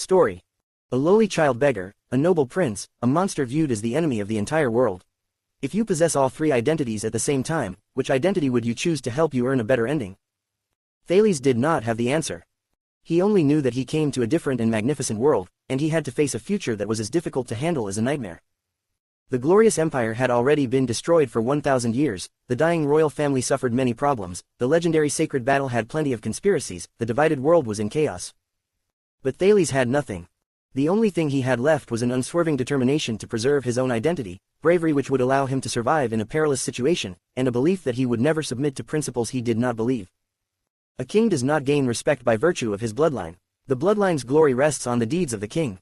Story. A lowly child beggar, a noble prince, a monster viewed as the enemy of the entire world. If you possess all three identities at the same time, which identity would you choose to help you earn a better ending? Thales did not have the answer. He only knew that he came to a different and magnificent world, and he had to face a future that was as difficult to handle as a nightmare. The glorious empire had already been destroyed for 1,000 years, the dying royal family suffered many problems, the legendary sacred battle had plenty of conspiracies, the divided world was in chaos. But Thales had nothing. The only thing he had left was an unswerving determination to preserve his own identity, bravery which would allow him to survive in a perilous situation, and a belief that he would never submit to principles he did not believe. A king does not gain respect by virtue of his bloodline. The bloodline's glory rests on the deeds of the king.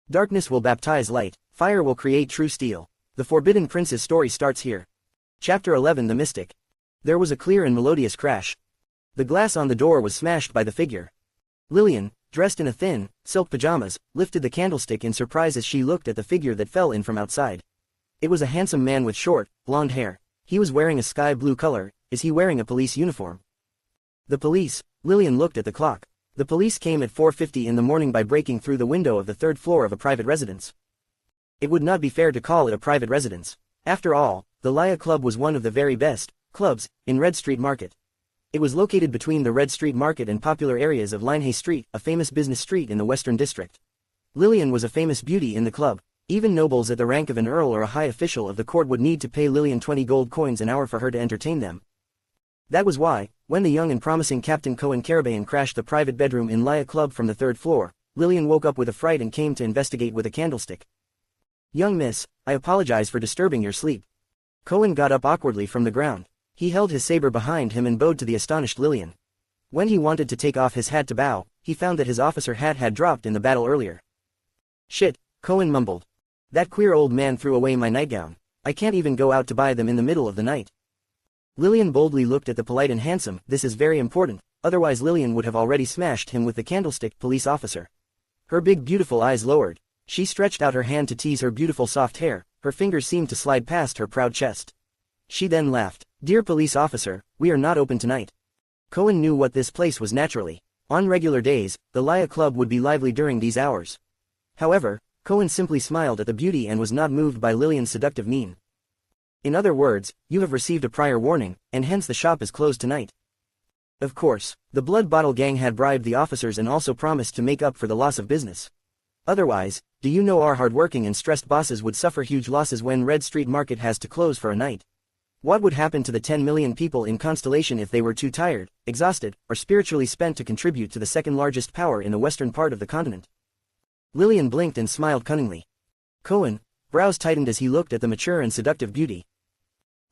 Darkness will baptize light, fire will create true steel. The Forbidden Prince's story starts here. Chapter 11 The Mystic. There was a clear and melodious crash. The glass on the door was smashed by the figure. Lillian, dressed in a thin, silk pajamas, lifted the candlestick in surprise as she looked at the figure that fell in from outside. It was a handsome man with short, blonde hair. He was wearing a sky blue color. Is he wearing a police uniform? The police. Lillian looked at the clock. The police came at 4:50 in the morning by breaking through the window of the third floor of a private residence. It would not be fair to call it a private residence. After all, the Laya Club was one of the very best clubs in Red Street Market. It was located between the Red Street Market and popular areas of Linehay Street, a famous business street in the Western District. Lillian was a famous beauty in the club. Even nobles at the rank of an earl or a high official of the court would need to pay Lillian 20 gold coins an hour for her to entertain them. That was why, when the young and promising Captain Cohen Carabane crashed the private bedroom in Laya Club from the third floor, Lillian woke up with a fright and came to investigate with a candlestick. "Young miss, I apologize for disturbing your sleep." Cohen got up awkwardly from the ground. He held his saber behind him and bowed to the astonished Lillian. When he wanted to take off his hat to bow, he found that his officer hat had dropped in the battle earlier. "Shit," Cohen mumbled. "That queer old man threw away my nightgown. I can't even go out to buy them in the middle of the night." Lillian boldly looked at the polite and handsome, "This is very important," otherwise Lillian would have already smashed him with the candlestick, police officer. Her big beautiful eyes lowered. She stretched out her hand to tease her beautiful soft hair, her fingers seemed to slide past her proud chest. She then laughed. "Dear police officer, we are not open tonight." Cohen knew what this place was naturally. On regular days, the Laya Club would be lively during these hours. However, Cohen simply smiled at the beauty and was not moved by Lillian's seductive mien. "In other words, you have received a prior warning, and hence the shop is closed tonight." Of course, the Blood Bottle Gang had bribed the officers and also promised to make up for the loss of business. Otherwise, do you know our hardworking and stressed bosses would suffer huge losses when Red Street Market has to close for a night? What would happen to the 10 million people in Constellation if they were too tired, exhausted, or spiritually spent to contribute to the second largest power in the western part of the continent? Lillian blinked and smiled cunningly. Cohen, brows tightened as he looked at the mature and seductive beauty.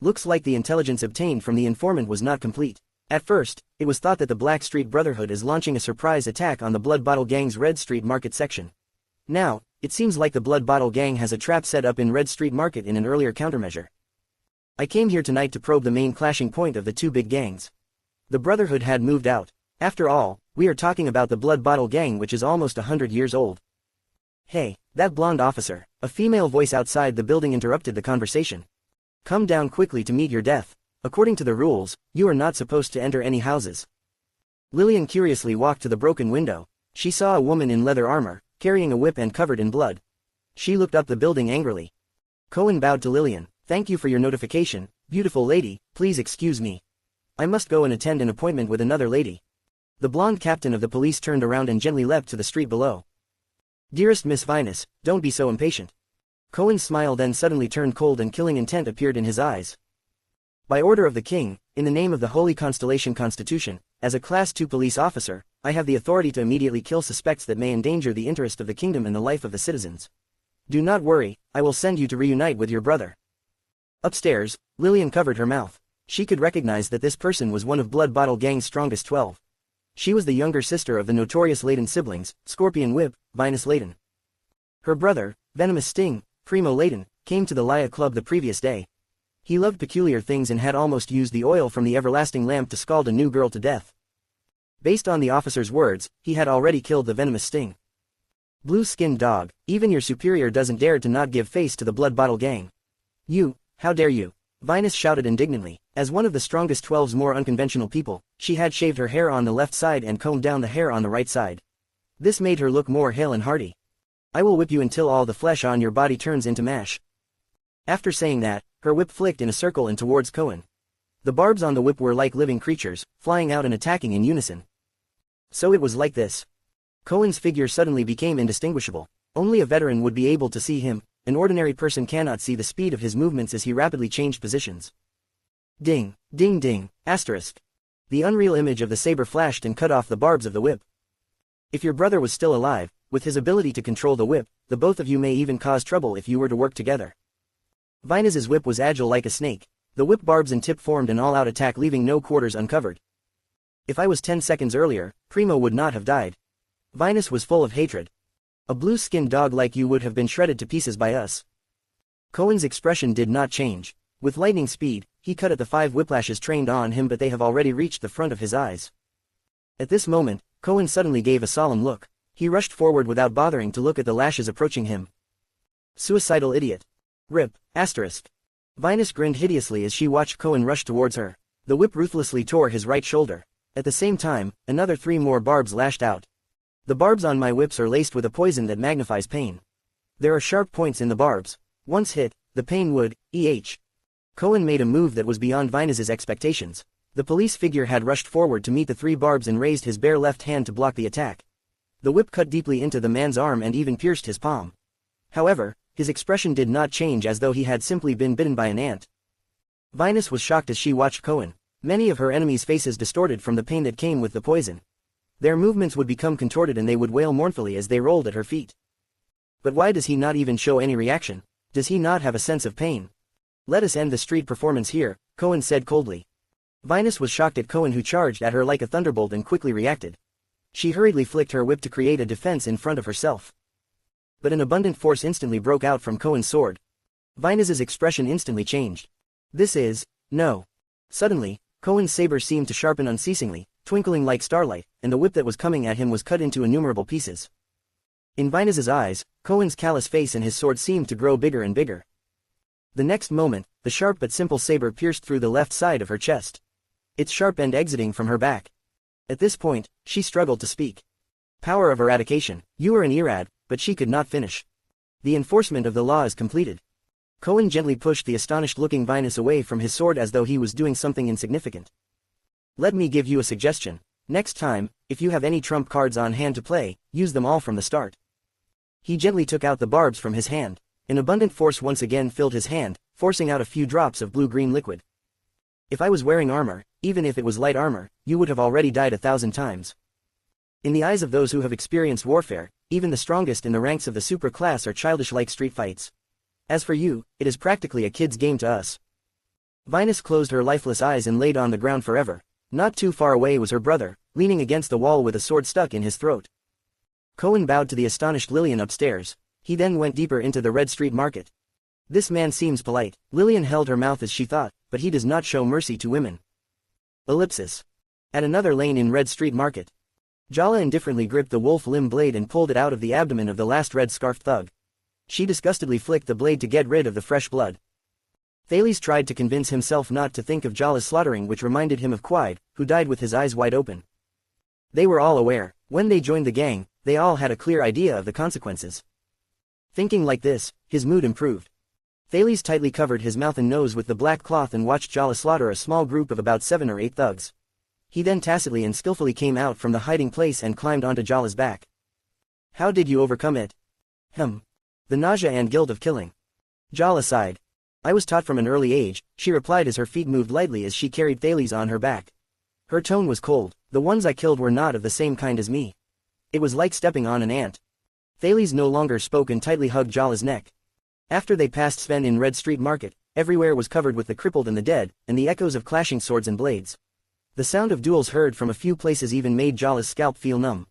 Looks like the intelligence obtained from the informant was not complete. At first, it was thought that the Black Street Brotherhood is launching a surprise attack on the Blood Bottle Gang's Red Street Market section. Now, it seems like the Blood Bottle Gang has a trap set up in Red Street Market in an earlier countermeasure. I came here tonight to probe the main clashing point of the two big gangs. The Brotherhood had moved out. After all, we are talking about the Blood Bottle Gang, which is almost 100 years old. "Hey, that blonde officer," a female voice outside the building interrupted the conversation. "Come down quickly to meet your death. According to the rules, you are not supposed to enter any houses." Lillian curiously walked to the broken window. She saw a woman in leather armor, carrying a whip and covered in blood. She looked up the building angrily. Cohen bowed to Lillian. "Thank you for your notification, beautiful lady, please excuse me. I must go and attend an appointment with another lady." The blonde captain of the police turned around and gently leapt to the street below. "Dearest Miss Vinus, don't be so impatient." Cohen's smile then suddenly turned cold and killing intent appeared in his eyes. "By order of the king, in the name of the Holy Constellation Constitution, as a Class 2 police officer, I have the authority to immediately kill suspects that may endanger the interest of the kingdom and the life of the citizens. Do not worry, I will send you to reunite with your brother." Upstairs, Lillian covered her mouth. She could recognize that this person was one of Blood Bottle Gang's strongest 12. She was the younger sister of the notorious Layden siblings, Scorpion Whip, Vinus Layden. Her brother, Venomous Sting, Primo Layden, came to the Laya Club the previous day. He loved peculiar things and had almost used the oil from the everlasting lamp to scald a new girl to death. Based on the officer's words, he had already killed the Venomous Sting. "Blue-skinned dog, even your superior doesn't dare to not give face to the Blood Bottle Gang. You, how dare you?" Vinus shouted indignantly. As one of the strongest 12's more unconventional people, she had shaved her hair on the left side and combed down the hair on the right side. This made her look more hale and hearty. I will whip you until all the flesh on your body turns into mash. After saying that, her whip flicked in a circle and towards Cohen. The barbs on the whip were like living creatures, flying out and attacking in unison. So it was like this. Cohen's figure suddenly became indistinguishable. Only a veteran would be able to see him. An ordinary person cannot see the speed of his movements as he rapidly changed positions. Ding, ding ding, asterisk. The unreal image of the saber flashed and cut off the barbs of the whip. If your brother was still alive, with his ability to control the whip, the both of you may even cause trouble if you were to work together. Vinus's whip was agile like a snake. The whip barbs and tip formed an all-out attack, leaving no quarters uncovered. If I was 10 seconds earlier, Primo would not have died. Vinus was full of hatred. A blue-skinned dog like you would have been shredded to pieces by us. Cohen's expression did not change. With lightning speed, he cut at the 5 whiplashes trained on him, but they have already reached the front of his eyes. At this moment, Cohen suddenly gave a solemn look. He rushed forward without bothering to look at the lashes approaching him. Suicidal idiot. Rip, asterisk. Vinus grinned hideously as she watched Cohen rush towards her. The whip ruthlessly tore his right shoulder. At the same time, another 3 more barbs lashed out. The barbs on my whips are laced with a poison that magnifies pain. There are sharp points in the barbs. Once hit, the pain would, Cohen made a move that was beyond Vinus's expectations. The police figure had rushed forward to meet the 3 barbs and raised his bare left hand to block the attack. The whip cut deeply into the man's arm and even pierced his palm. However, his expression did not change, as though he had simply been bitten by an ant. Vinus was shocked as she watched Cohen. Many of her enemies' faces distorted from the pain that came with the poison. Their movements would become contorted and they would wail mournfully as they rolled at her feet. But why does he not even show any reaction? Does he not have a sense of pain? Let us end the street performance here, Cohen said coldly. Vinus was shocked at Cohen, who charged at her like a thunderbolt and quickly reacted. She hurriedly flicked her whip to create a defense in front of herself. But an abundant force instantly broke out from Cohen's sword. Vinus's expression instantly changed. No. Suddenly, Cohen's saber seemed to sharpen unceasingly, twinkling like starlight, and the whip that was coming at him was cut into innumerable pieces. In Vinus's eyes, Cohen's callous face and his sword seemed to grow bigger and bigger. The next moment, the sharp but simple saber pierced through the left side of her chest, its sharp end exiting from her back. At this point, she struggled to speak. Power of eradication. You are an Irad, but she could not finish. The enforcement of the law is completed. Cohen gently pushed the astonished-looking Vinus away from his sword as though he was doing something insignificant. Let me give you a suggestion. Next time, if you have any trump cards on hand to play, use them all from the start. He gently took out the barbs from his hand. An abundant force once again filled his hand, forcing out a few drops of blue-green liquid. If I was wearing armor, even if it was light armor, you would have already died 1,000 times. In the eyes of those who have experienced warfare, even the strongest in the ranks of the super class are childish like street fights. As for you, it is practically a kid's game to us. Vinus closed her lifeless eyes and laid on the ground forever. Not too far away was her brother, leaning against the wall with a sword stuck in his throat. Cohen bowed to the astonished Lillian upstairs. He then went deeper into the Red Street Market. This man seems polite. Lillian held her mouth as she thought, but he does not show mercy to women. Ellipsis. At another lane in Red Street Market, Jala indifferently gripped the wolf limb blade and pulled it out of the abdomen of the last red-scarfed thug. She disgustedly flicked the blade to get rid of the fresh blood. Thales tried to convince himself not to think of Jala's slaughtering, which reminded him of Quide, who died with his eyes wide open. They were all aware. When they joined the gang, they all had a clear idea of the consequences. Thinking like this, his mood improved. Thales tightly covered his mouth and nose with the black cloth and watched Jala slaughter a small group of about 7 or 8 thugs. He then tacitly and skillfully came out from the hiding place and climbed onto Jala's back. How did you overcome it? The nausea and guilt of killing. Jala sighed. I was taught from an early age, she replied as her feet moved lightly as she carried Thales on her back. Her tone was cold. The ones I killed were not of the same kind as me. It was like stepping on an ant. Thales no longer spoke and tightly hugged Jala's neck. After they passed Sven in Red Street Market, everywhere was covered with the crippled and the dead, and the echoes of clashing swords and blades. The sound of duels heard from a few places even made Jala's scalp feel numb.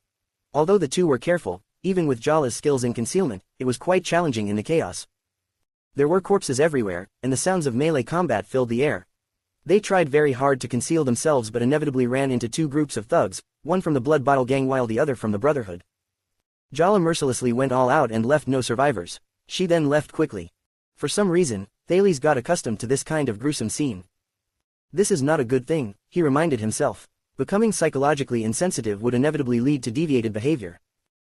Although the two were careful, even with Jala's skills in concealment, it was quite challenging in the chaos. There were corpses everywhere, and the sounds of melee combat filled the air. They tried very hard to conceal themselves but inevitably ran into 2 groups of thugs, one from the Blood Bottle gang while the other from the Brotherhood. Jala mercilessly went all out and left no survivors. She then left quickly. For some reason, Thales got accustomed to this kind of gruesome scene. This is not a good thing, he reminded himself. Becoming psychologically insensitive would inevitably lead to deviated behavior.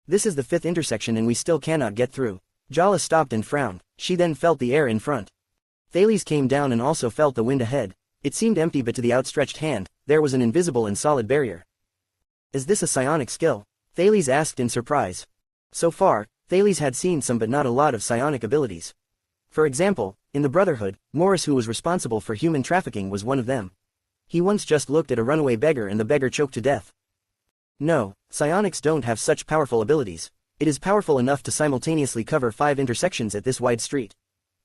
This is the 5th intersection and we still cannot get through. Jala stopped and frowned. She then felt the air in front. Thales came down and also felt the wind ahead. It seemed empty, but to the outstretched hand, there was an invisible and solid barrier. Is this a psionic skill? Thales asked in surprise. So far, Thales had seen some but not a lot of psionic abilities. For example, in the Brotherhood, Morris, who was responsible for human trafficking, was one of them. He once just looked at a runaway beggar and the beggar choked to death. No, psionics don't have such powerful abilities. It is powerful enough to simultaneously cover 5 intersections at this wide street.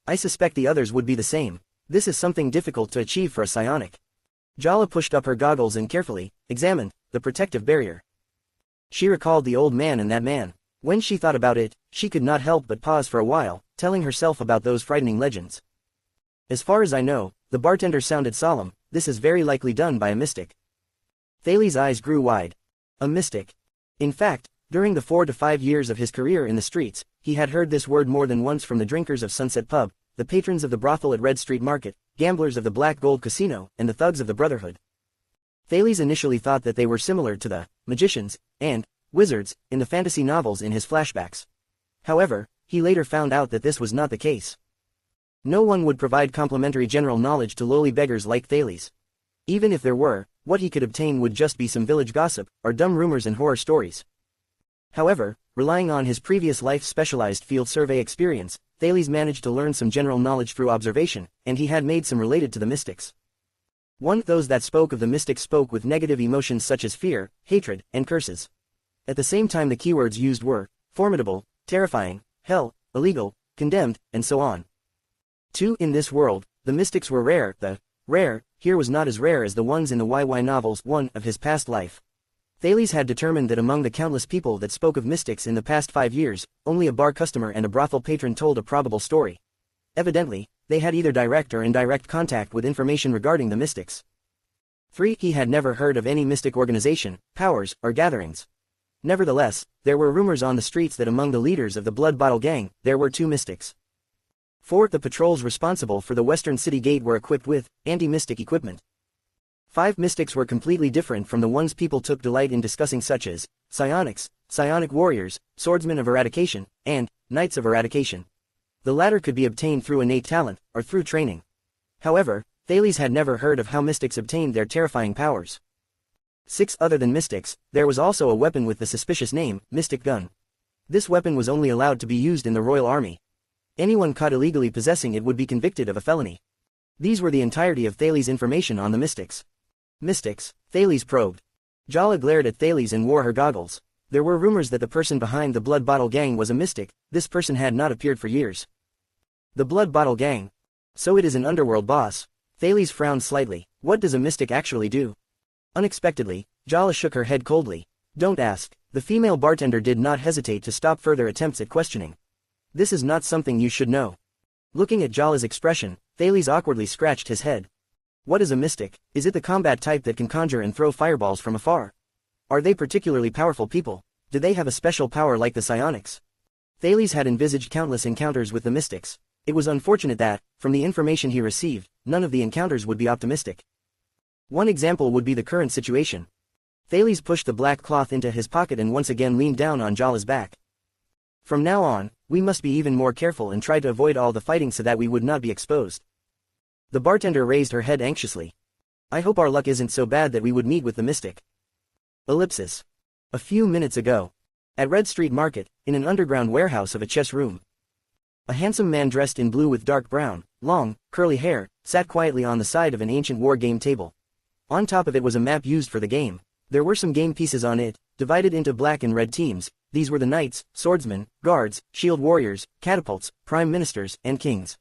I suspect the others would be the same. This is something difficult to achieve for a psionic. Jala pushed up her goggles and carefully examined the protective barrier. She recalled the old man and that man. When she thought about it, she could not help but pause for a while, telling herself about those frightening legends. As far as I know, the bartender sounded solemn. This is very likely done by a mystic. Thales' eyes grew wide. A mystic. In fact, during the 4 to 5 years of his career in the streets, he had heard this word more than once from the drinkers of Sunset Pub, the patrons of the brothel at Red Street Market, gamblers of the Black Gold Casino, and the thugs of the Brotherhood. Thales initially thought that they were similar to the magicians and wizards in the fantasy novels in his flashbacks. However, he later found out that this was not the case. No one would provide complimentary general knowledge to lowly beggars like Thales. Even if there were, what he could obtain would just be some village gossip, or dumb rumors and horror stories. However, relying on his previous life's specialized field survey experience, Thales managed to learn some general knowledge through observation, and he had made some related to the mystics. Those that spoke of the mystics spoke with negative emotions such as fear, hatred, and curses. At the same time, the keywords used were formidable, terrifying, hell, illegal, condemned, and so on. 2. In this world, the mystics were rare. The rare here was not as rare as the ones in the YY novels. 1 of his past life. Thales had determined that among the countless people that spoke of mystics in the past 5 years, only a bar customer and a brothel patron told a probable story. Evidently, they had either direct or indirect contact with information regarding the mystics. 3. He had never heard of any mystic organization, powers, or gatherings. Nevertheless, there were rumors on the streets that among the leaders of the Blood Bottle Gang, there were 2 mystics. 4. The patrols responsible for the Western City Gate were equipped with anti-mystic equipment. 5 mystics were completely different from the ones people took delight in discussing, such as psionics, psionic warriors, swordsmen of eradication, and knights of eradication. The latter could be obtained through innate talent, or through training. However, Thales had never heard of how mystics obtained their terrifying powers. 6. Other than mystics, there was also a weapon with the suspicious name, Mystic Gun. This weapon was only allowed to be used in the Royal Army. Anyone caught illegally possessing it would be convicted of a felony. These were the entirety of Thales' information on the mystics. Mystics, Thales probed. Jala glared at Thales and wore her goggles. There were rumors that the person behind the Blood Bottle Gang was a mystic. This person had not appeared for years. The Blood Bottle Gang. So it is an underworld boss. Thales frowned slightly. What does a mystic actually do? Unexpectedly, Jala shook her head coldly. Don't ask. The female bartender did not hesitate to stop further attempts at questioning. This is not something you should know. Looking at Jala's expression, Thales awkwardly scratched his head. What is a mystic? Is it the combat type that can conjure and throw fireballs from afar? Are they particularly powerful people? Do they have a special power like the psionics? Thales had envisaged countless encounters with the mystics. It was unfortunate that, from the information he received, none of the encounters would be optimistic. One example would be the current situation. Thales pushed the black cloth into his pocket and once again leaned down on Jala's back. From now on, we must be even more careful and try to avoid all the fighting so that we would not be exposed. The bartender raised her head anxiously. I hope our luck isn't so bad that we would meet with the mystic. Ellipsis. A few minutes ago. At Red Street Market, in an underground warehouse of a chess room. A handsome man dressed in blue with dark brown, long, curly hair, sat quietly on the side of an ancient war game table. On top of it was a map used for the game. There were some game pieces on it, divided into black and red teams. These were the knights, swordsmen, guards, shield warriors, catapults, prime ministers, and kings.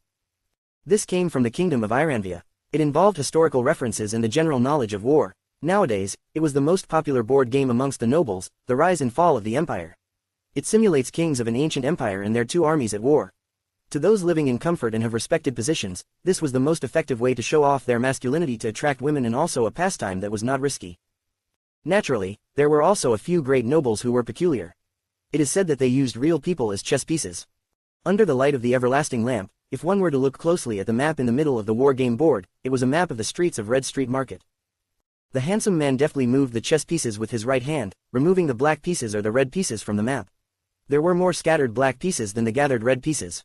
This came from the kingdom of Iranvia. It involved historical references and the general knowledge of war. Nowadays, it was the most popular board game amongst the nobles, the rise and fall of the empire. It simulates kings of an ancient empire and their 2 armies at war. To those living in comfort and have respected positions, this was the most effective way to show off their masculinity to attract women, and also a pastime that was not risky. Naturally, there were also a few great nobles who were peculiar. It is said that they used real people as chess pieces. Under the light of the everlasting lamp, if one were to look closely at the map in the middle of the war game board, it was a map of the streets of Red Street Market. The handsome man deftly moved the chess pieces with his right hand, removing the black pieces or the red pieces from the map. There were more scattered black pieces than the gathered red pieces.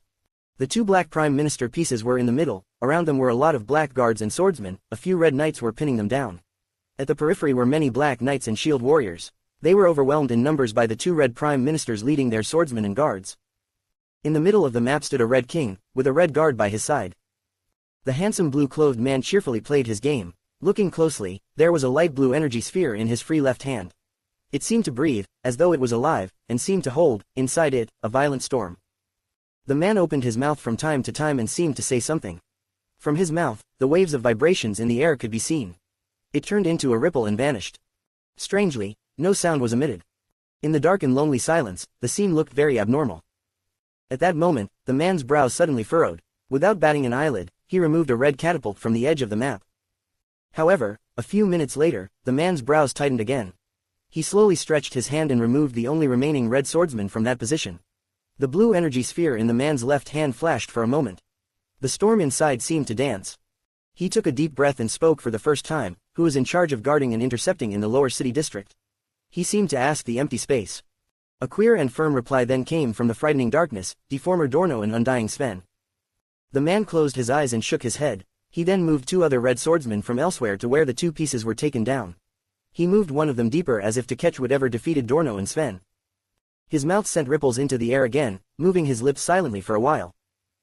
The two black prime minister pieces were in the middle, around them were a lot of black guards and swordsmen, a few red knights were pinning them down. At the periphery were many black knights and shield warriors. They were overwhelmed in numbers by the two red prime ministers leading their swordsmen and guards. In the middle of the map stood a red king, with a red guard by his side. The handsome blue-clothed man cheerfully played his game. Looking closely, there was a light blue energy sphere in his free left hand. It seemed to breathe, as though it was alive, and seemed to hold, inside it, a violent storm. The man opened his mouth from time to time and seemed to say something. From his mouth, the waves of vibrations in the air could be seen. It turned into a ripple and vanished. Strangely, no sound was emitted. In the dark and lonely silence, the scene looked very abnormal. At that moment, the man's brows suddenly furrowed. Without batting an eyelid, he removed a red catapult from the edge of the map. However, a few minutes later, the man's brows tightened again. He slowly stretched his hand and removed the only remaining red swordsman from that position. The blue energy sphere in the man's left hand flashed for a moment. The storm inside seemed to dance. He took a deep breath and spoke for the first time. Who was in charge of guarding and intercepting in the lower city district? He seemed to ask the empty space. A queer and firm reply then came from the frightening darkness, Deformer Dorno and Undying Sven. The man closed his eyes and shook his head. He then moved two other red swordsmen from elsewhere to where the two pieces were taken down. He moved one of them deeper as if to catch whatever defeated Dorno and Sven. His mouth sent ripples into the air again, moving his lips silently for a while.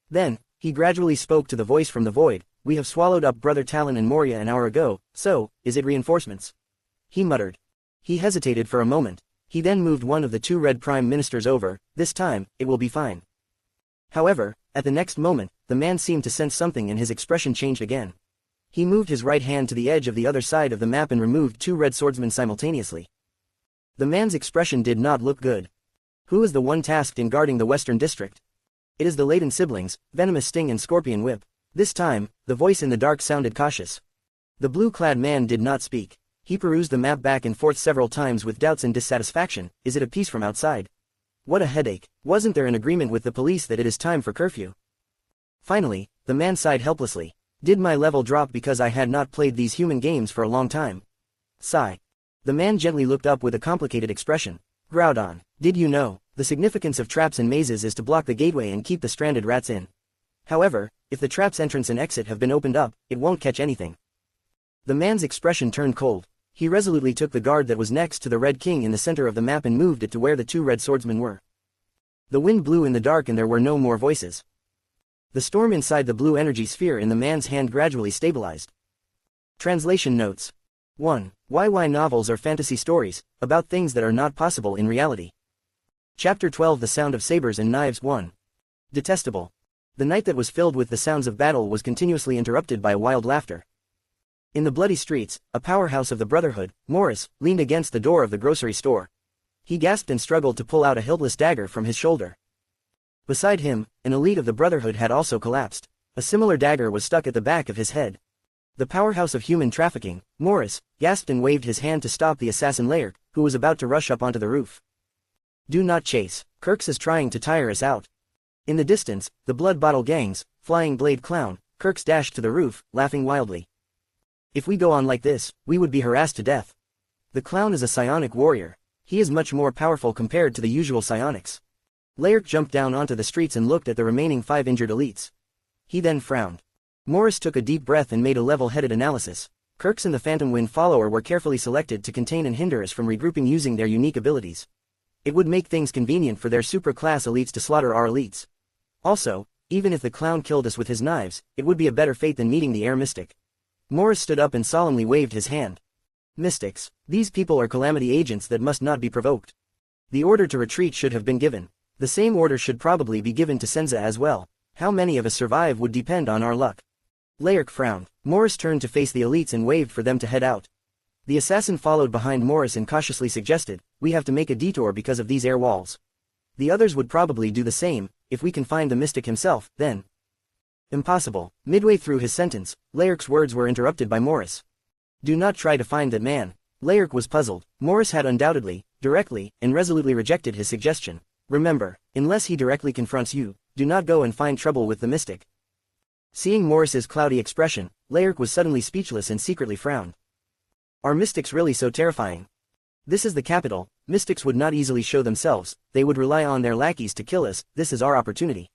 Then, he gradually spoke to the voice from the void. We have swallowed up Brother Talon and Moria an hour ago, so, is it reinforcements? He muttered. He hesitated for a moment. He then moved one of the two red prime ministers over. This time, it will be fine. However, at the next moment, the man seemed to sense something and his expression changed again. He moved his right hand to the edge of the other side of the map and removed two red swordsmen simultaneously. The man's expression did not look good. Who is the one tasked in guarding the Western District? It is the Leyden siblings, Venomous Sting and Scorpion Whip. This time, the voice in the dark sounded cautious. The blue-clad man did not speak. He perused the map back and forth several times with doubts and dissatisfaction. Is it a piece from outside? What a headache. Wasn't there an agreement with the police that it is time for curfew? Finally, the man sighed helplessly. Did my level drop because I had not played these human games for a long time? Sigh. The man gently looked up with a complicated expression. Groudon, did you know, the significance of traps and mazes is to block the gateway and keep the stranded rats in. However, if the trap's entrance and exit have been opened up, it won't catch anything. The man's expression turned cold. He resolutely took the guard that was next to the Red King in the center of the map and moved it to where the two red swordsmen were. The wind blew in the dark and there were no more voices. The storm inside the blue energy sphere in the man's hand gradually stabilized. Translation notes. 1. Why novels are fantasy stories, about things that are not possible in reality. Chapter 12 The Sound of Sabers and Knives 1. Detestable. The night that was filled with the sounds of battle was continuously interrupted by wild laughter. In the bloody streets, a powerhouse of the Brotherhood, Morris, leaned against the door of the grocery store. He gasped and struggled to pull out a hiltless dagger from his shoulder. Beside him, an elite of the Brotherhood had also collapsed. A similar dagger was stuck at the back of his head. The powerhouse of human trafficking, Morris, gasped and waved his hand to stop the assassin Lairk, who was about to rush up onto the roof. Do not chase. Kirks is trying to tire us out. In the distance, the Blood Bottle Gang's Flying Blade Clown, Kirks dashed to the roof, laughing wildly. If we go on like this, we would be harassed to death. The clown is a psionic warrior. He is much more powerful compared to the usual psionics. Lairk jumped down onto the streets and looked at the remaining 5 injured elites. He then frowned. Morris took a deep breath and made a level-headed analysis. Kirks and the Phantom Wind follower were carefully selected to contain and hinder us from regrouping using their unique abilities. It would make things convenient for their super-class elites to slaughter our elites. Also, even if the clown killed us with his knives, it would be a better fate than meeting the air mystic. Morris stood up and solemnly waved his hand. Mystics, these people are calamity agents that must not be provoked. The order to retreat should have been given. The same order should probably be given to Senza as well. How many of us survive would depend on our luck. Lairk frowned. Morris turned to face the elites and waved for them to head out. The assassin followed behind Morris and cautiously suggested, we have to make a detour because of these air walls. The others would probably do the same. If we can find the mystic himself, then. Impossible. Midway through his sentence, Lairk's words were interrupted by Morris. Do not try to find that man. Lairk was puzzled. Morris had undoubtedly, directly, and resolutely rejected his suggestion. Remember, unless he directly confronts you, do not go and find trouble with the mystic. Seeing Morris's cloudy expression, Lairk was suddenly speechless and secretly frowned. Are mystics really so terrifying? This is the capital, mystics would not easily show themselves, they would rely on their lackeys to kill us, this is our opportunity.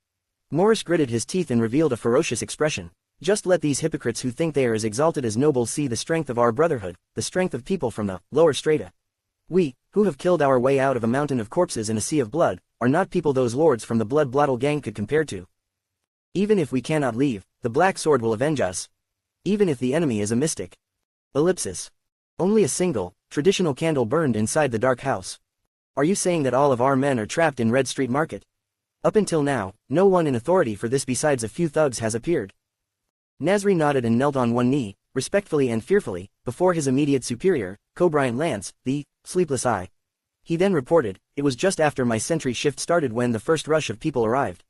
Morris gritted his teeth and revealed a ferocious expression. Just let these hypocrites who think they are as exalted as nobles see the strength of our brotherhood, the strength of people from the lower strata. We, who have killed our way out of a mountain of corpses and a sea of blood, are not people those lords from the Bloodline gang could compare to. Even if we cannot leave, the Black Sword will avenge us. Even if the enemy is a mystic. Ellipsis. Only a single, traditional candle burned inside the dark house. Are you saying that all of our men are trapped in Red Street Market? Up until now, no one in authority for this besides a few thugs has appeared. Nasri nodded and knelt on one knee, respectfully and fearfully, before his immediate superior, Cobrian Lance, the sleepless eye. He then reported, it was just after my sentry shift started when the first rush of people arrived.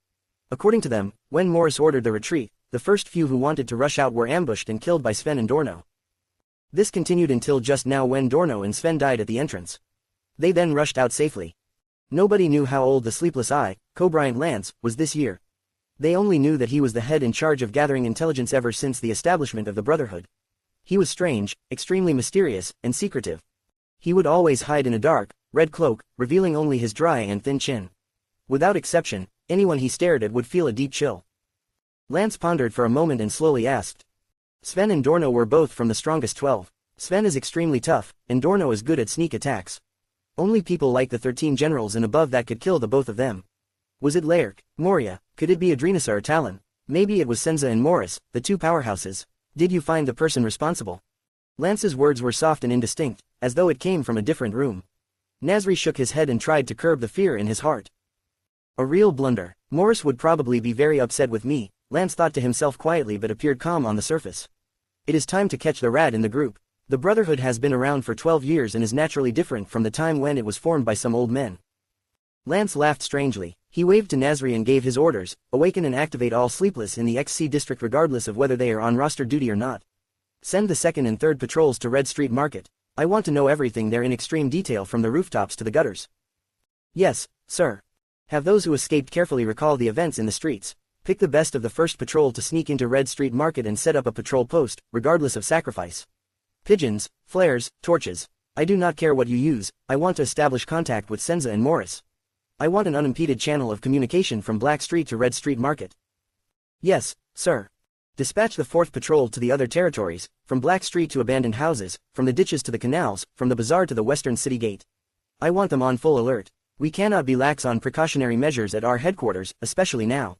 According to them, when Morris ordered the retreat, the first few who wanted to rush out were ambushed and killed by Sven and Dorno. This continued until just now when Dorno and Sven died at the entrance. They then rushed out safely. Nobody knew how old the sleepless eye, Cobrian Lance, was this year. They only knew that he was the head in charge of gathering intelligence ever since the establishment of the Brotherhood. He was strange, extremely mysterious, and secretive. He would always hide in a dark, red cloak, revealing only his dry and thin chin. Without exception, anyone he stared at would feel a deep chill. Lance pondered for a moment and slowly asked. Sven and Dorno were both from the strongest 12. Sven is extremely tough, and Dorno is good at sneak attacks. Only people like the 13 generals and above that could kill the both of them. Was it Laerk, Moria, could it be Adrenisa or Talon? Maybe it was Senza and Morris, the two powerhouses. Did you find the person responsible? Lance's words were soft and indistinct, as though it came from a different room. Nasri shook his head and tried to curb the fear in his heart. A real blunder. Morris would probably be very upset with me, Lance thought to himself quietly but appeared calm on the surface. It is time to catch the rat in the group. The Brotherhood has been around for 12 years and is naturally different from the time when it was formed by some old men. Lance laughed strangely. He waved to Nasri and gave his orders, awaken and activate all sleepless in the XC district regardless of whether they are on roster duty or not. Send the 2nd and 3rd patrols to Red Street Market. I want to know everything there in extreme detail from the rooftops to the gutters. Yes, sir. Have those who escaped carefully recall the events in the streets. Pick the best of the 1st patrol to sneak into Red Street Market and set up a patrol post, regardless of sacrifice. Pigeons, flares, torches. I do not care what you use, I want to establish contact with Senza and Morris. I want an unimpeded channel of communication from Black Street to Red Street Market. Yes, sir. Dispatch the 4th patrol to the other territories, from Black Street to abandoned houses, from the ditches to the canals, from the bazaar to the western city gate. I want them on full alert. We cannot be lax on precautionary measures at our headquarters, especially now.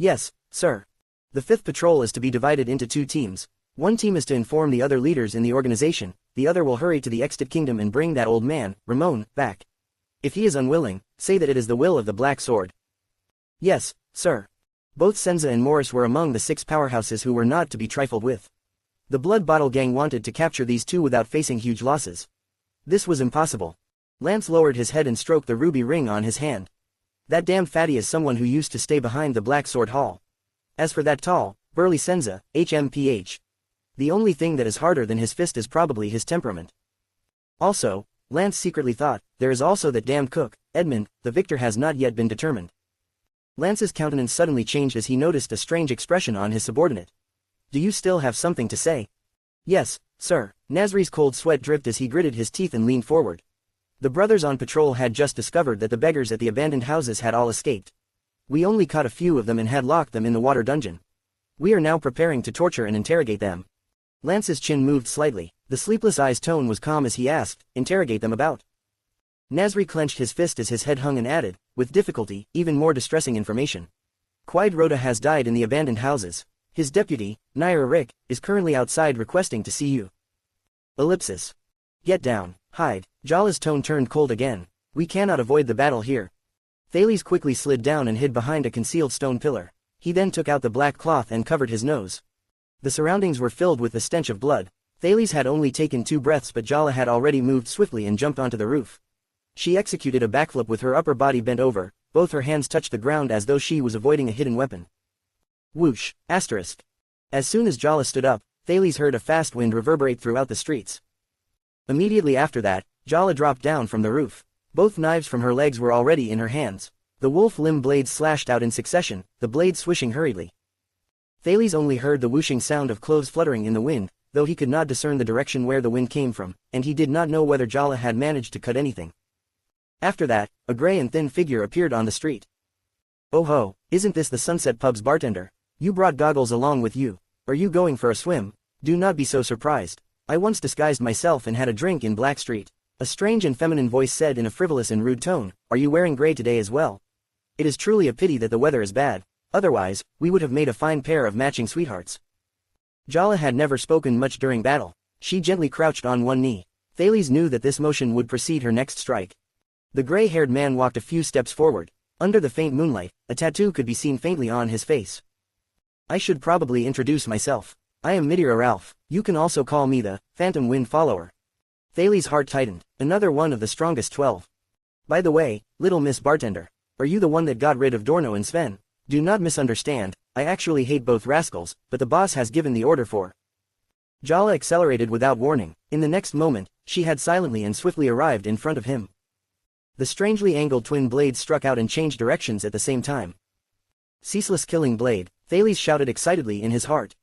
Yes, sir. The 5th patrol is to be divided into 2 teams. One team is to inform the other leaders in the organization, the other will hurry to the Extant Kingdom and bring that old man, Ramon, back. If he is unwilling, say that it is the will of the Black Sword. Yes, sir. Both Senza and Morris were among the 6 powerhouses who were not to be trifled with. The Blood Bottle gang wanted to capture these 2 without facing huge losses. This was impossible. Lance lowered his head and stroked the ruby ring on his hand. That damned fatty is someone who used to stay behind the Black Sword Hall. As for that tall, burly Senza, HMPH. The only thing that is harder than his fist is probably his temperament. Also, Lance secretly thought, there is also that damned cook, Edmund, the victor has not yet been determined. Lance's countenance suddenly changed as he noticed a strange expression on his subordinate. Do you still have something to say? Yes, sir. Nasri's cold sweat dripped as he gritted his teeth and leaned forward. The brothers on patrol had just discovered that the beggars at the abandoned houses had all escaped. We only caught a few of them and had locked them in the water dungeon. We are now preparing to torture and interrogate them. Lance's chin moved slightly. The sleepless eye's tone was calm as he asked, interrogate them about. Nasri clenched his fist as his head hung and added, with difficulty, even more distressing information. Quide Rhoda has died in the abandoned houses. His deputy, Naira Rick, is currently outside requesting to see you. Ellipsis. Get down, hide. Jala's tone turned cold again. We cannot avoid the battle here. Thales quickly slid down and hid behind a concealed stone pillar. He then took out the black cloth and covered his nose. The surroundings were filled with the stench of blood. Thales had only taken 2 breaths but Jala had already moved swiftly and jumped onto the roof. She executed a backflip with her upper body bent over, both her hands touched the ground as though she was avoiding a hidden weapon. Whoosh, asterisk. As soon as Jala stood up, Thales heard a fast wind reverberate throughout the streets. Immediately after that, Jala dropped down from the roof. Both knives from her legs were already in her hands. The wolf limb blades slashed out in succession, the blades swishing hurriedly. Thales only heard the whooshing sound of clothes fluttering in the wind, though he could not discern the direction where the wind came from, and he did not know whether Jala had managed to cut anything. After that, a grey and thin figure appeared on the street. "Oh ho, isn't this the Sunset Pub's bartender? You brought goggles along with you. Are you going for a swim? Do not be so surprised. I once disguised myself and had a drink in Black Street." A strange and feminine voice said in a frivolous and rude tone, "Are you wearing grey today as well? It is truly a pity that the weather is bad, otherwise, we would have made a fine pair of matching sweethearts." Jala had never spoken much during battle. She gently crouched on one knee. Thales knew that this motion would precede her next strike. The grey-haired man walked a few steps forward. Under the faint moonlight, a tattoo could be seen faintly on his face. "I should probably introduce myself. I am Midir Ralph. You can also call me the Phantom Wind Follower." Thales' heart tightened. Another one of the strongest 12. "By the way, little Miss Bartender, are you the one that got rid of Dorno and Sven? Do not misunderstand, I actually hate both rascals, but the boss has given the order for." Jala accelerated without warning. In the next moment, she had silently and swiftly arrived in front of him. The strangely angled twin blades struck out and changed directions at the same time. "Ceaseless killing blade," Thales shouted excitedly in his heart.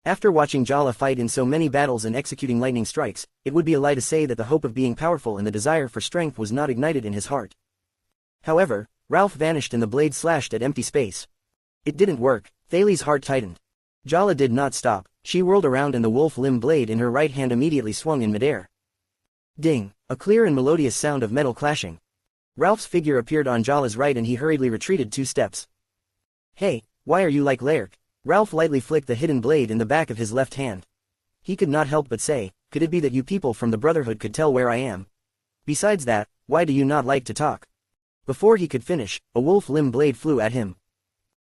After watching Jala fight in so many battles and executing lightning strikes, it would be a lie to say that the hope of being powerful and the desire for strength was not ignited in his heart. However, Ralph vanished and the blade slashed at empty space. It didn't work. Thales' heart tightened. Jala did not stop. She whirled around and the wolf limb blade in her right hand immediately swung in midair. Ding! A clear and melodious sound of metal clashing. Ralph's figure appeared on Jala's right and he hurriedly retreated 2 steps. "Hey, why are you like Lairk?" Ralph lightly flicked the hidden blade in the back of his left hand. He could not help but say, "Could it be that you people from the Brotherhood could tell where I am? Besides that, why do you not like to talk?" Before he could finish, a wolf limb blade flew at him.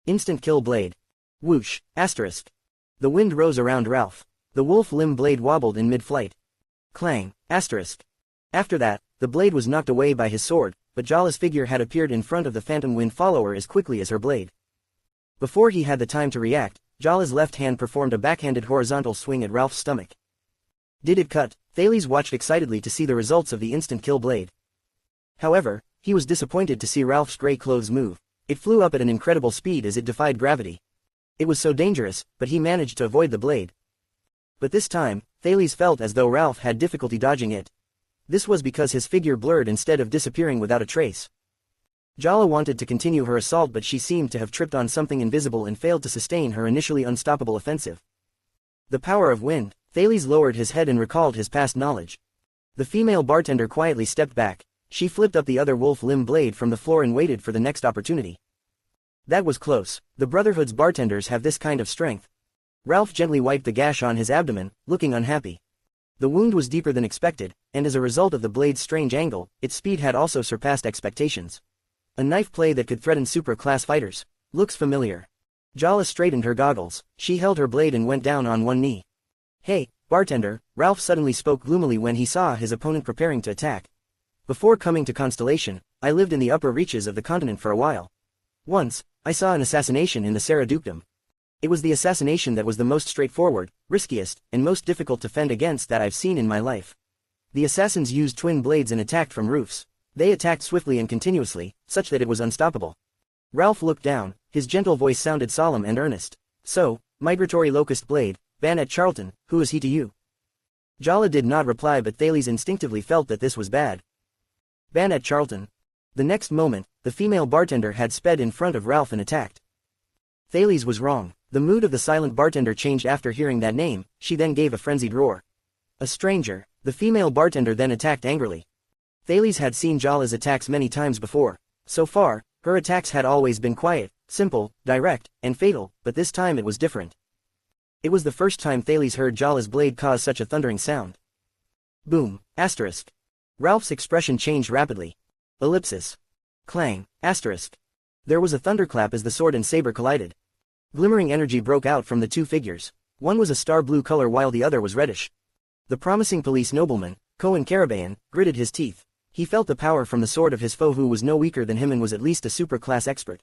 Instant kill blade. Whoosh, asterisk. The wind rose around Ralph. The wolf limb blade wobbled in mid-flight. Clang, asterisk. After that, the blade was knocked away by his sword, but Jala's figure had appeared in front of the Phantom Wind Follower as quickly as her blade. Before he had the time to react, Jala's left hand performed a backhanded horizontal swing at Ralph's stomach. Did it cut? Thales watched excitedly to see the results of the instant kill blade. However, he was disappointed to see Ralph's grey clothes move. It flew up at an incredible speed as it defied gravity. It was so dangerous, but he managed to avoid the blade. But this time, Thales felt as though Ralph had difficulty dodging it. This was because his figure blurred instead of disappearing without a trace. Jala wanted to continue her assault but she seemed to have tripped on something invisible and failed to sustain her initially unstoppable offensive. The power of wind. Thales lowered his head and recalled his past knowledge. The female bartender quietly stepped back. She flipped up the other wolf limb blade from the floor and waited for the next opportunity. That was close. The Brotherhood's bartenders have this kind of strength. Ralph gently wiped the gash on his abdomen, looking unhappy. The wound was deeper than expected, and as a result of the blade's strange angle, its speed had also surpassed expectations. A knife play that could threaten super-class fighters. Looks familiar. Jala straightened her goggles. She held her blade and went down on one knee. "Hey, bartender," Ralph suddenly spoke gloomily when he saw his opponent preparing to attack. "Before coming to Constellation, I lived in the upper reaches of the continent for a while. Once, I saw an assassination in the Serra Dukedom. It was the assassination that was the most straightforward, riskiest, and most difficult to fend against that I've seen in my life. The assassins used twin blades and attacked from roofs. They attacked swiftly and continuously, such that it was unstoppable." Ralph looked down. His gentle voice sounded solemn and earnest. "So, migratory locust blade, Banet Charlton, who is he to you?" Jala did not reply but Thales instinctively felt that this was bad. Banet Charlton. The next moment, the female bartender had sped in front of Ralph and attacked. Thales was wrong. The mood of the silent bartender changed after hearing that name. She then gave a frenzied roar. "A stranger." The female bartender then attacked angrily. Thales had seen Jala's attacks many times before. So far, her attacks had always been quiet, simple, direct, and fatal, but this time it was different. It was the first time Thales heard Jala's blade cause such a thundering sound. Boom, asterisk. Ralph's expression changed rapidly. Ellipsis. Clang, asterisk. There was a thunderclap as the sword and saber collided. Glimmering energy broke out from the two figures. One was a star blue color while the other was reddish. The promising police nobleman, Cohen Carabayan, gritted his teeth. He felt the power from the sword of his foe who was no weaker than him and was at least a super-class expert.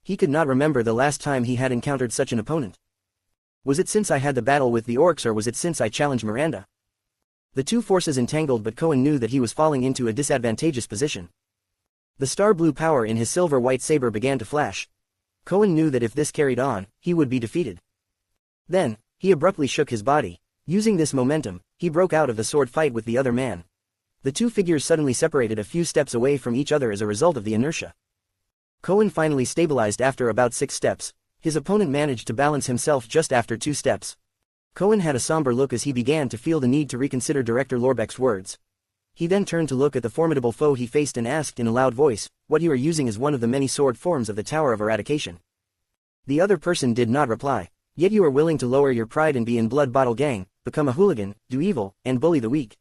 He could not remember the last time he had encountered such an opponent. Was it since I had the battle with the orcs or was it since I challenged Miranda? The two forces entangled but Cohen knew that he was falling into a disadvantageous position. The star blue power in his silver-white saber began to flash. Cohen knew that if this carried on, he would be defeated. Then, he abruptly shook his body. Using this momentum, he broke out of the sword fight with the other man. The two figures suddenly separated a few steps away from each other as a result of the inertia. Cohen finally stabilized after about 6 steps. His opponent managed to balance himself just after 2 steps. Cohen had a somber look as he began to feel the need to reconsider Director Lorbeck's words. He then turned to look at the formidable foe he faced and asked in a loud voice, "What you are using is one of the many sword forms of the Tower of Eradication." The other person did not reply. "Yet you are willing to lower your pride and be in Blood Bottle Gang, become a hooligan, do evil, and bully the weak.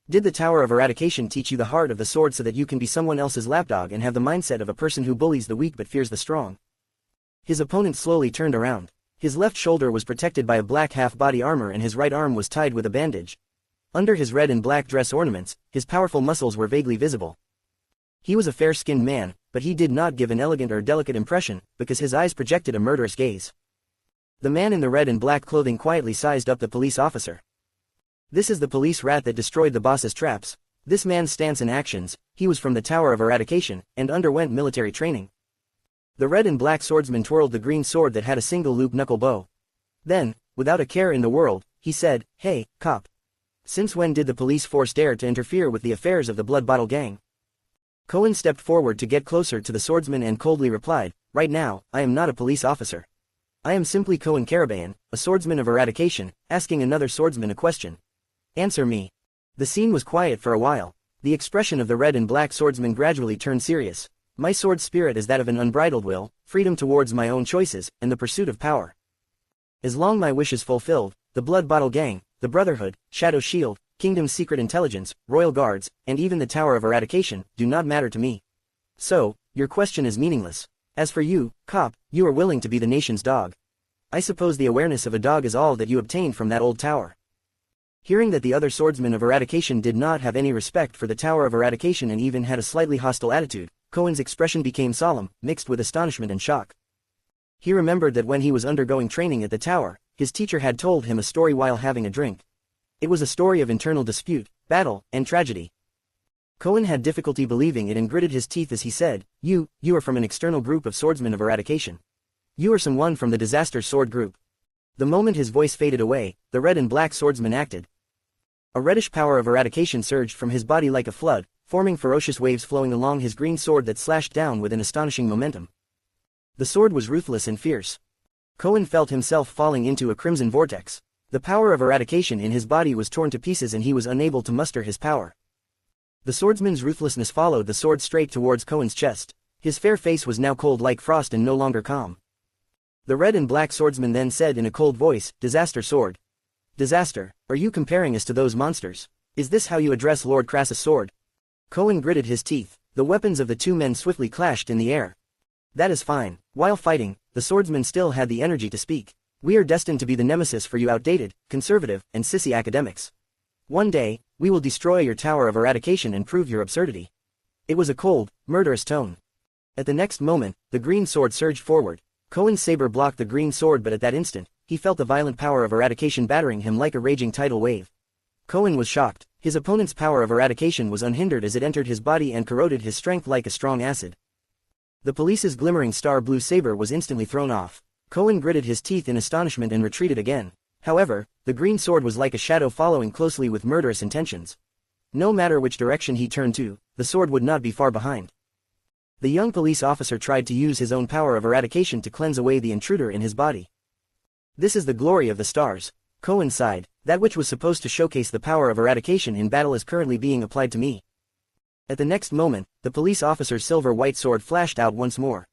Did the Tower of Eradication teach you the heart of the sword so that you can be someone else's lapdog and have the mindset of a person who bullies the weak but fears the strong?" His opponent slowly turned around. His left shoulder was protected by a black half-body armor and his right arm was tied with a bandage. Under his red and black dress ornaments, his powerful muscles were vaguely visible. He was a fair-skinned man, but he did not give an elegant or delicate impression, because his eyes projected a murderous gaze. The man in the red and black clothing quietly sized up the police officer. "This is the police rat that destroyed the boss's traps. This man's stance and actions, he was from the Tower of Eradication, and underwent military training." The red and black swordsman twirled the green sword that had a single loop knuckle bow. Then, without a care in the world, he said, "Hey, cop. Since when did the police force dare to interfere with the affairs of the Blood Bottle Gang?" Cohen stepped forward to get closer to the swordsman and coldly replied, "Right now, I am not a police officer. I am simply Cohen Karabayan, a swordsman of Eradication, asking another swordsman a question. Answer me." The scene was quiet for a while. The expression of the red and black swordsman gradually turned serious. "My sword spirit is that of an unbridled will, freedom towards my own choices, and the pursuit of power. As long my wish is fulfilled, the Blood Bottle Gang, the Brotherhood, Shadow Shield, Kingdom's Secret Intelligence, Royal Guards, and even the Tower of Eradication, do not matter to me. So, your question is meaningless. As for you, cop, you are willing to be the nation's dog. I suppose the awareness of a dog is all that you obtained from that old tower." Hearing that the other swordsmen of Eradication did not have any respect for the Tower of Eradication and even had a slightly hostile attitude, Cohen's expression became solemn, mixed with astonishment and shock. He remembered that when he was undergoing training at the tower, his teacher had told him a story while having a drink. It was a story of internal dispute, battle, and tragedy. Cohen had difficulty believing it and gritted his teeth as he said, You are from an external group of swordsmen of Eradication. You are someone from the Disaster Sword Group." The moment his voice faded away, the red and black swordsman acted. A reddish power of eradication surged from his body like a flood, forming ferocious waves flowing along his green sword that slashed down with an astonishing momentum. The sword was ruthless and fierce. Cohen felt himself falling into a crimson vortex. The power of eradication in his body was torn to pieces and he was unable to muster his power. The swordsman's ruthlessness followed the sword straight towards Cohen's chest. His fair face was now cold like frost and no longer calm. The red and black swordsman then said in a cold voice, "Disaster sword. Disaster, are you comparing us to those monsters? Is this how you address Lord Crassus' sword?" Cohen gritted his teeth. The weapons of the two men swiftly clashed in the air. "That is fine." While fighting, the swordsman still had the energy to speak. "We are destined to be the nemesis for you outdated, conservative, and sissy academics. One day, we will destroy your Tower of Eradication and prove your absurdity." It was a cold, murderous tone. At the next moment, the green sword surged forward. Cohen's saber blocked the green sword, but at that instant, he felt the violent power of eradication battering him like a raging tidal wave. Cohen was shocked. His opponent's power of eradication was unhindered as it entered his body and corroded his strength like a strong acid. The police's glimmering star blue saber was instantly thrown off. Cohen gritted his teeth in astonishment and retreated again. However, the green sword was like a shadow following closely with murderous intentions. No matter which direction he turned to, the sword would not be far behind. The young police officer tried to use his own power of eradication to cleanse away the intruder in his body. "This is the glory of the stars." Cohen sighed. "That which was supposed to showcase the power of eradication in battle is currently being applied to me." At the next moment, the police officer's silver-white sword flashed out once more.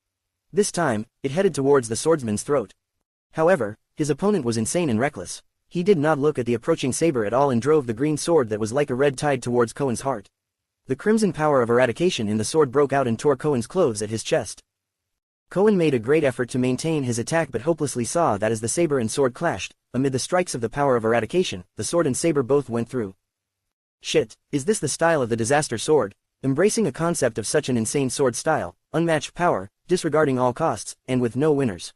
This time, it headed towards the swordsman's throat. However, his opponent was insane and reckless. He did not look at the approaching saber at all and drove the green sword that was like a red tide towards Cohen's heart. The crimson power of eradication in the sword broke out and tore Cohen's clothes at his chest. Cohen made a great effort to maintain his attack but hopelessly saw that as the saber and sword clashed, amid the strikes of the power of eradication, the sword and saber both went through. Shit, is this the style of the disaster sword? Embracing a concept of such an insane sword style, unmatched power, disregarding all costs, and with no winners.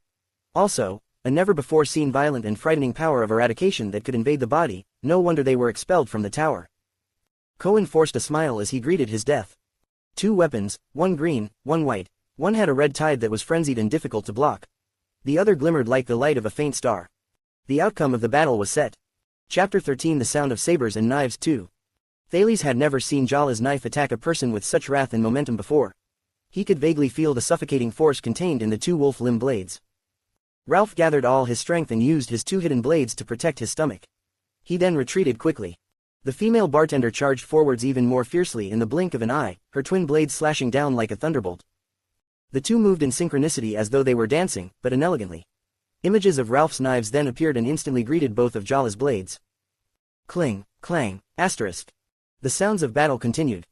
Also, a never-before-seen violent and frightening power of eradication that could invade the body, no wonder they were expelled from the tower. Cohen forced a smile as he greeted his death. Two weapons, one green, one white. One had a red tide that was frenzied and difficult to block. The other glimmered like the light of a faint star. The outcome of the battle was set. Chapter 13 The Sound of Sabers and Knives 2. Thales had never seen Jala's knife attack a person with such wrath and momentum before. He could vaguely feel the suffocating force contained in the two wolf limb blades. Ralph gathered all his strength and used his two hidden blades to protect his stomach. He then retreated quickly. The female bartender charged forwards even more fiercely in the blink of an eye, her twin blades slashing down like a thunderbolt. The two moved in synchronicity as though they were dancing, but inelegantly. Images of Ralph's knives then appeared and instantly greeted both of Jala's blades. Cling, clang, asterisk. The sounds of battle continued.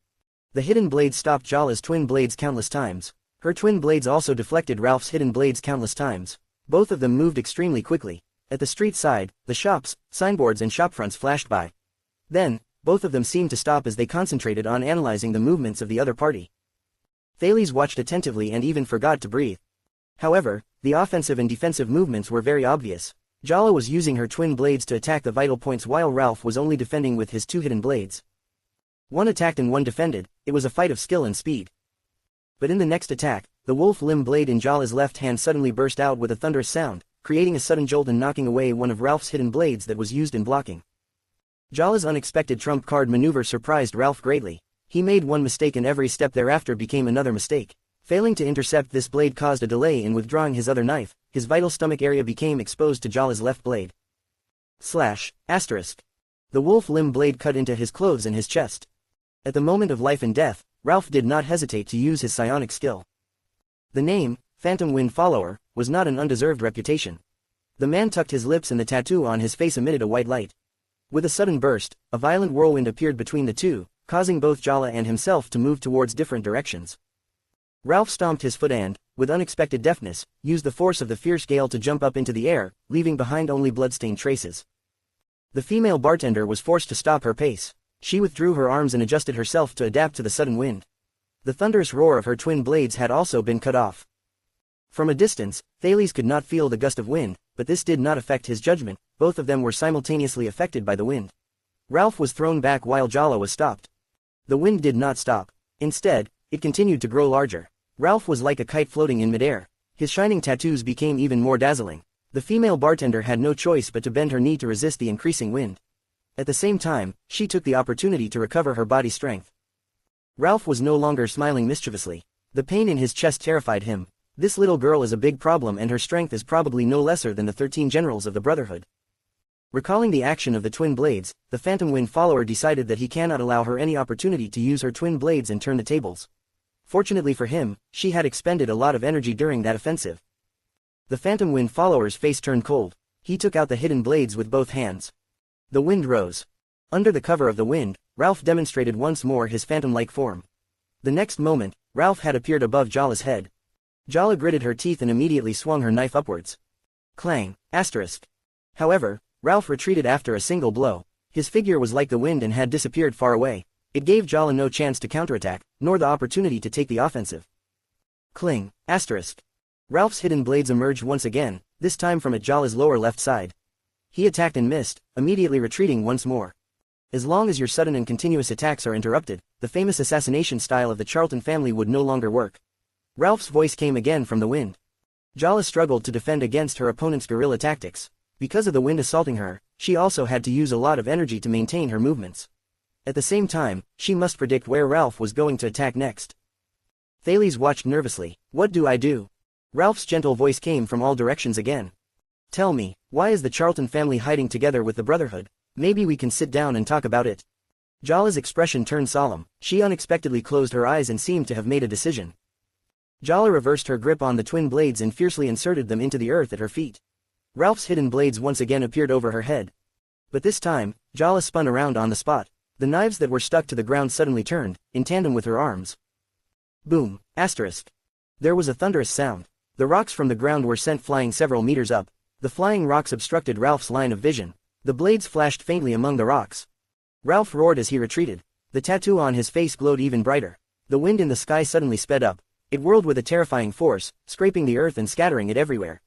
The hidden blades stopped Jala's twin blades countless times. Her twin blades also deflected Ralph's hidden blades countless times. Both of them moved extremely quickly. At the street side, the shops, signboards and shopfronts flashed by. Then, both of them seemed to stop as they concentrated on analyzing the movements of the other party. Thales watched attentively and even forgot to breathe. However, the offensive and defensive movements were very obvious. Jala was using her twin blades to attack the vital points while Ralph was only defending with his two hidden blades. One attacked and one defended. It was a fight of skill and speed. But in the next attack, the wolf limb blade in Jala's left hand suddenly burst out with a thunderous sound, creating a sudden jolt and knocking away one of Ralph's hidden blades that was used in blocking. Jala's unexpected trump card maneuver surprised Ralph greatly. He made one mistake and every step thereafter became another mistake. Failing to intercept this blade caused a delay in withdrawing his other knife. His vital stomach area became exposed to Jala's left blade. Slash, asterisk. The wolf limb blade cut into his clothes and his chest. At the moment of life and death, Ralph did not hesitate to use his psionic skill. The name, Phantom Wind Follower, was not an undeserved reputation. The man tucked his lips and the tattoo on his face emitted a white light. With a sudden burst, a violent whirlwind appeared between the two, causing both Jala and himself to move towards different directions. Ralph stomped his foot and, with unexpected deftness, used the force of the fierce gale to jump up into the air, leaving behind only bloodstained traces. The female bartender was forced to stop her pace. She withdrew her arms and adjusted herself to adapt to the sudden wind. The thunderous roar of her twin blades had also been cut off. From a distance, Thales could not feel the gust of wind, but this did not affect his judgment. Both of them were simultaneously affected by the wind. Ralph was thrown back while Jala was stopped. The wind did not stop. Instead, it continued to grow larger. Ralph was like a kite floating in midair. His shining tattoos became even more dazzling. The female bartender had no choice but to bend her knee to resist the increasing wind. At the same time, she took the opportunity to recover her body strength. Ralph was no longer smiling mischievously. The pain in his chest terrified him. This little girl is a big problem and her strength is probably no lesser than the 13 generals of the Brotherhood. Recalling the action of the twin blades, the Phantom Wind Follower decided that he cannot allow her any opportunity to use her twin blades and turn the tables. Fortunately for him, she had expended a lot of energy during that offensive. The Phantom Wind Follower's face turned cold. He took out the hidden blades with both hands. The wind rose. Under the cover of the wind, Ralph demonstrated once more his phantom-like form. The next moment, Ralph had appeared above Jala's head. Jala gritted her teeth and immediately swung her knife upwards. Clang, asterisk. However, Ralph retreated after a single blow. His figure was like the wind and had disappeared far away. It gave Jala no chance to counterattack, nor the opportunity to take the offensive. Cling, asterisk. Ralph's hidden blades emerged once again, this time from at Jala's lower left side. He attacked and missed, immediately retreating once more. As long as your sudden and continuous attacks are interrupted, the famous assassination style of the Charlton family would no longer work. Ralph's voice came again from the wind. Jala struggled to defend against her opponent's guerrilla tactics. Because of the wind assaulting her, she also had to use a lot of energy to maintain her movements. At the same time, she must predict where Ralph was going to attack next. Thales watched nervously. What do I do? Ralph's gentle voice came from all directions again. Tell me, why is the Charlton family hiding together with the Brotherhood? Maybe we can sit down and talk about it. Jala's expression turned solemn. She unexpectedly closed her eyes and seemed to have made a decision. Jala reversed her grip on the twin blades and fiercely inserted them into the earth at her feet. Ralph's hidden blades once again appeared over her head. But this time, Jala spun around on the spot. The knives that were stuck to the ground suddenly turned, in tandem with her arms. Boom, asterisk. There was a thunderous sound. The rocks from the ground were sent flying several meters up. The flying rocks obstructed Ralph's line of vision. The blades flashed faintly among the rocks. Ralph roared as he retreated. The tattoo on his face glowed even brighter. The wind in the sky suddenly sped up. It whirled with a terrifying force, scraping the earth and scattering it everywhere.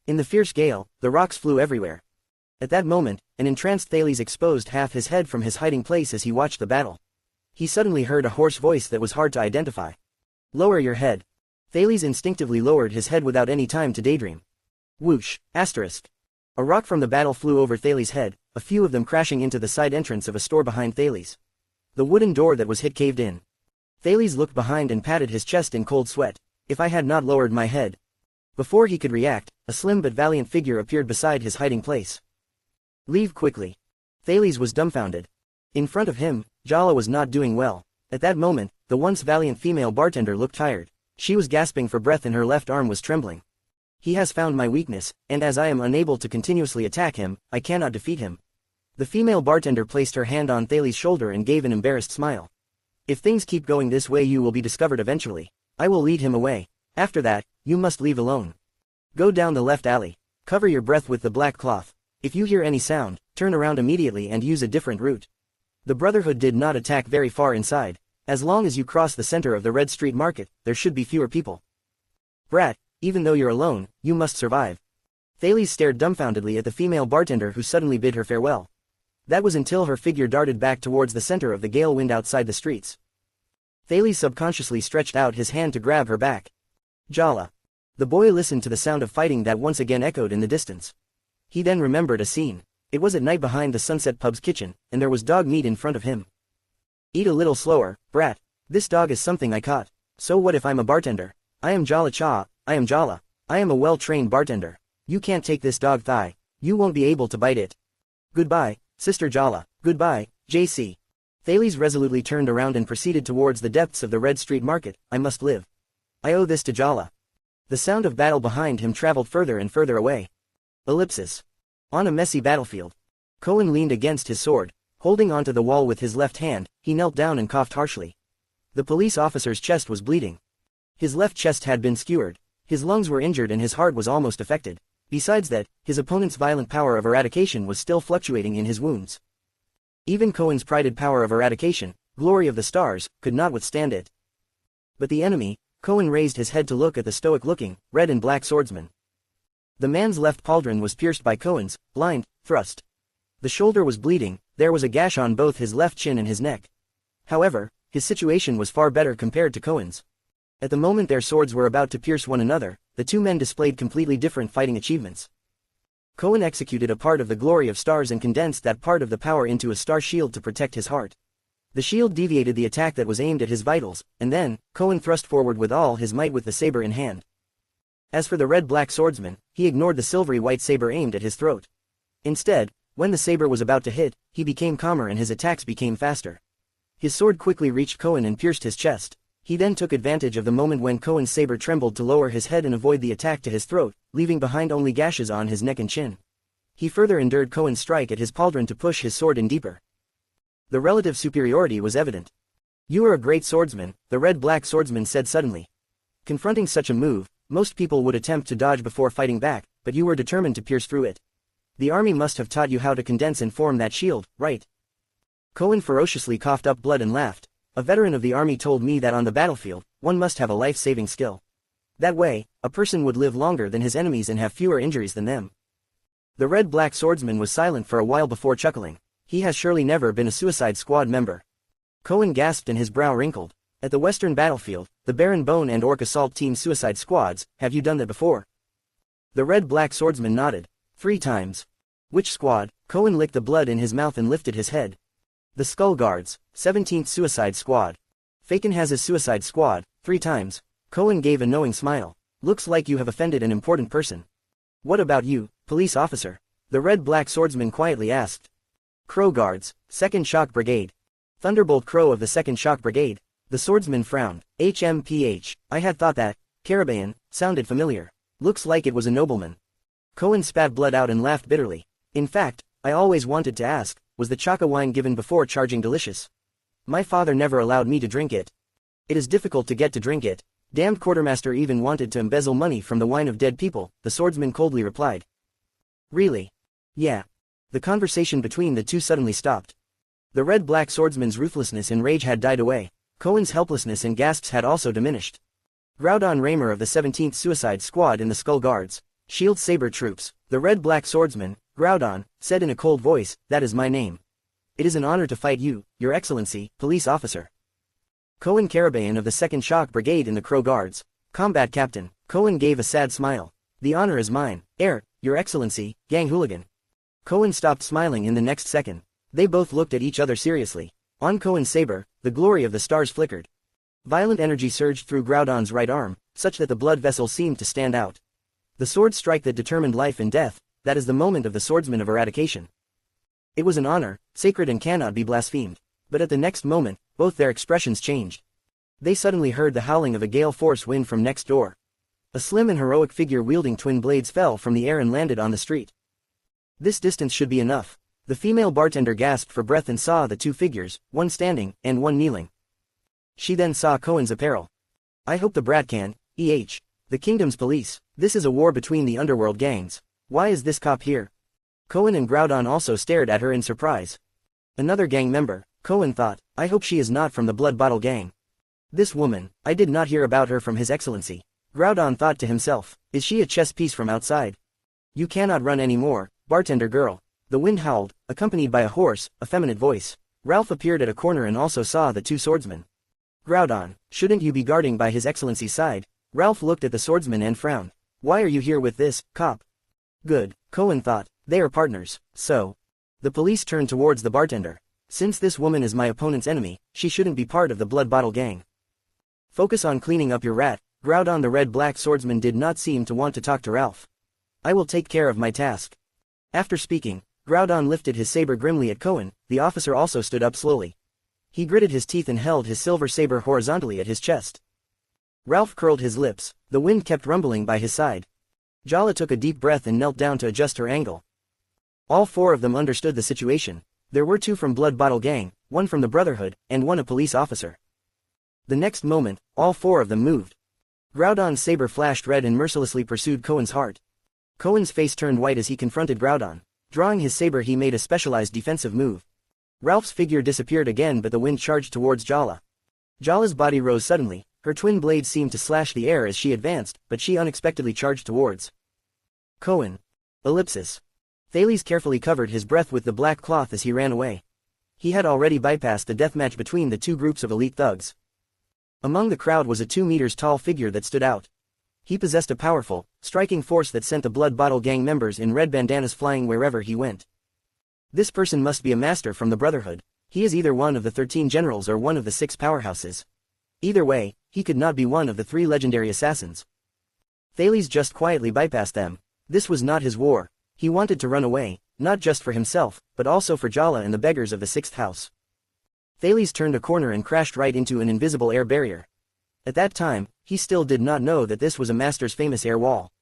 In the fierce gale, the rocks flew everywhere. At that moment, an entranced Thales exposed half his head from his hiding place as he watched the battle. He suddenly heard a hoarse voice that was hard to identify. Lower your head. Thales instinctively lowered his head without any time to daydream. Whoosh, asterisk. A rock from the battle flew over Thales' head, a few of them crashing into the side entrance of a store behind Thales. The wooden door that was hit caved in. Thales looked behind and patted his chest in cold sweat. If I had not lowered my head. Before he could react, a slim but valiant figure appeared beside his hiding place. Leave quickly. Thales was dumbfounded. In front of him, Jala was not doing well. At that moment, the once valiant female bartender looked tired. She was gasping for breath and her left arm was trembling. He has found my weakness, and as I am unable to continuously attack him, I cannot defeat him. The female bartender placed her hand on Thales' shoulder and gave an embarrassed smile. If things keep going this way, you will be discovered eventually. I will lead him away. After that, you must leave alone. Go down the left alley. Cover your breath with the black cloth. If you hear any sound, turn around immediately and use a different route. The Brotherhood did not attack very far inside. As long as you cross the center of the Red Street Market, there should be fewer people. Brat, even though you're alone, you must survive. Thales stared dumbfoundedly at the female bartender who suddenly bid her farewell. That was until her figure darted back towards the center of the gale wind outside the streets. Thales subconsciously stretched out his hand to grab her back. Jala. The boy listened to the sound of fighting that once again echoed in the distance. He then remembered a scene. It was at night behind the Sunset Pub's kitchen, and there was dog meat in front of him. Eat a little slower, brat. This dog is something I caught. So what if I'm a bartender? I am Jala Cha, I am Jala. I am a well-trained bartender. You can't take this dog thigh. You won't be able to bite it. Goodbye, Sister Jala. Goodbye, JC. Thales resolutely turned around and proceeded towards the depths of the Red Street Market. I must live. I owe this to Jala. The sound of battle behind him traveled further and further away. Ellipsis. On a messy battlefield. Cohen leaned against his sword. Holding onto the wall with his left hand, he knelt down and coughed harshly. The police officer's chest was bleeding. His left chest had been skewered. His lungs were injured and his heart was almost affected. Besides that, his opponent's violent power of eradication was still fluctuating in his wounds. Even Cohen's prided power of eradication, glory of the stars, could not withstand it. But the enemy, Cohen raised his head to look at the stoic-looking, red and black swordsman. The man's left pauldron was pierced by Cohen's blind thrust. The shoulder was bleeding, there was a gash on both his left chin and his neck. However, his situation was far better compared to Cohen's. At the moment their swords were about to pierce one another, the two men displayed completely different fighting achievements. Cohen executed a part of the glory of stars and condensed that part of the power into a star shield to protect his heart. The shield deviated the attack that was aimed at his vitals, and then, Cohen thrust forward with all his might with the saber in hand. As for the red-black swordsman, he ignored the silvery-white saber aimed at his throat. Instead, when the saber was about to hit, he became calmer and his attacks became faster. His sword quickly reached Cohen and pierced his chest. He then took advantage of the moment when Cohen's saber trembled to lower his head and avoid the attack to his throat, leaving behind only gashes on his neck and chin. He further endured Cohen's strike at his pauldron to push his sword in deeper. The relative superiority was evident. You are a great swordsman, the red-black swordsman said suddenly. Confronting such a move, most people would attempt to dodge before fighting back, but you were determined to pierce through it. The army must have taught you how to condense and form that shield, right? Cohen ferociously coughed up blood and laughed. A veteran of the army told me that on the battlefield, one must have a life-saving skill. That way, a person would live longer than his enemies and have fewer injuries than them. The red-black swordsman was silent for a while before chuckling. He has surely never been a Suicide Squad member. Cohen gasped and his brow wrinkled. At the Western battlefield, the Baron Bone and Orc Assault Team Suicide Squads, have you done that before? The red-black swordsman nodded. 3 times. Which squad? Cohen licked the blood in his mouth and lifted his head. The Skull Guards, 17th Suicide Squad. Faken has his Suicide Squad, 3 times. Cohen gave a knowing smile. Looks like you have offended an important person. What about you, police officer? The red-black swordsman quietly asked. Crow Guards, 2nd Shock Brigade. Thunderbolt Crow of the 2nd Shock Brigade. The swordsman frowned. HMPH, I had thought that Caribbean sounded familiar. Looks like it was a nobleman. Cohen spat blood out and laughed bitterly. In fact, I always wanted to ask, was the Chaka wine given before charging delicious? My father never allowed me to drink it. It is difficult to get to drink it. Damned quartermaster even wanted to embezzle money from the wine of dead people, the swordsman coldly replied. Really? Yeah. The conversation between the two suddenly stopped. The red-black swordsman's ruthlessness and rage had died away. Cohen's helplessness and gasps had also diminished. Groudon Raymer of the 17th Suicide Squad in the Skull Guards, Shield Saber Troops, the red-black swordsman, Groudon, said in a cold voice, that is my name. It is an honor to fight you, Your Excellency, police officer. Cohen Caribbean of the 2nd Shock Brigade in the Crow Guards, combat captain. Cohen gave a sad smile. The honor is mine, Your Excellency, gang hooligan. Cohen stopped smiling in the next second. They both looked at each other seriously. On Cohen's saber, the glory of the stars flickered. Violent energy surged through Groudon's right arm, such that the blood vessel seemed to stand out. The sword strike that determined life and death, that is the moment of the swordsman of eradication. It was an honor, sacred and cannot be blasphemed. But at the next moment, both their expressions changed. They suddenly heard the howling of a gale force wind from next door. A slim and heroic figure wielding twin blades fell from the air and landed on the street. This distance should be enough. The female bartender gasped for breath and saw the two figures, one standing, and one kneeling. She then saw Cohen's apparel. I hope the brat can, the kingdom's police. This is a war between the underworld gangs. Why is this cop here? Cohen and Groudon also stared at her in surprise. Another gang member, Cohen thought, I hope she is not from the Blood Bottle gang. This woman, I did not hear about her from His Excellency. Groudon thought to himself, is she a chess piece from outside? You cannot run anymore, bartender girl. The wind howled, accompanied by a hoarse, effeminate voice. Ralph appeared at a corner and also saw the two swordsmen. Groudon, shouldn't you be guarding by His Excellency's side? Ralph looked at the swordsman and frowned. Why are you here with this, cop? Good, Cohen thought, they are partners, so. The police turned towards the bartender. Since this woman is my opponent's enemy, she shouldn't be part of the Blood Bottle gang. Focus on cleaning up your rat. Groudon the red-black swordsman did not seem to want to talk to Ralph. I will take care of my task. After speaking, Groudon lifted his saber grimly at Cohen. The officer also stood up slowly. He gritted his teeth and held his silver saber horizontally at his chest. Ralph curled his lips. The wind kept rumbling by his side. Jala took a deep breath and knelt down to adjust her angle. All four of them understood the situation. There were two from Blood Bottle gang, one from the Brotherhood, and one a police officer. The next moment, all four of them moved. Groudon's saber flashed red and mercilessly pursued Cohen's heart. Cohen's face turned white as he confronted Groudon. Drawing his saber, he made a specialized defensive move. Ralph's figure disappeared again, but the wind charged towards Jala. Jala's body rose suddenly. Her twin blades seemed to slash the air as she advanced, but she unexpectedly charged towards Cohen. Ellipsis. Thales carefully covered his breath with the black cloth as he ran away. He had already bypassed the deathmatch between the two groups of elite thugs. Among the crowd was a 2 meters tall figure that stood out. He possessed a powerful, striking force that sent the Blood Bottle gang members in red bandanas flying wherever he went. This person must be a master from the Brotherhood. He is either one of the 13 generals or one of the 6 powerhouses. Either way, he could not be one of the 3 legendary assassins. Thales just quietly bypassed them. This was not his war. He wanted to run away, not just for himself, but also for Jala and the beggars of the 6th house. Thales turned a corner and crashed right into an invisible air barrier. At that time, he still did not know that this was a master's famous air wall.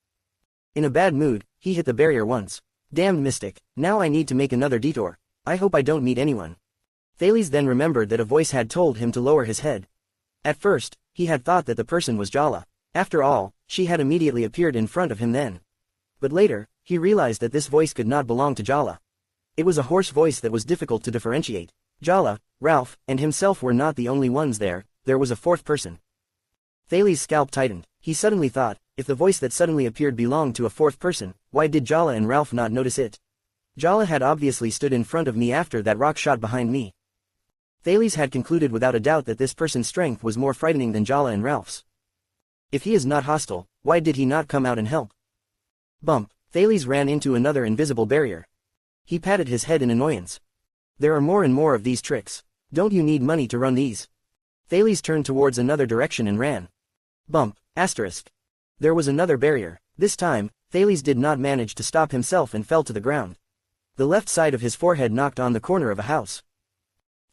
In a bad mood, he hit the barrier once. Damned mystic, now I need to make another detour. I hope I don't meet anyone. Thales then remembered that a voice had told him to lower his head. At first, he had thought that the person was Jala. After all, she had immediately appeared in front of him then. But later, he realized that this voice could not belong to Jala. It was a hoarse voice that was difficult to differentiate. Jala, Ralph, and himself were not the only ones there was a 4th person. Thales' scalp tightened. He suddenly thought, if the voice that suddenly appeared belonged to a 4th person, why did Jala and Ralph not notice it? Jala had obviously stood in front of me after that rock shot behind me. Thales had concluded without a doubt that this person's strength was more frightening than Jala and Ralph's. If he is not hostile, why did he not come out and help? Bump. Thales ran into another invisible barrier. He patted his head in annoyance. There are more and more of these tricks. Don't you need money to run these? Thales turned towards another direction and ran. Bump. Asterisk. There was another barrier. This time, Thales did not manage to stop himself and fell to the ground. The left side of his forehead knocked on the corner of a house.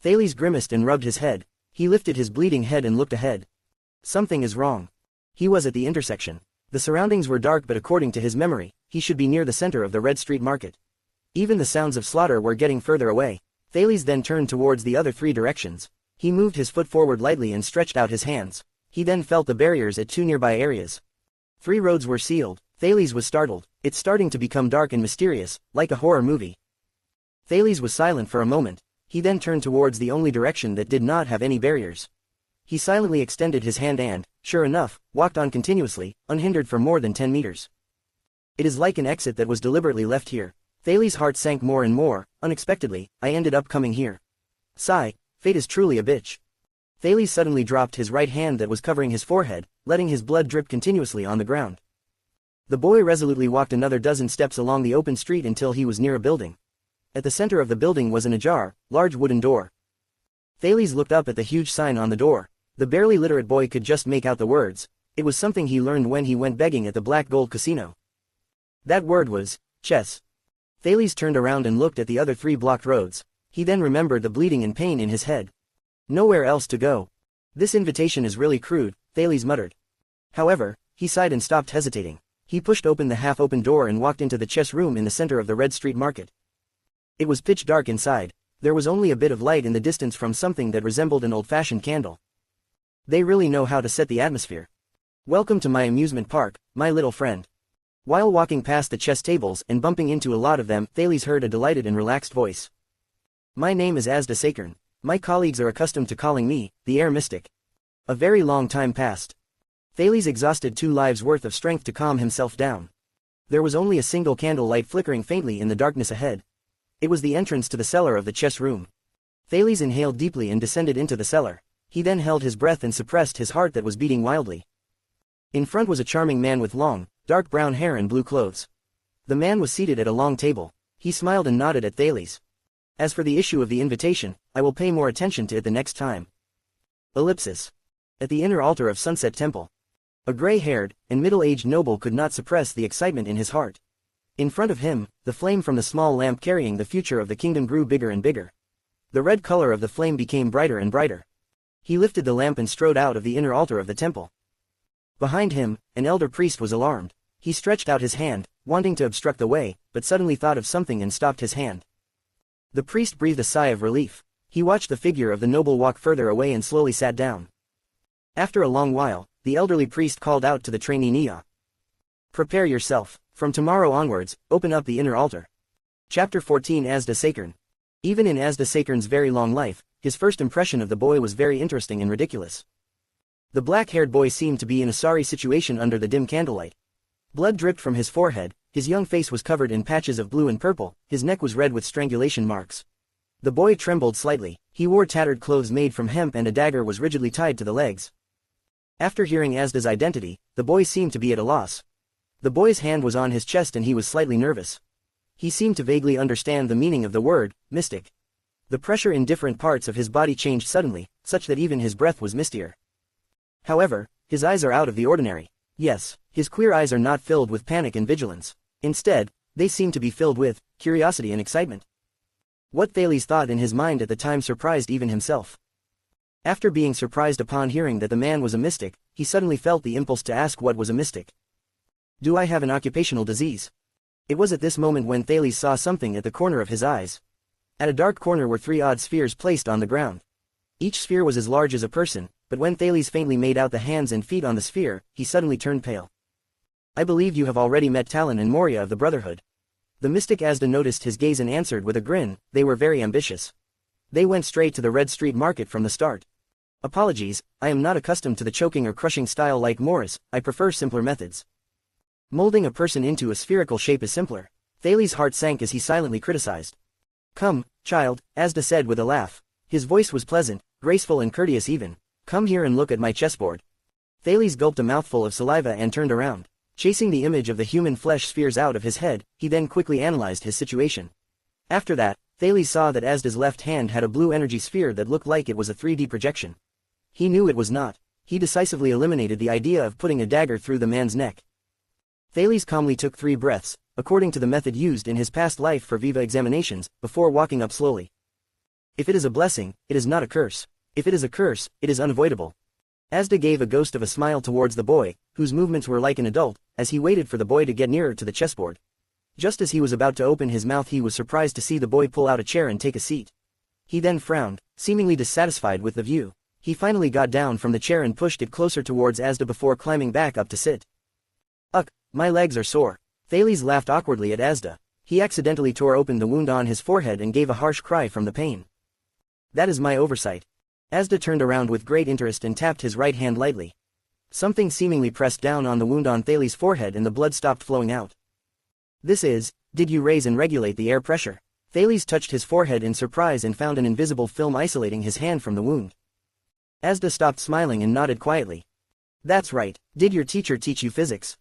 Thales grimaced and rubbed his head. He lifted his bleeding head and looked ahead. Something is wrong. He was at the intersection. The surroundings were dark, but according to his memory, he should be near the center of the Red Street Market. Even the sounds of slaughter were getting further away. Thales then turned towards the other 3 directions. He moved his foot forward lightly and stretched out his hands. He then felt the barriers at 2 nearby areas. 3 roads were sealed. Thales was startled. It's starting to become dark and mysterious, like a horror movie. Thales was silent for a moment. He then turned towards the only direction that did not have any barriers. He silently extended his hand and, sure enough, walked on continuously, unhindered for more than 10 meters. It is like an exit that was deliberately left here. Thales' heart sank more and more. Unexpectedly, I ended up coming here. Sigh, fate is truly a bitch. Thales suddenly dropped his right hand that was covering his forehead, letting his blood drip continuously on the ground. The boy resolutely walked another dozen steps along the open street until he was near a building. At the center of the building was an ajar, large wooden door. Thales looked up at the huge sign on the door. The barely literate boy could just make out the words. It was something he learned when he went begging at the Black Gold Casino. That word was, chess. Thales turned around and looked at the other 3 blocked roads. He then remembered the bleeding and pain in his head. Nowhere else to go. This invitation is really crude, Thales muttered. However, he sighed and stopped hesitating. He pushed open the half-open door and walked into the chess room in the center of the Red Street Market. It was pitch dark inside. There was only a bit of light in the distance from something that resembled an old-fashioned candle. They really know how to set the atmosphere. Welcome to my amusement park, my little friend. While walking past the chess tables and bumping into a lot of them, Thales heard a delighted and relaxed voice. My name is Asda Sakern. My colleagues are accustomed to calling me, the air mystic. A very long time passed. Thales exhausted 2 lives' worth of strength to calm himself down. There was only a single candle light flickering faintly in the darkness ahead. It was the entrance to the cellar of the chess room. Thales inhaled deeply and descended into the cellar. He then held his breath and suppressed his heart that was beating wildly. In front was a charming man with long, dark brown hair and blue clothes. The man was seated at a long table. He smiled and nodded at Thales. As for the issue of the invitation, I will pay more attention to it the next time. Ellipsis. At the inner altar of Sunset Temple. A gray-haired and middle-aged noble could not suppress the excitement in his heart. In front of him, the flame from the small lamp carrying the future of the kingdom grew bigger and bigger. The red color of the flame became brighter and brighter. He lifted the lamp and strode out of the inner altar of the temple. Behind him, an elder priest was alarmed. He stretched out his hand, wanting to obstruct the way, but suddenly thought of something and stopped his hand. The priest breathed a sigh of relief. He watched the figure of the noble walk further away and slowly sat down. After a long while, the elderly priest called out to the trainee Nia. Prepare yourself. From tomorrow onwards, open up the inner altar. Chapter 14 Asda Sakern. Even in Asda Sakern's very long life, his first impression of the boy was very interesting and ridiculous. The black-haired boy seemed to be in a sorry situation under the dim candlelight. Blood dripped from his forehead, his young face was covered in patches of blue and purple, his neck was red with strangulation marks. The boy trembled slightly. He wore tattered clothes made from hemp and a dagger was rigidly tied to the legs. After hearing Asda's identity, the boy seemed to be at a loss. The boy's hand was on his chest and he was slightly nervous. He seemed to vaguely understand the meaning of the word, mystic. The pressure in different parts of his body changed suddenly, such that even his breath was mistier. However, his eyes are out of the ordinary. Yes, his queer eyes are not filled with panic and vigilance. Instead, they seem to be filled with curiosity and excitement. What Thales thought in his mind at the time surprised even himself. After being surprised upon hearing that the man was a mystic, he suddenly felt the impulse to ask what was a mystic. Do I have an occupational disease? It was at this moment when Thales saw something at the corner of his eyes. At a dark corner were 3 odd spheres placed on the ground. Each sphere was as large as a person, but when Thales faintly made out the hands and feet on the sphere, he suddenly turned pale. I believe you have already met Talon and Moria of the Brotherhood. The mystic Asda noticed his gaze and answered with a grin. They were very ambitious. They went straight to the Red Street Market from the start. Apologies, I am not accustomed to the choking or crushing style like Morris, I prefer simpler methods. Molding a person into a spherical shape is simpler. Thales' heart sank as he silently criticized. Come, child, Asda said with a laugh. His voice was pleasant, graceful and courteous even. Come here and look at my chessboard. Thales gulped a mouthful of saliva and turned around. Chasing the image of the human flesh spheres out of his head, he then quickly analyzed his situation. After that, Thales saw that Asda's left hand had a blue energy sphere that looked like it was a 3D projection. He knew it was not. He decisively eliminated the idea of putting a dagger through the man's neck. Thales calmly took 3 breaths, according to the method used in his past life for Viva examinations, before walking up slowly. If it is a blessing, it is not a curse. If it is a curse, it is unavoidable. Asda gave a ghost of a smile towards the boy, whose movements were like an adult, as he waited for the boy to get nearer to the chessboard. Just as he was about to open his mouth, he was surprised to see the boy pull out a chair and take a seat. He then frowned, seemingly dissatisfied with the view. He finally got down from the chair and pushed it closer towards Asda before climbing back up to sit. Ugh, my legs are sore. Thales laughed awkwardly at Asda. He accidentally tore open the wound on his forehead and gave a harsh cry from the pain. That is my oversight. Asda turned around with great interest and tapped his right hand lightly. Something seemingly pressed down on the wound on Thales' forehead and the blood stopped flowing out. Did you raise and regulate the air pressure? Thales touched his forehead in surprise and found an invisible film isolating his hand from the wound. Asda stopped smiling and nodded quietly. That's right, did your teacher teach you physics?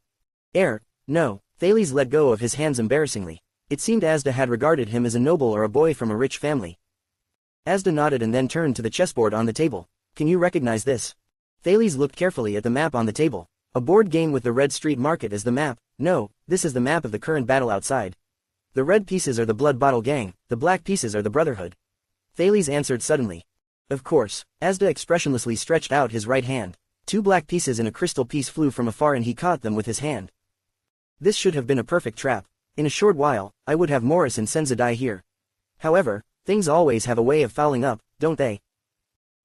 Air, no, Thales let go of his hands embarrassingly. It seemed Asda had regarded him as a noble or a boy from a rich family. Asda nodded and then turned to the chessboard on the table. Can you recognize this? Thales looked carefully at the map on the table. A board game with the red street market as the map. No, this is the map of the current battle outside. The red pieces are the Blood Bottle Gang, the black pieces are the Brotherhood. Thales answered suddenly. Of course. Asda expressionlessly stretched out his right hand. 2 black pieces and a crystal piece flew from afar and he caught them with his hand. This should have been a perfect trap. In a short while, I would have Morris and Senza die here. However, things always have a way of fouling up, don't they?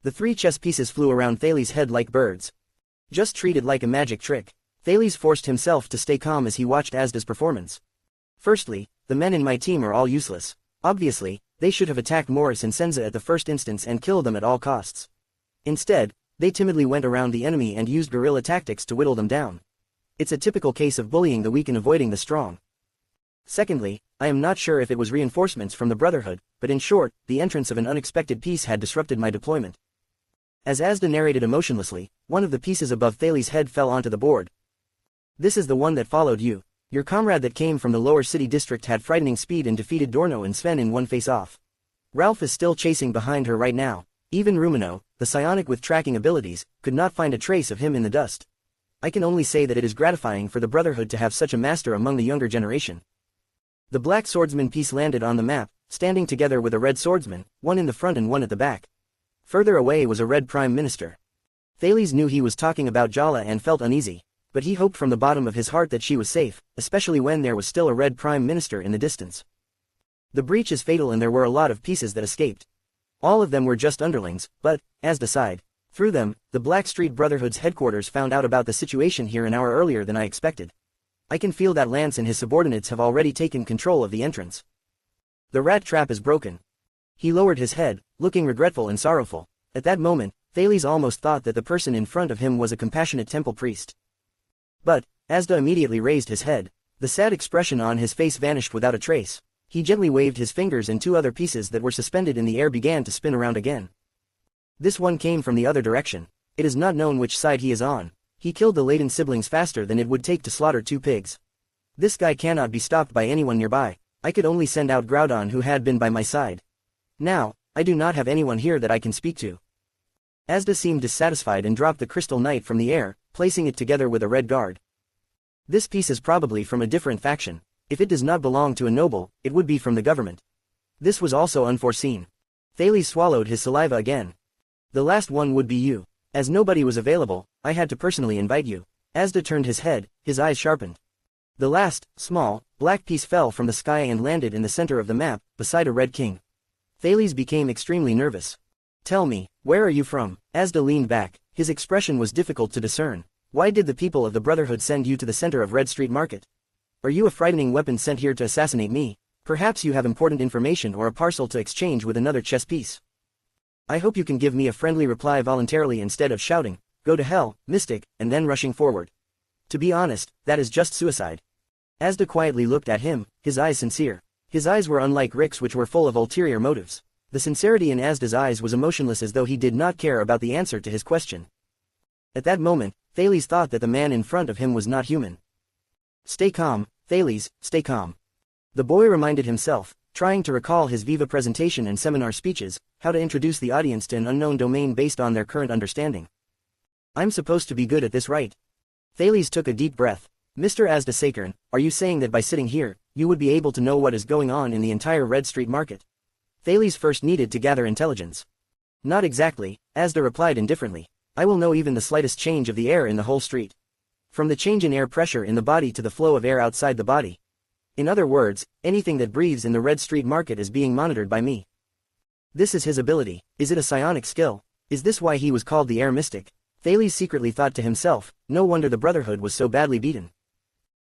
The 3 chess pieces flew around Thales' head like birds. Just treated like a magic trick. Thales forced himself to stay calm as he watched Asda's performance. Firstly, the men in my team are all useless. Obviously, they should have attacked Morris and Senza at the first instance and killed them at all costs. Instead, they timidly went around the enemy and used guerrilla tactics to whittle them down. It's a typical case of bullying the weak and avoiding the strong. Secondly, I am not sure if it was reinforcements from the Brotherhood, but in short, the entrance of an unexpected piece had disrupted my deployment. As Asda narrated emotionlessly, one of the pieces above Thales' head fell onto the board. This is the one that followed you. Your comrade that came from the lower city district had frightening speed and defeated Dorno and Sven in one face-off. Ralph is still chasing behind her right now. Even Rumino, the psionic with tracking abilities, could not find a trace of him in the dust. I can only say that it is gratifying for the Brotherhood to have such a master among the younger generation. The black swordsman piece landed on the map, standing together with a red swordsman, one in the front and one at the back. Further away was a red prime minister. Thales knew he was talking about Jala and felt uneasy, but he hoped from the bottom of his heart that she was safe, especially when there was still a red prime minister in the distance. The breach is fatal and there were a lot of pieces that escaped. All of them were just underlings, but, as decided, through them, the Black Street Brotherhood's headquarters found out about the situation here an hour earlier than I expected. I can feel that Lance and his subordinates have already taken control of the entrance. The rat trap is broken. He lowered his head, looking regretful and sorrowful. At that moment, Thales almost thought that the person in front of him was a compassionate temple priest. But, Asda immediately raised his head. The sad expression on his face vanished without a trace. He gently waved his fingers and 2 other pieces that were suspended in the air began to spin around again. This one came from the other direction. It is not known which side he is on. He killed the Layden siblings faster than it would take to slaughter 2 pigs. This guy cannot be stopped by anyone nearby. I could only send out Groudon who had been by my side. Now, I do not have anyone here that I can speak to. Asda seemed dissatisfied and dropped the crystal knight from the air, placing it together with a red guard. This piece is probably from a different faction. If it does not belong to a noble, it would be from the government. This was also unforeseen. Thales swallowed his saliva again. The last one would be you. As nobody was available, I had to personally invite you. Asda turned his head, his eyes sharpened. The last, small, black piece fell from the sky and landed in the center of the map, beside a red king. Thales became extremely nervous. Tell me, where are you from? Asda leaned back, his expression was difficult to discern. Why did the people of the Brotherhood send you to the center of Red Street Market? Are you a frightening weapon sent here to assassinate me? Perhaps you have important information or a parcel to exchange with another chess piece. I hope you can give me a friendly reply voluntarily instead of shouting, "Go to hell, mystic," and then rushing forward. To be honest, that is just suicide. Asda quietly looked at him, his eyes sincere. His eyes were unlike Rick's which were full of ulterior motives. The sincerity in Asda's eyes was emotionless as though he did not care about the answer to his question. At that moment, Thales thought that the man in front of him was not human. Stay calm, Thales, stay calm. The boy reminded himself, trying to recall his Viva presentation and seminar speeches, how to introduce the audience to an unknown domain based on their current understanding. I'm supposed to be good at this, right? Thales took a deep breath. Mr. Asda Sakern, are you saying that by sitting here, you would be able to know what is going on in the entire Red Street Market? Thales first needed to gather intelligence. Not exactly, Asda replied indifferently. I will know even the slightest change of the air in the whole street. From the change in air pressure in the body to the flow of air outside the body. In other words, anything that breathes in the Red Street Market is being monitored by me. This is his ability. Is it a psionic skill? Is this why he was called the Air Mystic? Thales secretly thought to himself, no wonder the Brotherhood was so badly beaten.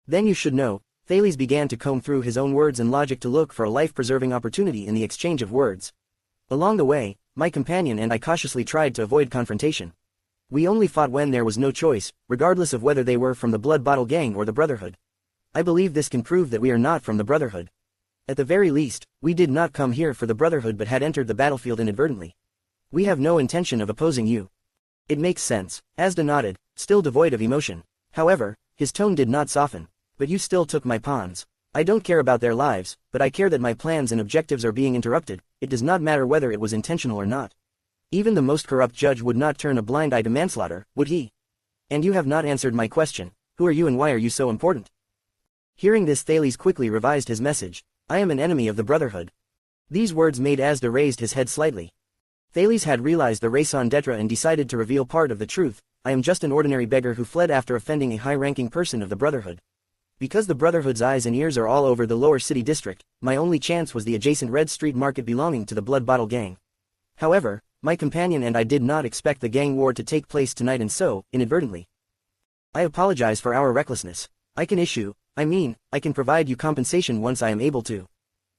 Then you should know, Thales began to comb through his own words and logic to look for a life-preserving opportunity in the exchange of words. Along the way, my companion and I cautiously tried to avoid confrontation. We only fought when there was no choice, regardless of whether they were from the Blood Bottle Gang or the Brotherhood. I believe this can prove that we are not from the Brotherhood. At the very least, we did not come here for the Brotherhood but had entered the battlefield inadvertently. We have no intention of opposing you. It makes sense, Asda nodded, still devoid of emotion. However, his tone did not soften. But you still took my pawns. I don't care about their lives, but I care that my plans and objectives are being interrupted. It does not matter whether it was intentional or not. Even the most corrupt judge would not turn a blind eye to manslaughter, would he? And you have not answered my question. Who are you and why are you so important? Hearing this, Thales quickly revised his message. I am an enemy of the Brotherhood. These words made Asda raised his head slightly. Thales had realized the raison d'etre and decided to reveal part of the truth. I am just an ordinary beggar who fled after offending a high-ranking person of the Brotherhood. Because the Brotherhood's eyes and ears are all over the lower city district, my only chance was the adjacent Red Street Market belonging to the Blood Bottle Gang. However, my companion and I did not expect the gang war to take place tonight, and so, inadvertently. I apologize for our recklessness. I can provide you compensation once I am able to.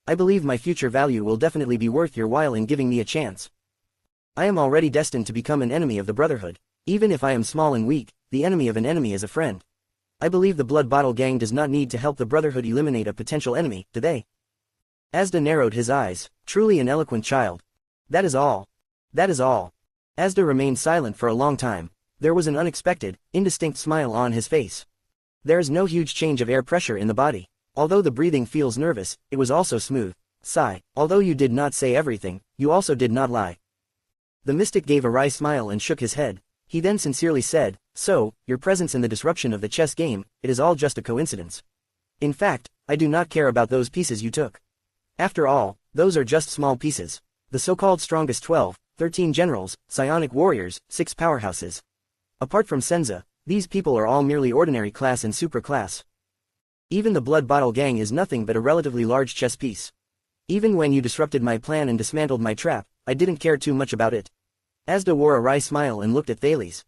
I believe my future value will definitely be worth your while in giving me a chance. I am already destined to become an enemy of the Brotherhood. Even if I am small and weak, the enemy of an enemy is a friend. I believe the Blood Bottle Gang does not need to help the Brotherhood eliminate a potential enemy, do they? Asda narrowed his eyes. Truly an eloquent child. That is all. That is all. Asda remained silent for a long time. There was an unexpected, indistinct smile on his face. There is no huge change of air pressure in the body. Although the breathing feels nervous, it was also smooth. Sigh. Although you did not say everything, you also did not lie. The mystic gave a wry smile and shook his head. He then sincerely said, so, your presence in the disruption of the chess game, it is all just a coincidence. In fact, I do not care about those pieces you took. After all, those are just small pieces. The so-called strongest 12, 13 generals, psionic warriors, 6 powerhouses. Apart from Senza, these people are all merely ordinary class and super class. Even the Blood Bottle Gang is nothing but a relatively large chess piece. Even when you disrupted my plan and dismantled my trap, I didn't care too much about it. Asda wore a wry smile and looked at Thales.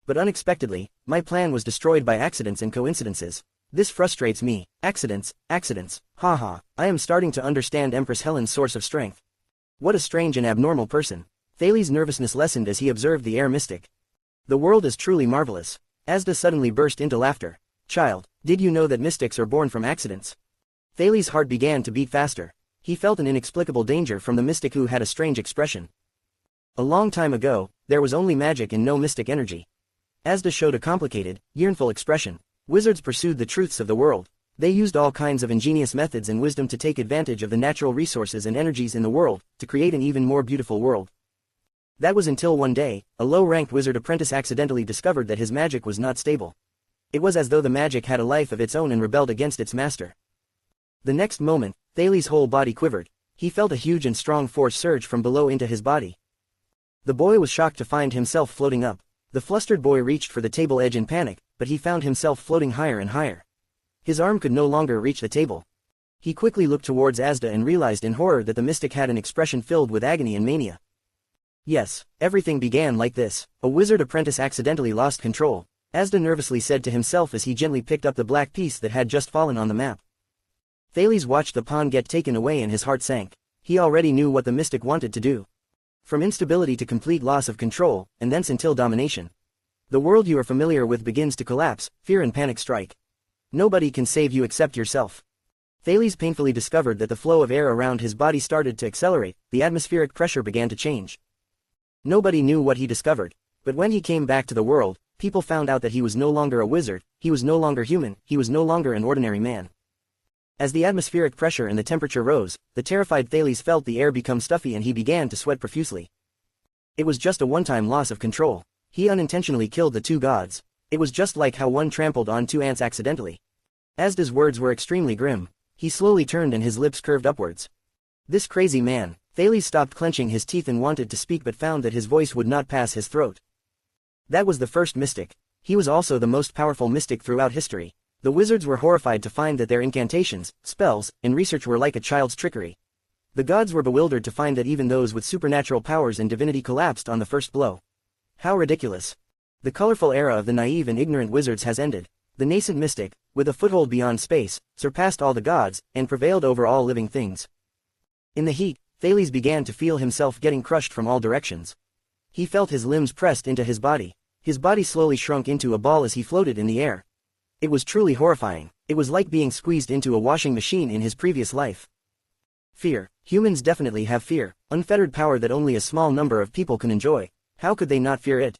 But unexpectedly, my plan was destroyed by accidents and coincidences. This frustrates me. Accidents, haha, I am starting to understand Empress Helen's source of strength. What a strange and abnormal person. Thales' nervousness lessened as he observed the air mystic. The world is truly marvelous. Asda suddenly burst into laughter. Child, did you know that mystics are born from accidents? Thales' heart began to beat faster. He felt an inexplicable danger from the mystic who had a strange expression. A long time ago, there was only magic and no mystic energy. Asda showed a complicated, yearnful expression. Wizards pursued the truths of the world. They used all kinds of ingenious methods and wisdom to take advantage of the natural resources and energies in the world, to create an even more beautiful world. That was until one day, a low-ranked wizard apprentice accidentally discovered that his magic was not stable. It was as though the magic had a life of its own and rebelled against its master. The next moment, Thales' whole body quivered. He felt a huge and strong force surge from below into his body. The boy was shocked to find himself floating up. The flustered boy reached for the table edge in panic, but he found himself floating higher and higher. His arm could no longer reach the table. He quickly looked towards Asda and realized in horror that the mystic had an expression filled with agony and mania. Yes, everything began like this. A wizard apprentice accidentally lost control, Asda nervously said to himself as he gently picked up the black piece that had just fallen on the map. Thales watched the pawn get taken away and his heart sank. He already knew what the mystic wanted to do. From instability to complete loss of control, and thence until domination. The world you are familiar with begins to collapse, fear and panic strike. Nobody can save you except yourself. Thales painfully discovered that the flow of air around his body started to accelerate, the atmospheric pressure began to change. Nobody knew what he discovered, but when he came back to the world, people found out that he was no longer a wizard, he was no longer human, he was no longer an ordinary man. As the atmospheric pressure and the temperature rose, the terrified Thales felt the air become stuffy and he began to sweat profusely. It was just a one-time loss of control. He unintentionally killed the 2 gods. It was just like how one trampled on 2 ants accidentally. Asda's words were extremely grim. He slowly turned and his lips curved upwards. This crazy man. Thales stopped clenching his teeth and wanted to speak but found that his voice would not pass his throat. That was the first mystic. He was also the most powerful mystic throughout history. The wizards were horrified to find that their incantations, spells, and research were like a child's trickery. The gods were bewildered to find that even those with supernatural powers and divinity collapsed on the first blow. How ridiculous. The colorful era of the naive and ignorant wizards has ended. The nascent mystic, with a foothold beyond space, surpassed all the gods, and prevailed over all living things. In the heat, Thales began to feel himself getting crushed from all directions. He felt his limbs pressed into his body. His body slowly shrunk into a ball as he floated in the air. It was truly horrifying. It was like being squeezed into a washing machine in his previous life. Fear. Humans definitely have fear, unfettered power that only a small number of people can enjoy. How could they not fear it?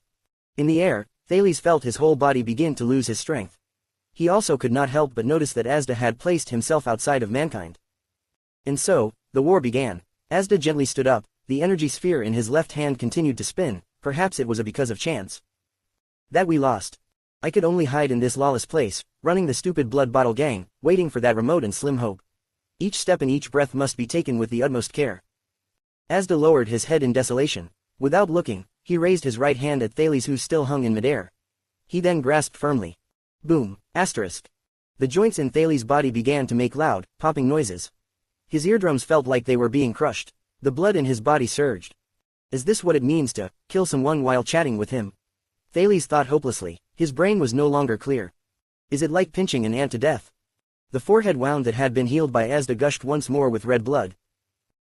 In the air, Thales felt his whole body begin to lose his strength. He also could not help but notice that Asda had placed himself outside of mankind. And so, the war began. Asda gently stood up, the energy sphere in his left hand continued to spin, perhaps it was because of chance that we lost. I could only hide in this lawless place, running the stupid blood bottle gang, waiting for that remote and slim hope. Each step and each breath must be taken with the utmost care. Asda lowered his head in desolation. Without looking, he raised his right hand at Thales, who still hung in midair. He then grasped firmly. Boom, asterisk. The joints in Thales' body began to make loud, popping noises. His eardrums felt like they were being crushed. The blood in his body surged. Is this what it means to kill someone while chatting with him? Thales thought hopelessly. His brain was no longer clear. Is it like pinching an ant to death? The forehead wound that had been healed by Asda gushed once more with red blood.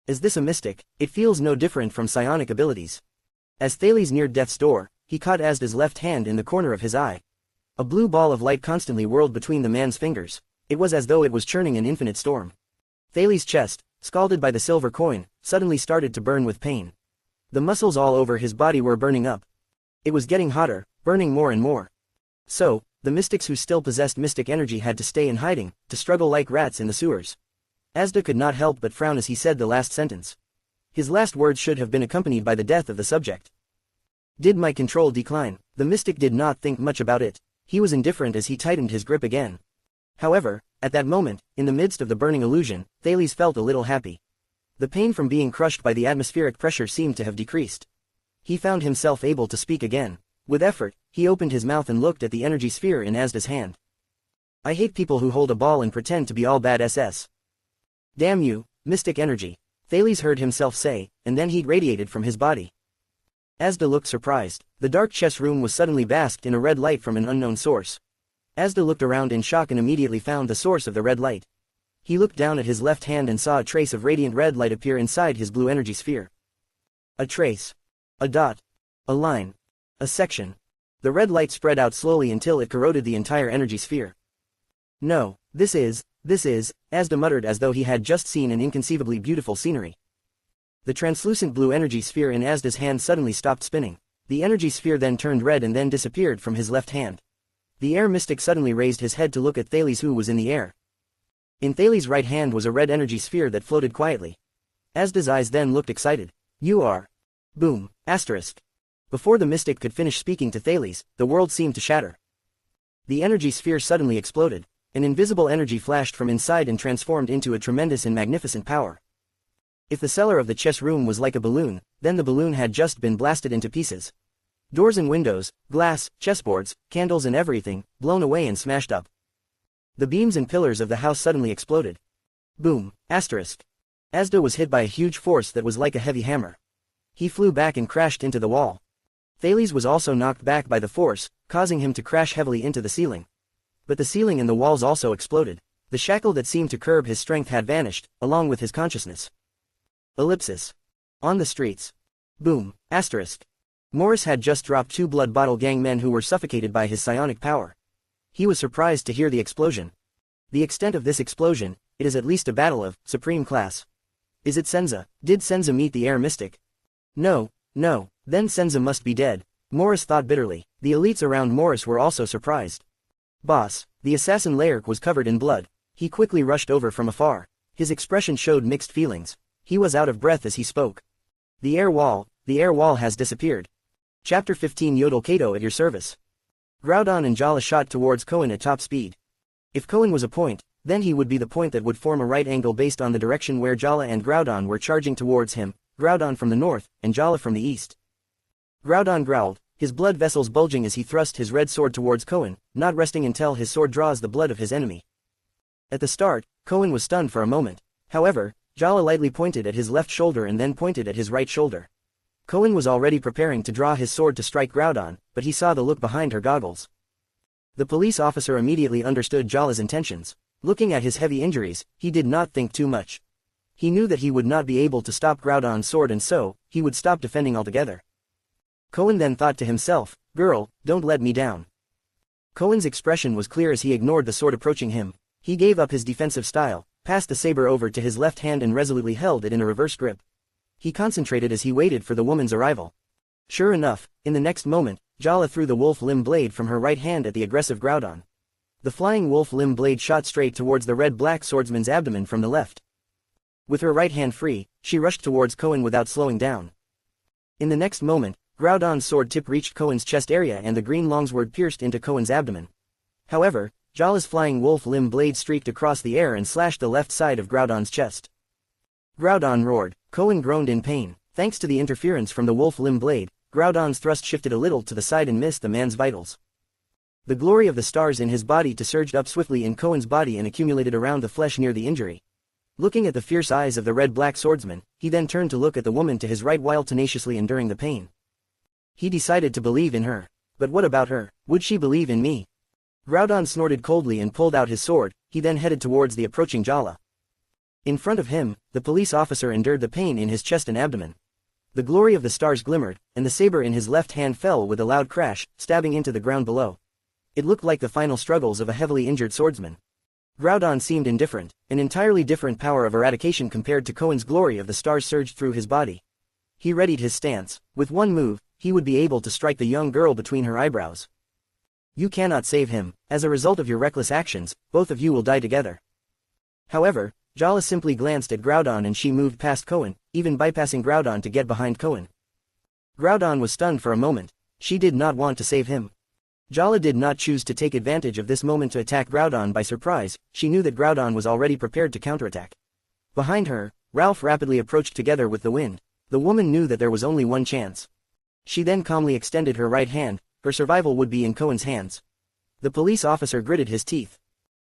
Is this a mystic? It feels no different from psionic abilities. As Thales neared death's door, he caught Asda's left hand in the corner of his eye. A blue ball of light constantly whirled between the man's fingers. It was as though it was churning an infinite storm. Thales' chest, scalded by the silver coin, suddenly started to burn with pain. The muscles all over his body were burning up. It was getting hotter, burning more and more. So, the mystics who still possessed mystic energy had to stay in hiding, to struggle like rats in the sewers. Asda could not help but frown as he said the last sentence. His last words should have been accompanied by the death of the subject. Did my control decline? The mystic did not think much about it. He was indifferent as he tightened his grip again. However, at that moment, in the midst of the burning illusion, Thales felt a little happy. The pain from being crushed by the atmospheric pressure seemed to have decreased. He found himself able to speak again. With effort, he opened his mouth and looked at the energy sphere in Asda's hand. I hate people who hold a ball and pretend to be all bad SS. Damn you, mystic energy. Thales heard himself say, and then heat radiated from his body. Asda looked surprised. The dark chess room was suddenly basked in a red light from an unknown source. Asda looked around in shock and immediately found the source of the red light. He looked down at his left hand and saw a trace of radiant red light appear inside his blue energy sphere. A trace. A dot. A line. A section. The red light spread out slowly until it corroded the entire energy sphere. No, this is, Asda muttered as though he had just seen an inconceivably beautiful scenery. The translucent blue energy sphere in Asda's hand suddenly stopped spinning. The energy sphere then turned red and then disappeared from his left hand. The air mystic suddenly raised his head to look at Thales, who was in the air. In Thales' right hand was a red energy sphere that floated quietly. Asda's eyes then looked excited. You are. Boom, asterisk. Before the mystic could finish speaking to Thales, the world seemed to shatter. The energy sphere suddenly exploded. An invisible energy flashed from inside and transformed into a tremendous and magnificent power. If the cellar of the chess room was like a balloon, then the balloon had just been blasted into pieces. Doors and windows, glass, chessboards, candles and everything, blown away and smashed up. The beams and pillars of the house suddenly exploded. Boom, asterisk. Asda was hit by a huge force that was like a heavy hammer. He flew back and crashed into the wall. Thales was also knocked back by the force, causing him to crash heavily into the ceiling. But the ceiling and the walls also exploded. The shackle that seemed to curb his strength had vanished, along with his consciousness. Ellipsis. On the streets. Boom, asterisk. Morris had just dropped 2 blood bottle gang men who were suffocated by his psionic power. He was surprised to hear the explosion. The extent of this explosion, it is at least a battle of supreme class. Is it Senza? Did Senza meet the air mystic? No, then Senza must be dead. Morris thought bitterly. The elites around Morris were also surprised. Boss, the assassin Lairk was covered in blood. He quickly rushed over from afar. His expression showed mixed feelings. He was out of breath as he spoke. The air wall has disappeared. Chapter 15 Yodel Kato at your service. Groudon and Jala shot towards Kohen at top speed. If Kohen was a point, then he would be the point that would form a right angle based on the direction where Jala and Groudon were charging towards him, Groudon from the north, and Jala from the east. Groudon growled, his blood vessels bulging as he thrust his red sword towards Kohen, not resting until his sword draws the blood of his enemy. At the start, Kohen was stunned for a moment. However, Jala lightly pointed at his left shoulder and then pointed at his right shoulder. Kohen was already preparing to draw his sword to strike Groudon, but he saw the look behind her goggles. The police officer immediately understood Jala's intentions. Looking at his heavy injuries, he did not think too much. He knew that he would not be able to stop Groudon's sword and so, he would stop defending altogether. Kohen then thought to himself, girl, don't let me down. Kohen's expression was clear as he ignored the sword approaching him. He gave up his defensive style, passed the saber over to his left hand and resolutely held it in a reverse grip. He concentrated as he waited for the woman's arrival. Sure enough, in the next moment, Jala threw the wolf limb blade from her right hand at the aggressive Groudon. The flying wolf limb blade shot straight towards the red-black swordsman's abdomen from the left. With her right hand free, she rushed towards Cohen without slowing down. In the next moment, Groudon's sword tip reached Cohen's chest area and the green longsword pierced into Cohen's abdomen. However, Jala's flying wolf limb blade streaked across the air and slashed the left side of Groudon's chest. Groudon roared. Cohen groaned in pain. Thanks to the interference from the wolf limb blade, Groudon's thrust shifted a little to the side and missed the man's vitals. The glory of the stars in his body surged up swiftly in Cohen's body and accumulated around the flesh near the injury. Looking at the fierce eyes of the red-black swordsman, he then turned to look at the woman to his right while tenaciously enduring the pain. He decided to believe in her. But what about her? Would she believe in me? Groudon snorted coldly and pulled out his sword. He then headed towards the approaching Jala. In front of him, the police officer endured the pain in his chest and abdomen. The glory of the stars glimmered, and the saber in his left hand fell with a loud crash, stabbing into the ground below. It looked like the final struggles of a heavily injured swordsman. Groudon seemed indifferent. An entirely different power of eradication compared to Cohen's glory of the stars surged through his body. He readied his stance. With one move, he would be able to strike the young girl between her eyebrows. You cannot save him. As a result of your reckless actions, both of you will die together. However, Jala simply glanced at Groudon and she moved past Cohen, even bypassing Groudon to get behind Cohen. Groudon was stunned for a moment. She did not want to save him. Jala did not choose to take advantage of this moment to attack Groudon by surprise. She knew that Groudon was already prepared to counterattack. Behind her, Ralph rapidly approached together with the wind. The woman knew that there was only one chance. She then calmly extended her right hand. Her survival would be in Cohen's hands. The police officer gritted his teeth.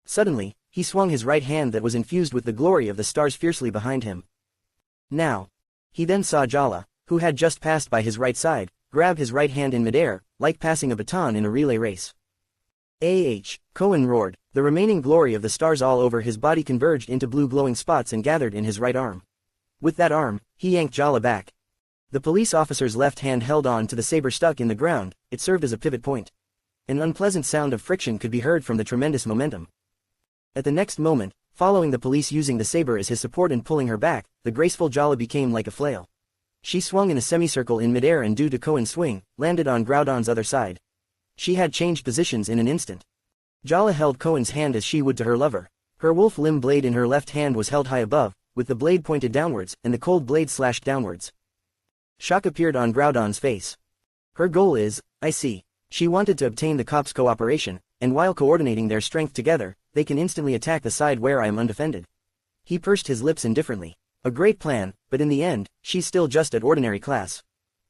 Suddenly, he swung his right hand that was infused with the glory of the stars fiercely behind him. Now. He then saw Jala, who had just passed by his right side, grab his right hand in midair, like passing a baton in a relay race. Cohen roared. The remaining glory of the stars all over his body converged into blue glowing spots and gathered in his right arm. With that arm, he yanked Jala back. The police officer's left hand held on to the saber stuck in the ground. It served as a pivot point. An unpleasant sound of friction could be heard from the tremendous momentum. At the next moment, following the police using the saber as his support and pulling her back, the graceful Jala became like a flail. She swung in a semicircle in midair and due to Cohen's swing, landed on Groudon's other side. She had changed positions in an instant. Jala held Cohen's hand as she would to her lover. Her wolf limb blade in her left hand was held high above, with the blade pointed downwards, and the cold blade slashed downwards. Shock appeared on Groudon's face. Her goal is, I see. She wanted to obtain the cops' cooperation, and while coordinating their strength together, they can instantly attack the side where I am undefended. He pursed his lips indifferently. A great plan, but in the end, she's still just at ordinary class.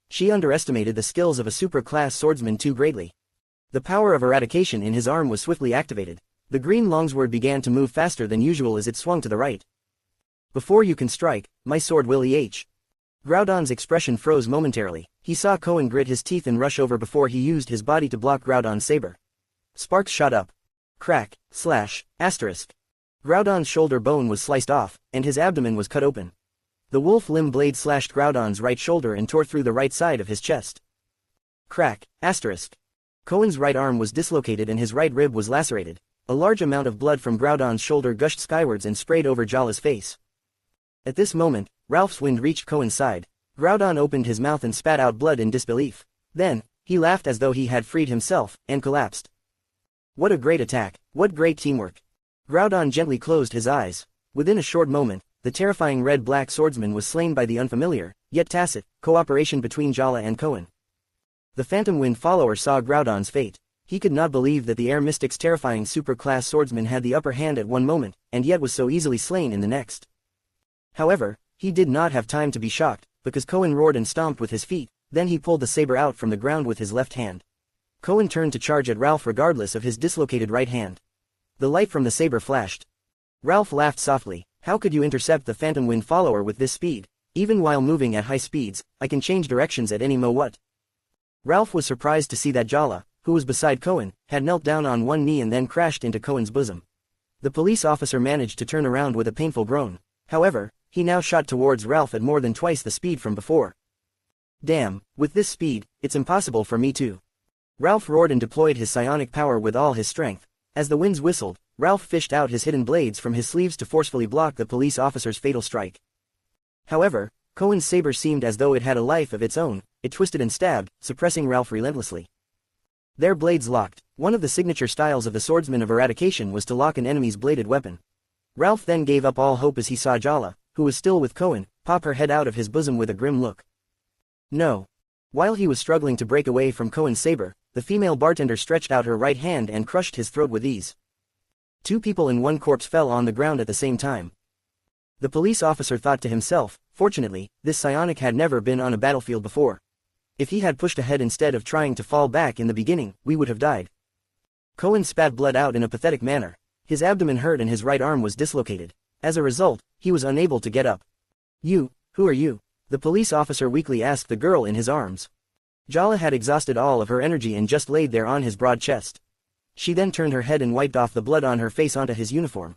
She underestimated the skills of a super-class swordsman too greatly. The power of eradication in his arm was swiftly activated. The green longsword began to move faster than usual as it swung to the right. Before you can strike, my sword will Groudon's expression froze momentarily. He saw Cohen grit his teeth and rush over before he used his body to block Groudon's saber. Sparks shot up. Crack, slash, asterisk. Groudon's shoulder bone was sliced off, and his abdomen was cut open. The wolf limb blade slashed Groudon's right shoulder and tore through the right side of his chest. Crack, asterisk. Cohen's right arm was dislocated and his right rib was lacerated. A large amount of blood from Groudon's shoulder gushed skywards and sprayed over Jala's face. At this moment, Ralph's wind reached Cohen's side. Groudon opened his mouth and spat out blood in disbelief. Then, he laughed as though he had freed himself, and collapsed. What a great attack! What great teamwork! Groudon gently closed his eyes. Within a short moment, the terrifying red-black swordsman was slain by the unfamiliar, yet tacit, cooperation between Jala and Cohen. The Phantom Wind follower saw Groudon's fate. He could not believe that the Air Mystic's terrifying super-class swordsman had the upper hand at one moment, and yet was so easily slain in the next. However, he did not have time to be shocked, because Cohen roared and stomped with his feet, then he pulled the saber out from the ground with his left hand. Cohen turned to charge at Ralph regardless of his dislocated right hand. The light from the saber flashed. Ralph laughed softly. How could you intercept the Phantom Wind follower with this speed? Even while moving at high speeds, I can change directions at any moment. Ralph was surprised to see that Jala, who was beside Cohen, had knelt down on one knee and then crashed into Cohen's bosom. The police officer managed to turn around with a painful groan. However, he now shot towards Ralph at more than twice the speed from before. Damn, with this speed, it's impossible for me to. Ralph roared and deployed his psionic power with all his strength. As the winds whistled, Ralph fished out his hidden blades from his sleeves to forcefully block the police officer's fatal strike. However, Cohen's saber seemed as though it had a life of its own. It twisted and stabbed, suppressing Ralph relentlessly. Their blades locked. One of the signature styles of the swordsman of eradication was to lock an enemy's bladed weapon. Ralph then gave up all hope as he saw Jala, who was still with Cohen, pop her head out of his bosom with a grim look. No. While he was struggling to break away from Cohen's saber, the female bartender stretched out her right hand and crushed his throat with ease. 2 people and 1 corpse fell on the ground at the same time. The police officer thought to himself, fortunately, this psionic had never been on a battlefield before. If he had pushed ahead instead of trying to fall back in the beginning, we would have died. Cohen spat blood out in a pathetic manner. His abdomen hurt and his right arm was dislocated. As a result, he was unable to get up. "You, who are you?" the police officer weakly asked the girl in his arms. Jala had exhausted all of her energy and just laid there on his broad chest. She then turned her head and wiped off the blood on her face onto his uniform.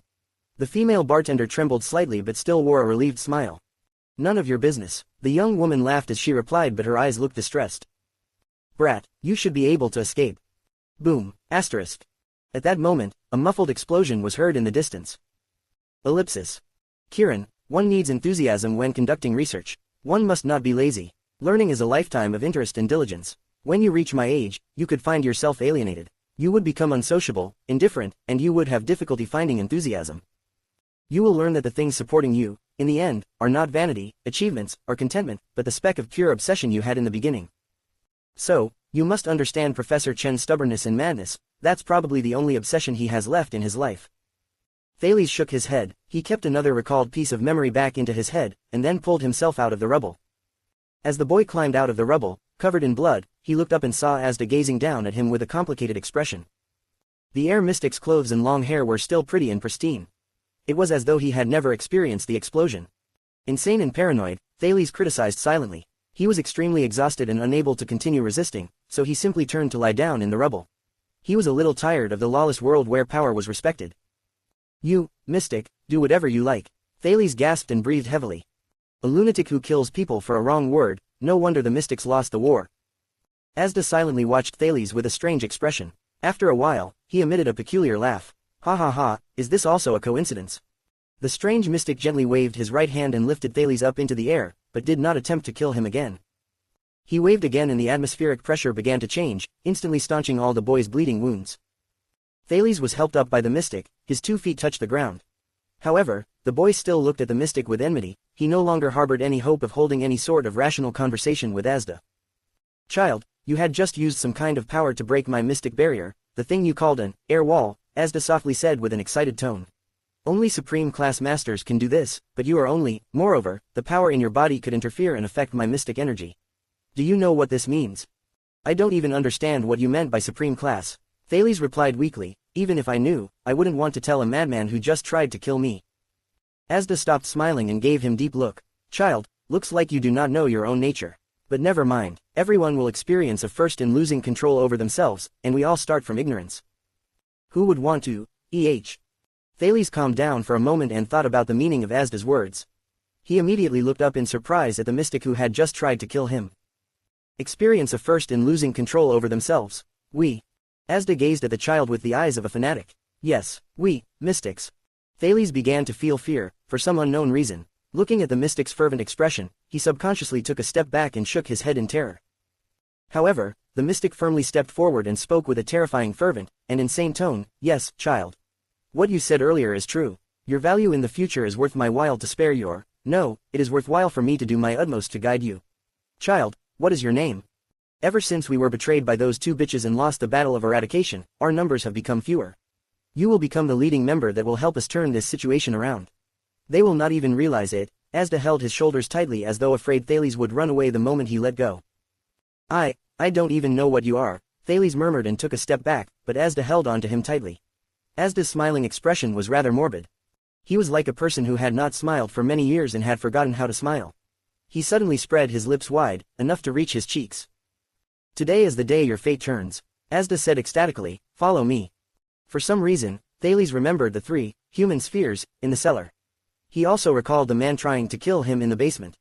The female bartender trembled slightly but still wore a relieved smile. "None of your business." The young woman laughed as she replied, but her eyes looked distressed. "Brat, you should be able to escape." Boom, asterisk. At that moment, a muffled explosion was heard in the distance. Ellipsis. Kiran, one needs enthusiasm when conducting research. One must not be lazy. Learning is a lifetime of interest and diligence. When you reach my age, you could find yourself alienated. You would become unsociable, indifferent, and you would have difficulty finding enthusiasm. You will learn that the things supporting you, in the end, are not vanity, achievements, or contentment, but the speck of pure obsession you had in the beginning. So, you must understand Professor Chen's stubbornness and madness. That's probably the only obsession he has left in his life. Thales shook his head. He kept another recalled piece of memory back into his head, and then pulled himself out of the rubble. As the boy climbed out of the rubble, covered in blood, he looked up and saw Asda gazing down at him with a complicated expression. The air mystic's clothes and long hair were still pretty and pristine. It was as though he had never experienced the explosion. Insane and paranoid, Thales criticized silently. He was extremely exhausted and unable to continue resisting, so he simply turned to lie down in the rubble. He was a little tired of the lawless world where power was respected. "You, mystic, do whatever you like." Thales gasped and breathed heavily. A lunatic who kills people for a wrong word, no wonder the mystics lost the war. Asda silently watched Thales with a strange expression. After a while, he emitted a peculiar laugh. "Ha ha ha, is this also a coincidence?" The strange mystic gently waved his right hand and lifted Thales up into the air, but did not attempt to kill him again. He waved again and the atmospheric pressure began to change, instantly staunching all the boy's bleeding wounds. Thales was helped up by the mystic, his 2 feet touched the ground. However, the boy still looked at the mystic with enmity. He no longer harbored any hope of holding any sort of rational conversation with Asda. "Child, you had just used some kind of power to break my mystic barrier, the thing you called an air wall," Asda softly said with an excited tone. "Only supreme class masters can do this, but you are only, moreover, the power in your body could interfere and affect my mystic energy. Do you know what this means?" "I don't even understand what you meant by supreme class," Thales replied weakly. "Even if I knew, I wouldn't want to tell a madman who just tried to kill me." Asda stopped smiling and gave him deep look. "Child, looks like you do not know your own nature. But never mind, everyone will experience a first in losing control over themselves, and we all start from ignorance. Who would want to, Thales calmed down for a moment and thought about the meaning of Asda's words. He immediately looked up in surprise at the mystic who had just tried to kill him. Experience a first in losing control over themselves. We. Asda gazed at the child with the eyes of a fanatic. Yes, we, mystics. Thales began to feel fear, for some unknown reason. Looking at the mystic's fervent expression, he subconsciously took a step back and shook his head in terror. However, the mystic firmly stepped forward and spoke with a terrifying fervent and insane tone. "Yes, child. What you said earlier is true. Your value in the future is worth my while to spare your. No, it is worthwhile for me to do my utmost to guide you. Child, what is your name? Ever since we were betrayed by those 2 bitches and lost the battle of eradication, our numbers have become fewer. You will become the leading member that will help us turn this situation around. They will not even realize it." Asda held his shoulders tightly as though afraid Thales would run away the moment he let go. I don't even know what you are," Thales murmured and took a step back, but Asda held on to him tightly. Asda's smiling expression was rather morbid. He was like a person who had not smiled for many years and had forgotten how to smile. He suddenly spread his lips wide, enough to reach his cheeks. "Today is the day your fate turns," Asda said ecstatically. "Follow me." For some reason, Thales remembered the 3 human spheres in the cellar. He also recalled the man trying to kill him in the basement.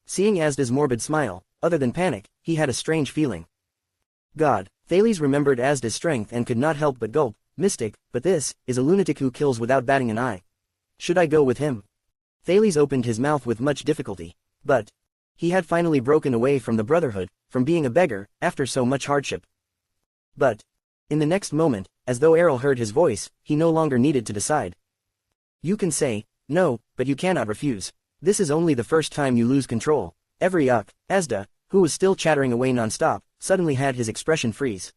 Seeing Asda's morbid smile, other than panic, he had a strange feeling. God, Thales remembered Asda's strength and could not help but gulp. Mystic, but this is a lunatic who kills without batting an eye. Should I go with him? Thales opened his mouth with much difficulty. But he had finally broken away from the Brotherhood, from being a beggar, after so much hardship. But, in the next moment, as though Errol heard his voice, he no longer needed to decide. You can say, no, but you cannot refuse. This is only the first time you lose control. Asda, who was still chattering away non-stop, suddenly had his expression freeze.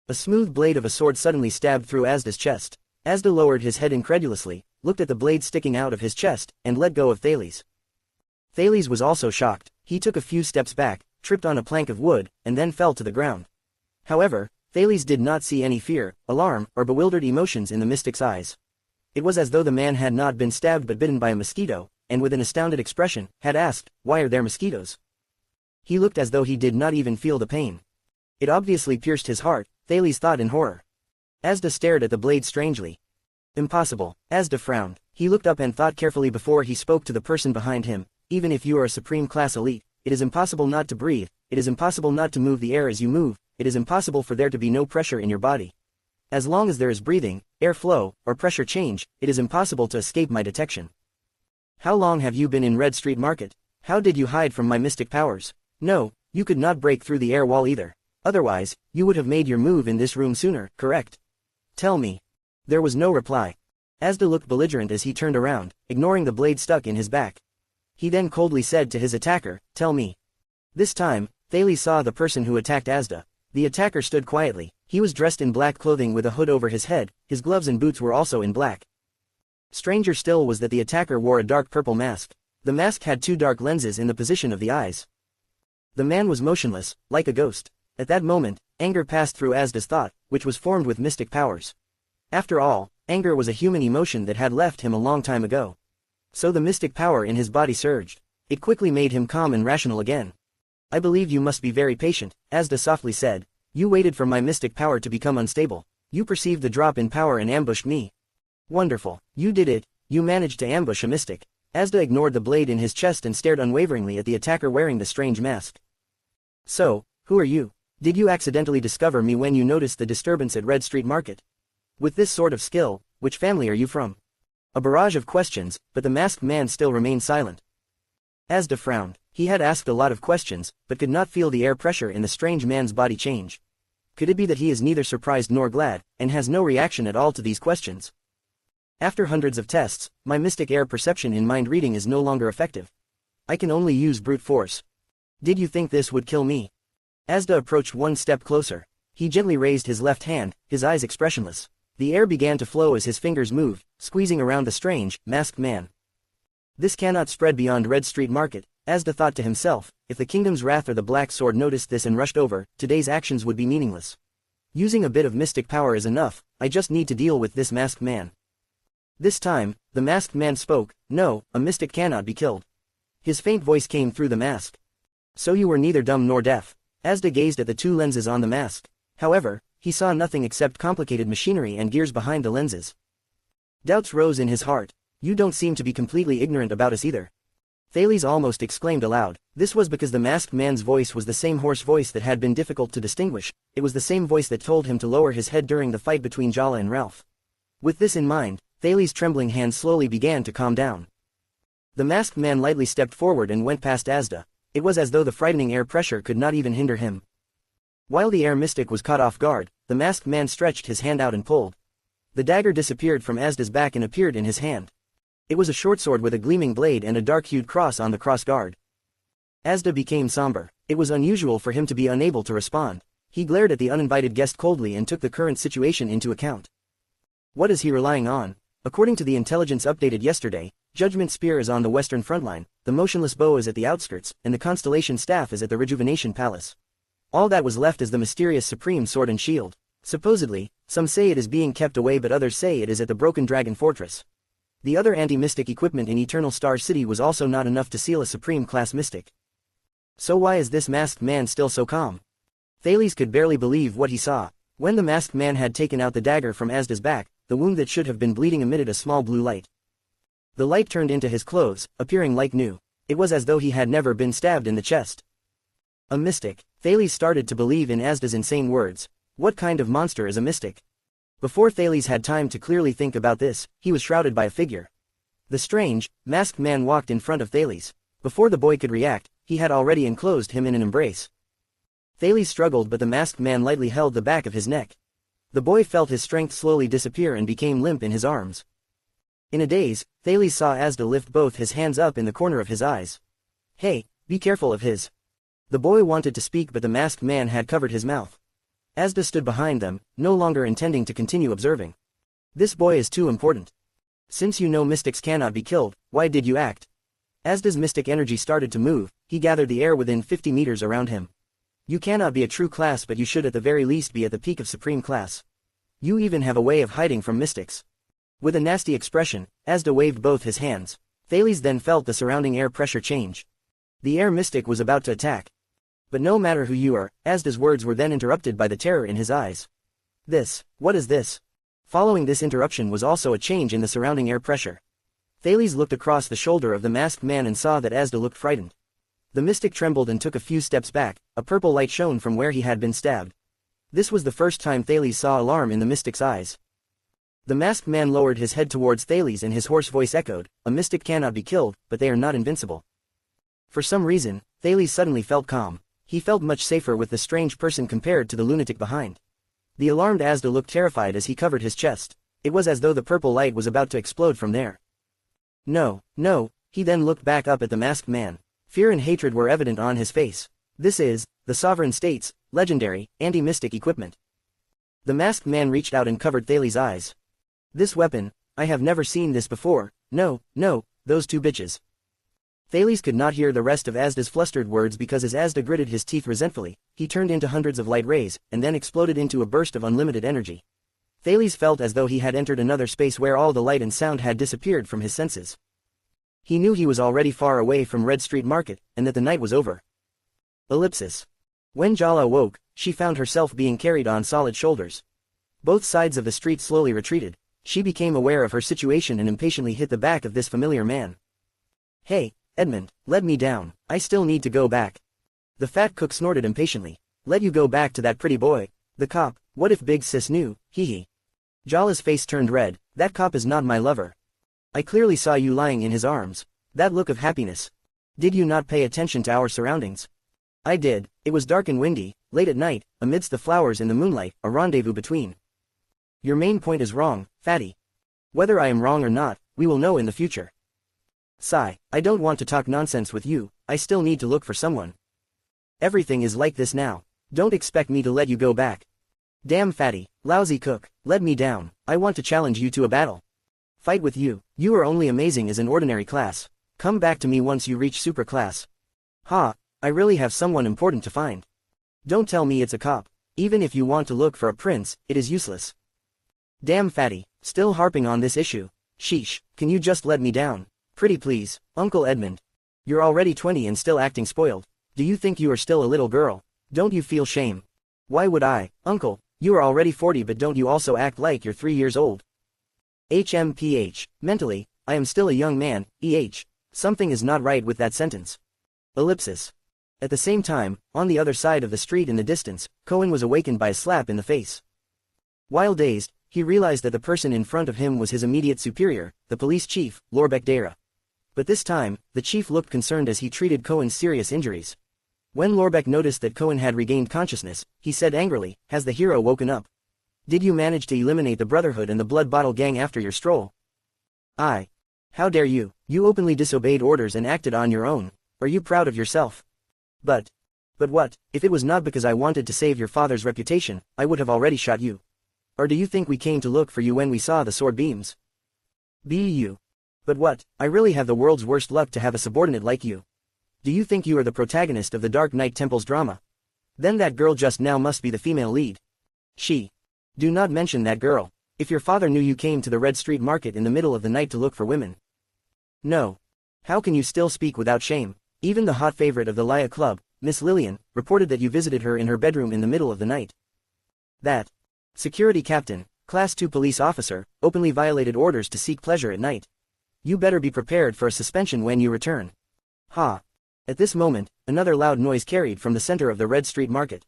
A smooth blade of a sword suddenly stabbed through Asda's chest. Asda lowered his head incredulously, looked at the blade sticking out of his chest, and let go of Thales. Thales was also shocked. He took a few steps back, tripped on a plank of wood, and then fell to the ground. However, Thales did not see any fear, alarm, or bewildered emotions in the mystic's eyes. It was as though the man had not been stabbed but bitten by a mosquito, and with an astounded expression, had asked, "Why are there mosquitoes?" He looked as though he did not even feel the pain. It obviously pierced his heart, Thales thought in horror. Asda stared at the blade strangely. Impossible. Asda frowned. He looked up and thought carefully before he spoke to the person behind him. Even if you are a supreme class elite, it is impossible not to breathe, it is impossible not to move the air as you move, it is impossible for there to be no pressure in your body. As long as there is breathing, air flow, or pressure change, it is impossible to escape my detection. How long have you been in Red Street Market? How did you hide from my mystic powers? No, you could not break through the air wall either. Otherwise, you would have made your move in this room sooner, correct? Tell me. There was no reply. Asda looked belligerent as he turned around, ignoring the blade stuck in his back. He then coldly said to his attacker, "Tell me." This time, Thales saw the person who attacked Asda. The attacker stood quietly. He was dressed in black clothing with a hood over his head, his gloves and boots were also in black. Stranger still was that the attacker wore a dark purple mask. The mask had two dark lenses in the position of the eyes. The man was motionless, like a ghost. At that moment, anger passed through Asda's thought, which was formed with mystic powers. After all, anger was a human emotion that had left him a long time ago. So the mystic power in his body surged. It quickly made him calm and rational again. I believe you must be very patient, Asda softly said. You waited for my mystic power to become unstable. You perceived the drop in power and ambushed me. Wonderful. You did it. You managed to ambush a mystic. Asda ignored the blade in his chest and stared unwaveringly at the attacker wearing the strange mask. So, who are you? Did you accidentally discover me when you noticed the disturbance at Red Street Market? With this sort of skill, which family are you from? A barrage of questions, but the masked man still remained silent. Asda frowned. He had asked a lot of questions, but could not feel the air pressure in the strange man's body change. Could it be that he is neither surprised nor glad, and has no reaction at all to these questions? After hundreds of tests, my mystic air perception in mind reading is no longer effective. I can only use brute force. Did you think this would kill me? Asda approached one step closer. He gently raised his left hand, his eyes expressionless. The air began to flow as his fingers moved, squeezing around the strange, masked man. This cannot spread beyond Red Street Market, Asda thought to himself. If the Kingdom's Wrath or the Black Sword noticed this and rushed over, today's actions would be meaningless. Using a bit of mystic power is enough, I just need to deal with this masked man. This time, the masked man spoke. No, a mystic cannot be killed. His faint voice came through the mask. So you were neither dumb nor deaf. Asda gazed at the two lenses on the mask. However, he saw nothing except complicated machinery and gears behind the lenses. Doubts rose in his heart. You don't seem to be completely ignorant about us either. Thales almost exclaimed aloud. This was because the masked man's voice was the same hoarse voice that had been difficult to distinguish. It was the same voice that told him to lower his head during the fight between Jala and Ralph. With this in mind, Thales' trembling hands slowly began to calm down. The masked man lightly stepped forward and went past Asda. It was as though the frightening air pressure could not even hinder him. While the air mystic was caught off guard, the masked man stretched his hand out and pulled. The dagger disappeared from Asda's back and appeared in his hand. It was a short sword with a gleaming blade and a dark-hued cross on the cross guard. Asda became somber. It was unusual for him to be unable to respond. He glared at the uninvited guest coldly and took the current situation into account. What is he relying on? According to the intelligence updated yesterday, Judgment Spear is on the western front line, the motionless bow is at the outskirts, and the constellation staff is at the Rejuvenation Palace. All that was left is the mysterious Supreme Sword and Shield. Supposedly, some say it is being kept away but others say it is at the Broken Dragon Fortress. The other anti-mystic equipment in Eternal Star City was also not enough to seal a supreme-class mystic. So why is this masked man still so calm? Thales could barely believe what he saw. When the masked man had taken out the dagger from Asda's back, the wound that should have been bleeding emitted a small blue light. The light turned into his clothes, appearing like new. It was as though he had never been stabbed in the chest. A mystic. Thales started to believe in Asda's insane words. What kind of monster is a mystic? Before Thales had time to clearly think about this, he was shrouded by a figure. The strange, masked man walked in front of Thales. Before the boy could react, he had already enclosed him in an embrace. Thales struggled, but the masked man lightly held the back of his neck. The boy felt his strength slowly disappear and became limp in his arms. In a daze, Thales saw Asda lift both his hands up in the corner of his eyes. "Hey, be careful of his." The boy wanted to speak, but the masked man had covered his mouth. Asda stood behind them, no longer intending to continue observing. "This boy is too important. Since you know mystics cannot be killed, why did you act?" Asda's mystic energy started to move. He gathered the air within 50 meters around him. "You cannot be a true class, but you should at the very least be at the peak of supreme class. You even have a way of hiding from mystics." With a nasty expression, Asda waved both his hands. Thales then felt the surrounding air pressure change. The air mystic was about to attack. "But no matter who you are," Asda's words were then interrupted by the terror in his eyes. What is this?" Following this interruption was also a change in the surrounding air pressure. Thales looked across the shoulder of the masked man and saw that Asda looked frightened. The mystic trembled and took a few steps back. A purple light shone from where he had been stabbed. This was the first time Thales saw alarm in the mystic's eyes. The masked man lowered his head towards Thales and his hoarse voice echoed, "A mystic cannot be killed, but they are not invincible." For some reason, Thales suddenly felt calm. He felt much safer with the strange person compared to the lunatic behind. The alarmed Asda looked terrified as he covered his chest. It was as though the purple light was about to explode from there. "No, no," he then looked back up at the masked man. Fear and hatred were evident on his face. "This is the Sovereign State's legendary anti-mystic equipment." The masked man reached out and covered Thales' eyes. "This weapon, I have never seen this before. No, those two bitches." Thales could not hear the rest of Asda's flustered words because as Asda gritted his teeth resentfully, he turned into hundreds of light rays, and then exploded into a burst of unlimited energy. Thales felt as though he had entered another space where all the light and sound had disappeared from his senses. He knew he was already far away from Red Street Market, and that the night was over. Ellipsis. When Jala awoke, she found herself being carried on solid shoulders. Both sides of the street slowly retreated. She became aware of her situation and impatiently hit the back of this familiar man. "Hey, Edmund, let me down, I still need to go back." The fat cook snorted impatiently. "Let you go back to that pretty boy? The cop, what if Big Sis knew, hee." Jala's face turned red. "That cop is not my lover. I clearly saw you lying in his arms. That look of happiness. Did you not pay attention to our surroundings?" "I did. It was dark and windy, late at night, amidst the flowers in the moonlight, a rendezvous between." "Your main point is wrong, fatty. Whether I am wrong or not, we will know in the future." Sigh. "I don't want to talk nonsense with you, I still need to look for someone. Everything is like this now. Don't expect me to let you go back. Damn fatty, lousy cook, let me down, I want to challenge you to a battle. Fight with you, you are only amazing as an ordinary class. Come back to me once you reach super class." "Ha, I really have someone important to find. Don't tell me it's a cop. Even if you want to look for a prince, it is useless." "Damn fatty, still harping on this issue. Sheesh, can you just let me down? Pretty please, Uncle Edmund. You're already 20 and still acting spoiled. Do you think you are still a little girl? Don't you feel shame?" "Why would I, Uncle? You are already 40, but don't you also act like you're 3 years old?" HMPH, mentally, I am still a young man, Something is not right with that sentence. Ellipsis. At the same time, on the other side of the street in the distance, Cohen was awakened by a slap in the face. While dazed, he realized that the person in front of him was his immediate superior, the police chief, Lorbeck Dara. But this time, the chief looked concerned as he treated Cohen's serious injuries. When Lorbeck noticed that Cohen had regained consciousness, he said angrily, "Has the hero woken up? Did you manage to eliminate the Brotherhood and the Blood Bottle Gang after your stroll?" "I. How dare you? You openly disobeyed orders and acted on your own. Are you proud of yourself?" But what, if it was not because I wanted to save your father's reputation, I would have already shot you. Or do you think we came to look for you when we saw the sword beams? You. But what, I really have the world's worst luck to have a subordinate like you. Do you think you are the protagonist of the Dark Knight Temple's drama? Then that girl just now must be the female lead. She. Do not mention that girl. If your father knew you came to the Red Street Market in the middle of the night to look for women. No. How can you still speak without shame? Even the hot favorite of the Laya Club, Miss Lillian, reported that you visited her in her bedroom in the middle of the night. That security captain, Class 2 police officer, openly violated orders to seek pleasure at night. You better be prepared for a suspension when you return. Ha. At this moment, another loud noise carried from the center of the Red Street Market.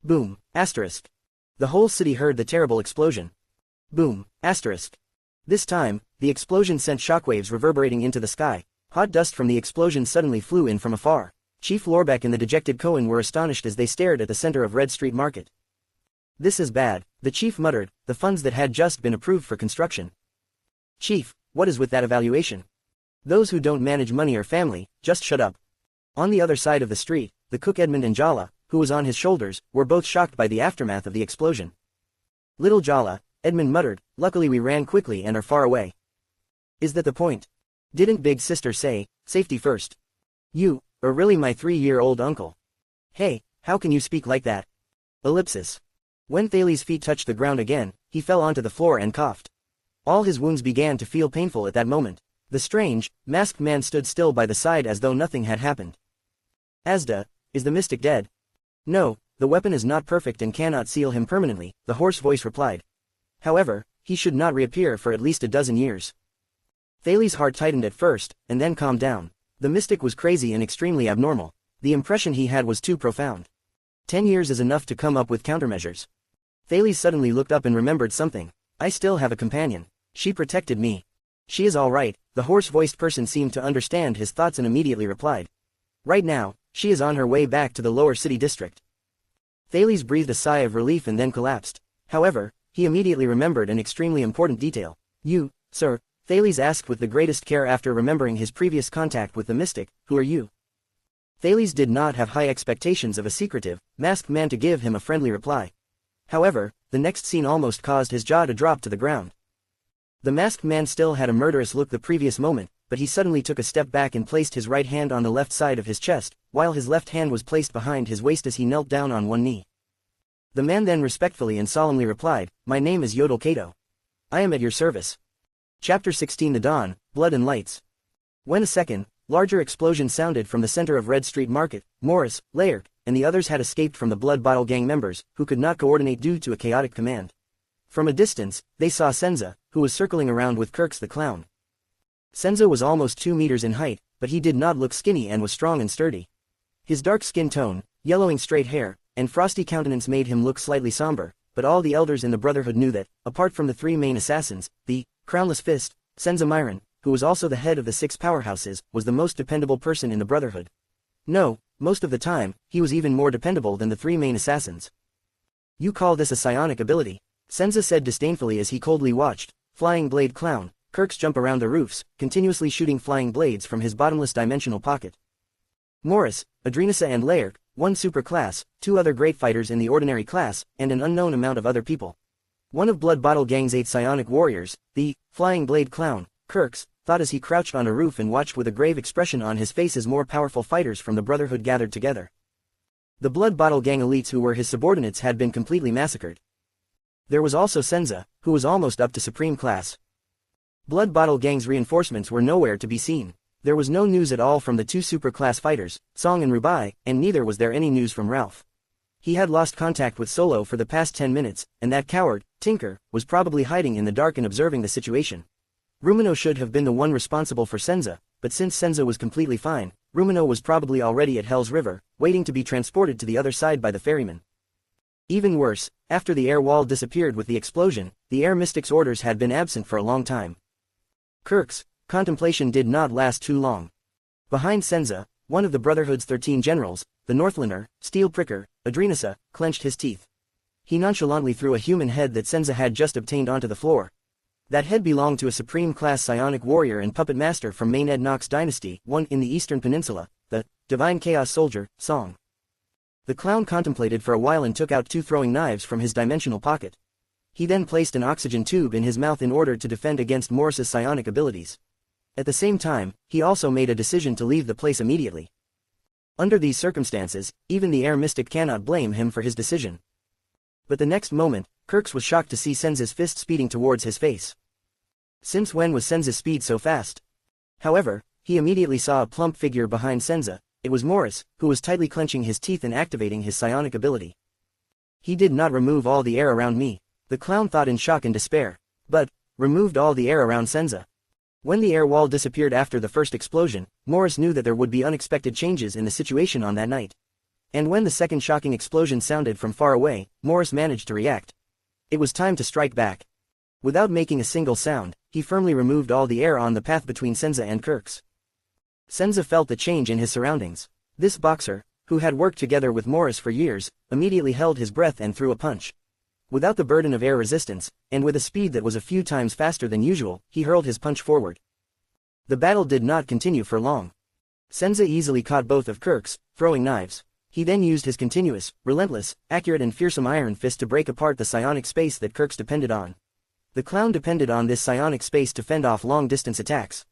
Boom, asterisk. The whole city heard the terrible explosion. Boom, asterisk. This time, the explosion sent shockwaves reverberating into the sky. Hot dust from the explosion suddenly flew in from afar. Chief Lorbeck and the dejected Cohen were astonished as they stared at the center of Red Street Market. "This is bad," the chief muttered, the funds that had just been approved for construction. "Chief, what is with that evaluation? Those who don't manage money or family, just shut up." On the other side of the street, the cook Edmund and Jala, who was on his shoulders, were both shocked by the aftermath of the explosion. "Little Jala," Edmund muttered, "luckily we ran quickly and are far away." "Is that the point? Didn't Big Sister say, safety first? You, or really my 3-year-old uncle? Hey, how can you speak like that?" Ellipsis. When Thales' feet touched the ground again, he fell onto the floor and coughed. All his wounds began to feel painful at that moment. The strange, masked man stood still by the side as though nothing had happened. "Asda, is the mystic dead?" "No, the weapon is not perfect and cannot seal him permanently," the hoarse voice replied. "However, he should not reappear for at least a dozen years." Thales' heart tightened at first, and then calmed down. The mystic was crazy and extremely abnormal. The impression he had was too profound. 10 years is enough to come up with countermeasures. Thales suddenly looked up and remembered something. "I still have a companion. She protected me. She is all right." The hoarse-voiced person seemed to understand his thoughts and immediately replied. "Right now, she is on her way back to the lower city district." Thales breathed a sigh of relief and then collapsed. However, he immediately remembered an extremely important detail. "You, sir," Thales asked with the greatest care after remembering his previous contact with the mystic, "who are you?" Thales did not have high expectations of a secretive, masked man to give him a friendly reply. However, the next scene almost caused his jaw to drop to the ground. The masked man still had a murderous look the previous moment, but he suddenly took a step back and placed his right hand on the left side of his chest, while his left hand was placed behind his waist as he knelt down on one knee. The man then respectfully and solemnly replied, "My name is Yodel Kato. I am at your service." Chapter 16 The Dawn, Blood and Lights. When a second, larger explosion sounded from the center of Red Street Market, Morris, Laird, and the others had escaped from the Blood Bottle Gang members, who could not coordinate due to a chaotic command. From a distance, they saw Senza, who was circling around with Kirks the clown. Senza was almost 2 meters in height, but he did not look skinny and was strong and sturdy. His dark skin tone, yellowing straight hair, and frosty countenance made him look slightly somber, but all the elders in the Brotherhood knew that, apart from the 3 main assassins, the Crownless Fist, Senza Myron, who was also the head of the 6 powerhouses, was the most dependable person in the Brotherhood. No, most of the time, he was even more dependable than the 3 main assassins. "You call this a psionic ability?" Senza said disdainfully as he coldly watched Flying Blade Clown Kirks jump around the roofs, continuously shooting flying blades from his bottomless dimensional pocket. Morris, Adrenisa and Laird, 1 super class, 2 other great fighters in the ordinary class, and an unknown amount of other people. One of Blood Bottle Gang's 8 psionic warriors, the Flying Blade Clown, Kirks, thought as he crouched on a roof and watched with a grave expression on his face as more powerful fighters from the Brotherhood gathered together. The Blood Bottle Gang elites who were his subordinates had been completely massacred. There was also Senza, who was almost up to Supreme Class. Blood Bottle Gang's reinforcements were nowhere to be seen. There was no news at all from the 2 super-class fighters, Song and Rubai, and neither was there any news from Ralph. He had lost contact with Solo for the past 10 minutes, and that coward, Tinker, was probably hiding in the dark and observing the situation. Rumino should have been the one responsible for Senza, but since Senza was completely fine, Rumino was probably already at Hell's River, waiting to be transported to the other side by the ferryman. Even worse, after the air wall disappeared with the explosion, the air mystic's orders had been absent for a long time. Kirk's contemplation did not last too long. Behind Senza, one of the Brotherhood's 13 generals, the Northlander, Steel Pricker, Adrenisa, clenched his teeth. He nonchalantly threw a human head that Senza had just obtained onto the floor. That head belonged to a supreme-class psionic warrior and puppet master from Maynard Nox dynasty, one in the Eastern Peninsula, the Divine Chaos Soldier, Song. The clown contemplated for a while and took out 2 throwing knives from his dimensional pocket. He then placed an oxygen tube in his mouth in order to defend against Morris's psionic abilities. At the same time, he also made a decision to leave the place immediately. Under these circumstances, even the air mystic cannot blame him for his decision. But the next moment, Kirks was shocked to see Senza's fist speeding towards his face. Since when was Senza's speed so fast? However, he immediately saw a plump figure behind Senza. It was Morris, who was tightly clenching his teeth and activating his psionic ability. He did not remove all the air around me, the clown thought in shock and despair, but removed all the air around Senza. When the air wall disappeared after the first explosion, Morris knew that there would be unexpected changes in the situation on that night. And when the second shocking explosion sounded from far away, Morris managed to react. It was time to strike back. Without making a single sound, he firmly removed all the air on the path between Senza and Kirks. Senza felt the change in his surroundings. This boxer, who had worked together with Morris for years, immediately held his breath and threw a punch. Without the burden of air resistance, and with a speed that was a few times faster than usual, he hurled his punch forward. The battle did not continue for long. Senza easily caught both of Kirk's throwing knives. He then used his continuous, relentless, accurate and fearsome iron fist to break apart the psionic space that Kirk's depended on. The clown depended on this psionic space to fend off long-distance attacks.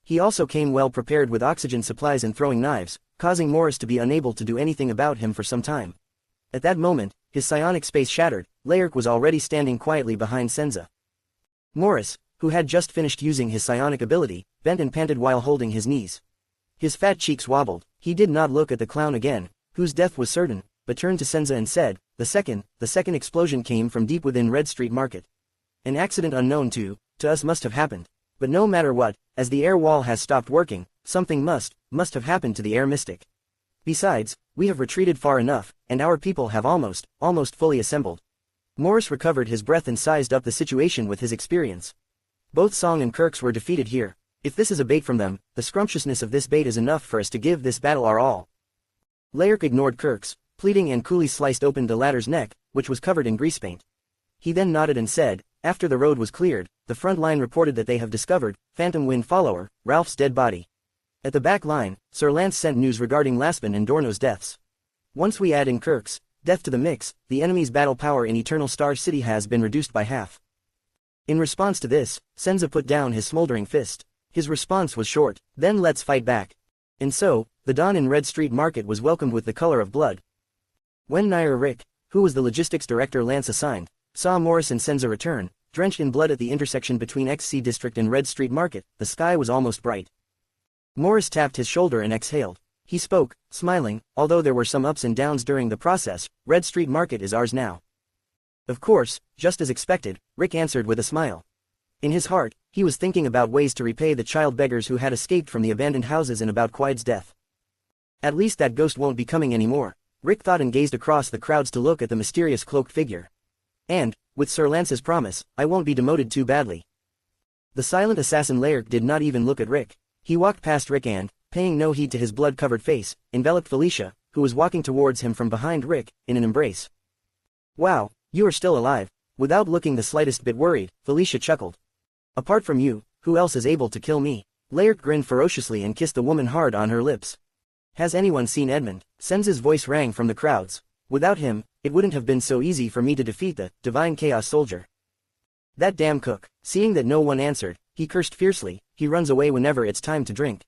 He also came well prepared with oxygen supplies and throwing knives, causing Morris to be unable to do anything about him for some time. At that moment, his psionic space shattered. Layerk was already standing quietly behind Senza. Morris, who had just finished using his psionic ability, bent and panted while holding his knees. His fat cheeks wobbled. He did not look at the clown again, whose death was certain, but turned to Senza and said, the second explosion came from deep within Red Street Market. An accident unknown to us must have happened. But no matter what, as the air wall has stopped working, something must have happened to the air mystic. Besides, we have retreated far enough, and our people have almost fully assembled. Morris recovered his breath and sized up the situation with his experience. Both Song and Kirk's were defeated here. If this is a bait from them, the scrumptiousness of this bait is enough for us to give this battle our all. Layerk ignored Kirk's pleading and coolly sliced open the latter's neck, which was covered in grease paint. He then nodded and said, after the road was cleared, the front line reported that they have discovered Phantom Wind follower Ralph's dead body. At the back line, Sir Lance sent news regarding Laspin and Dorno's deaths. Once we add in Kirk's death to the mix, the enemy's battle power in Eternal Star City has been reduced by half. In response to this, Senza put down his smoldering fist. His response was short, then let's fight back. And so, the dawn in Red Street Market was welcomed with the color of blood. When Nair Rick, who was the logistics director Lance assigned, saw Morris and Senza return, drenched in blood at the intersection between XC District and Red Street Market, the sky was almost bright. Morris tapped his shoulder and exhaled. He spoke, smiling, although there were some ups and downs during the process, Red Street Market is ours now. Of course, just as expected, Rick answered with a smile. In his heart, he was thinking about ways to repay the child beggars who had escaped from the abandoned houses and about Quide's death. At least that ghost won't be coming anymore, Rick thought and gazed across the crowds to look at the mysterious cloaked figure. And, with Sir Lance's promise, I won't be demoted too badly. The silent assassin Layerk did not even look at Rick. He walked past Rick and, paying no heed to his blood-covered face, enveloped Felicia, who was walking towards him from behind Rick, in an embrace. Wow, you are still alive. Without looking the slightest bit worried, Felicia chuckled. Apart from you, who else is able to kill me? Layerk grinned ferociously and kissed the woman hard on her lips. Has anyone seen Edmund? Senza's voice rang from the crowds. Without him, it wouldn't have been so easy for me to defeat the Divine Chaos Soldier. That damn cook. Seeing that no one answered, he cursed fiercely. He runs away whenever it's time to drink.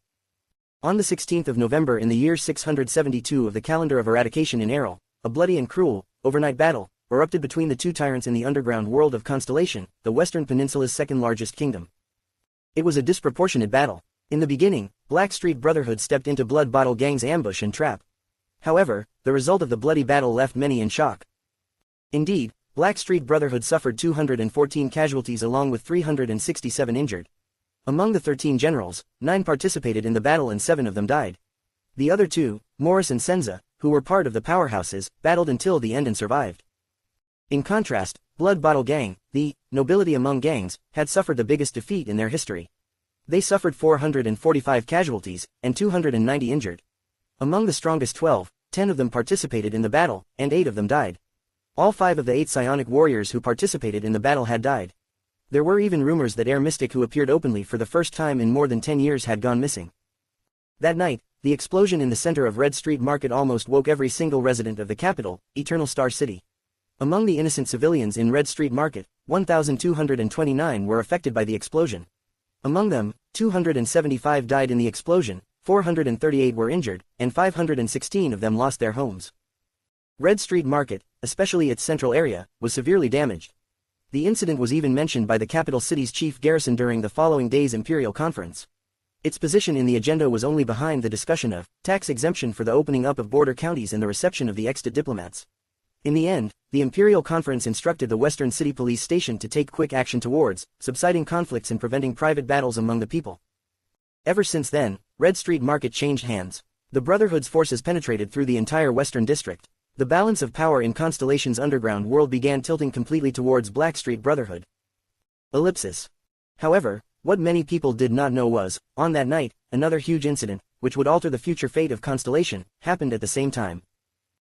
On the 16th of November in the year 672 of the calendar of eradication in Errol, a bloody and cruel, overnight battle, erupted between the two tyrants in the underground world of Constellation, the Western Peninsula's second-largest kingdom. It was a disproportionate battle. In the beginning, Blackstreet Brotherhood stepped into Blood Bottle Gang's ambush and trap. However, the result of the bloody battle left many in shock. Indeed, Blackstreet Brotherhood suffered 214 casualties along with 367 injured. Among the 13 generals, 9 participated in the battle and 7 of them died. The other 2, Morris and Senza, who were part of the powerhouses, battled until the end and survived. In contrast, Blood Bottle Gang, the nobility among gangs, had suffered the biggest defeat in their history. They suffered 445 casualties, and 290 injured. Among the strongest 12, 10 of them participated in the battle, and 8 of them died. All 5 of the 8 psionic warriors who participated in the battle had died. There were even rumors that Air Mystic, who appeared openly for the first time in more than 10 years, had gone missing. That night, the explosion in the center of Red Street Market almost woke every single resident of the capital, Eternal Star City. Among the innocent civilians in Red Street Market, 1,229 were affected by the explosion. Among them, 275 died in the explosion, 438 were injured, and 516 of them lost their homes. Red Street Market, especially its central area, was severely damaged. The incident was even mentioned by the capital city's chief garrison during the following day's imperial conference. Its position in the agenda was only behind the discussion of tax exemption for the opening up of border counties and the reception of the extant diplomats. In the end, the Imperial Conference instructed the Western City Police Station to take quick action towards subsiding conflicts and preventing private battles among the people. Ever since then, Red Street Market changed hands. The Brotherhood's forces penetrated through the entire Western District. The balance of power in Constellation's underground world began tilting completely towards Blackstreet Brotherhood. Ellipsis. However, what many people did not know was, on that night, another huge incident which would alter the future fate of Constellation, happened at the same time.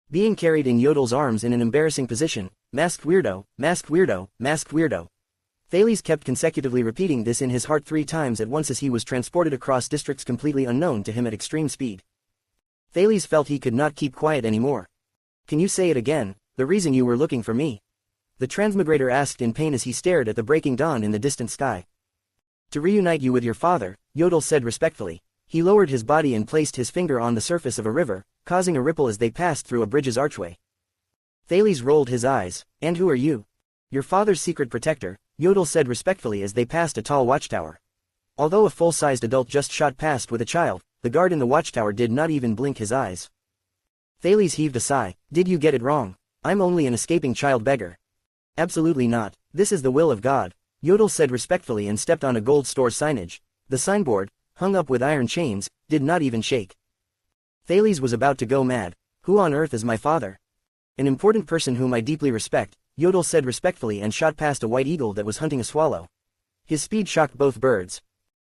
Being carried in Yodel's arms in an embarrassing position, masked weirdo, masked weirdo, masked weirdo. Thales kept consecutively repeating this in his heart 3 times at once as he was transported across districts completely unknown to him at extreme speed. Thales felt he could not keep quiet anymore. Can you say it again, the reason you were looking for me? The transmigrator asked in pain as he stared at the breaking dawn in the distant sky. To reunite you with your father, Yodel said respectfully. He lowered his body and placed his finger on the surface of a river, causing a ripple as they passed through a bridge's archway. Thales rolled his eyes. And who are you? Your father's secret protector, Yodel said respectfully as they passed a tall watchtower. Although a full-sized adult just shot past with a child, the guard in the watchtower did not even blink his eyes. Thales heaved a sigh. Did you get it wrong? I'm only an escaping child beggar. Absolutely not. This is the will of God, Yodel said respectfully and stepped on a gold store signage. The signboard, hung up with iron chains, did not even shake. Thales was about to go mad. Who on earth is my father? An important person whom I deeply respect, Yodel said respectfully and shot past a white eagle that was hunting a swallow. His speed shocked both birds.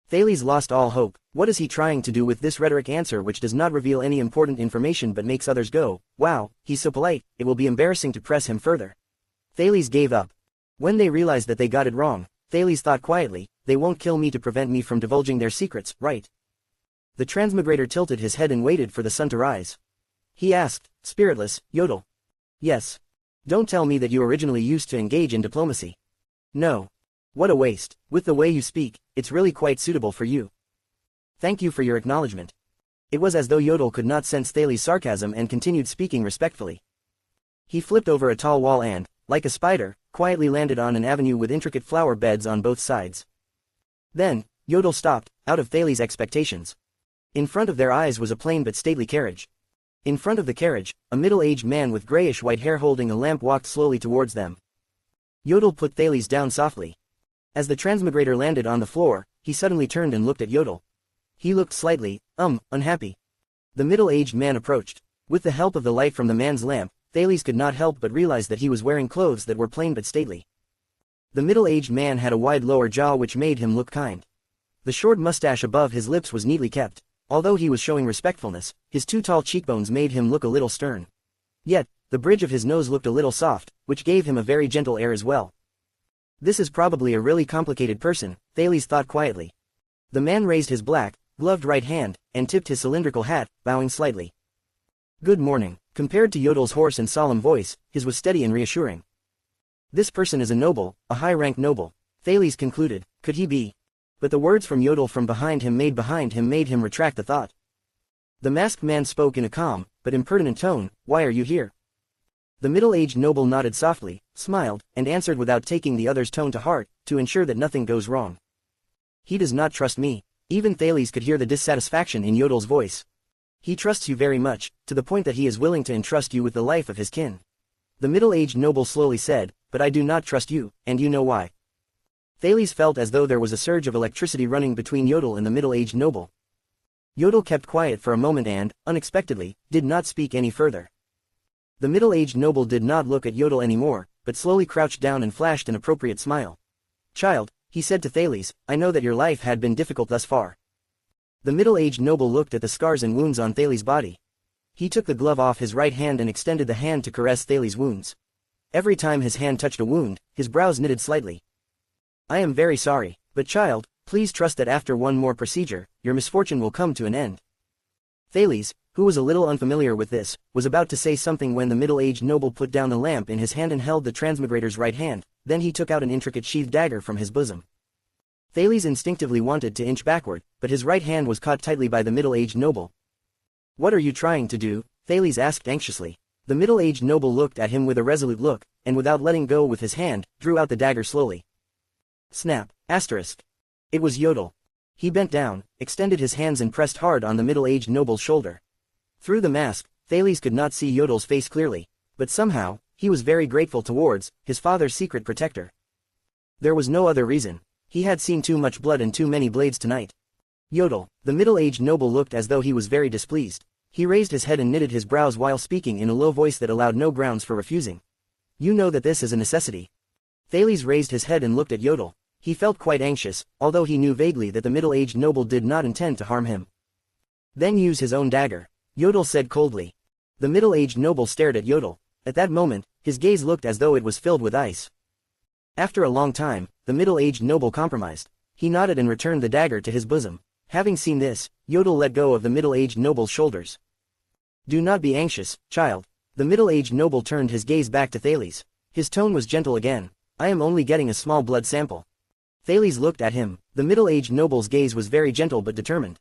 Thales lost all hope. What is he trying to do with this rhetoric answer which does not reveal any important information but makes others go, wow, he's so polite, it will be embarrassing to press him further. Thales gave up. When they realized that they got it wrong, Thales thought quietly, they won't kill me to prevent me from divulging their secrets, right? The transmigrator tilted his head and waited for the sun to rise. He asked, spiritless, Yodel. Yes. Don't tell me that you originally used to engage in diplomacy. No. What a waste. With the way you speak, it's really quite suitable for you. Thank you for your acknowledgement. It was as though Yodel could not sense Thales' sarcasm and continued speaking respectfully. He flipped over a tall wall and, like a spider, quietly landed on an avenue with intricate flower beds on both sides. Then, Yodel stopped, out of Thales' expectations. In front of their eyes was a plain but stately carriage. In front of the carriage, a middle-aged man with grayish-white hair holding a lamp walked slowly towards them. Yodel put Thales down softly. As the transmigrator landed on the floor, he suddenly turned and looked at Yodel. He looked slightly, unhappy. The middle-aged man approached. With the help of the light from the man's lamp, Thales could not help but realize that he was wearing clothes that were plain but stately. The middle-aged man had a wide lower jaw which made him look kind. The short mustache above his lips was neatly kept. Although he was showing respectfulness, his 2 tall cheekbones made him look a little stern. Yet, the bridge of his nose looked a little soft, which gave him a very gentle air as well. This is probably a really complicated person, Thales thought quietly. The man raised his black, gloved right hand, and tipped his cylindrical hat, bowing slightly. Good morning. Compared to Yodel's hoarse and solemn voice, his was steady and reassuring. This person is a noble, a high-ranked noble, Thales concluded. Could he be? But the words from Yodel from behind him made him retract the thought. The masked man spoke in a calm, but impertinent tone. Why are you here? The middle-aged noble nodded softly, smiled, and answered without taking the other's tone to heart, to ensure that nothing goes wrong. He does not trust me. Even Thales could hear the dissatisfaction in Yodel's voice. He trusts you very much, to the point that he is willing to entrust you with the life of his kin. The middle-aged noble slowly said, but I do not trust you, and you know why. Thales felt as though there was a surge of electricity running between Yodel and the middle-aged noble. Yodel kept quiet for a moment and, unexpectedly, did not speak any further. The middle-aged noble did not look at Yodel anymore, but slowly crouched down and flashed an appropriate smile. Child, he said to Thales, I know that your life had been difficult thus far. The middle-aged noble looked at the scars and wounds on Thales' body. He took the glove off his right hand and extended the hand to caress Thales' wounds. Every time his hand touched a wound, his brows knitted slightly. I am very sorry, but child, please trust that after one more procedure, your misfortune will come to an end. Thales, who was a little unfamiliar with this, was about to say something when the middle-aged noble put down the lamp in his hand and held the transmigrator's right hand. Then he took out an intricate sheathed dagger from his bosom. Thales instinctively wanted to inch backward, but his right hand was caught tightly by the middle-aged noble. What are you trying to do? Thales asked anxiously. The middle-aged noble looked at him with a resolute look, and without letting go with his hand, drew out the dagger slowly. Snap, asterisk. It was Yodel. He bent down, extended his hands and pressed hard on the middle-aged noble's shoulder. Through the mask, Thales could not see Yodel's face clearly, but somehow, he was very grateful towards his father's secret protector. There was no other reason. He had seen too much blood and too many blades tonight. Yodel, the middle-aged noble looked as though he was very displeased. He raised his head and knitted his brows while speaking in a low voice that allowed no grounds for refusing. You know that this is a necessity. Thales raised his head and looked at Yodel. He felt quite anxious, although he knew vaguely that the middle-aged noble did not intend to harm him. Then use his own dagger, Yodel said coldly. The middle-aged noble stared at Yodel. At that moment, his gaze looked as though it was filled with ice. After a long time, the middle-aged noble compromised. He nodded and returned the dagger to his bosom. Having seen this, Yodel let go of the middle-aged noble's shoulders. Do not be anxious, child. The middle-aged noble turned his gaze back to Thales. His tone was gentle again. I am only getting a small blood sample. Thales looked at him. The middle-aged noble's gaze was very gentle but determined.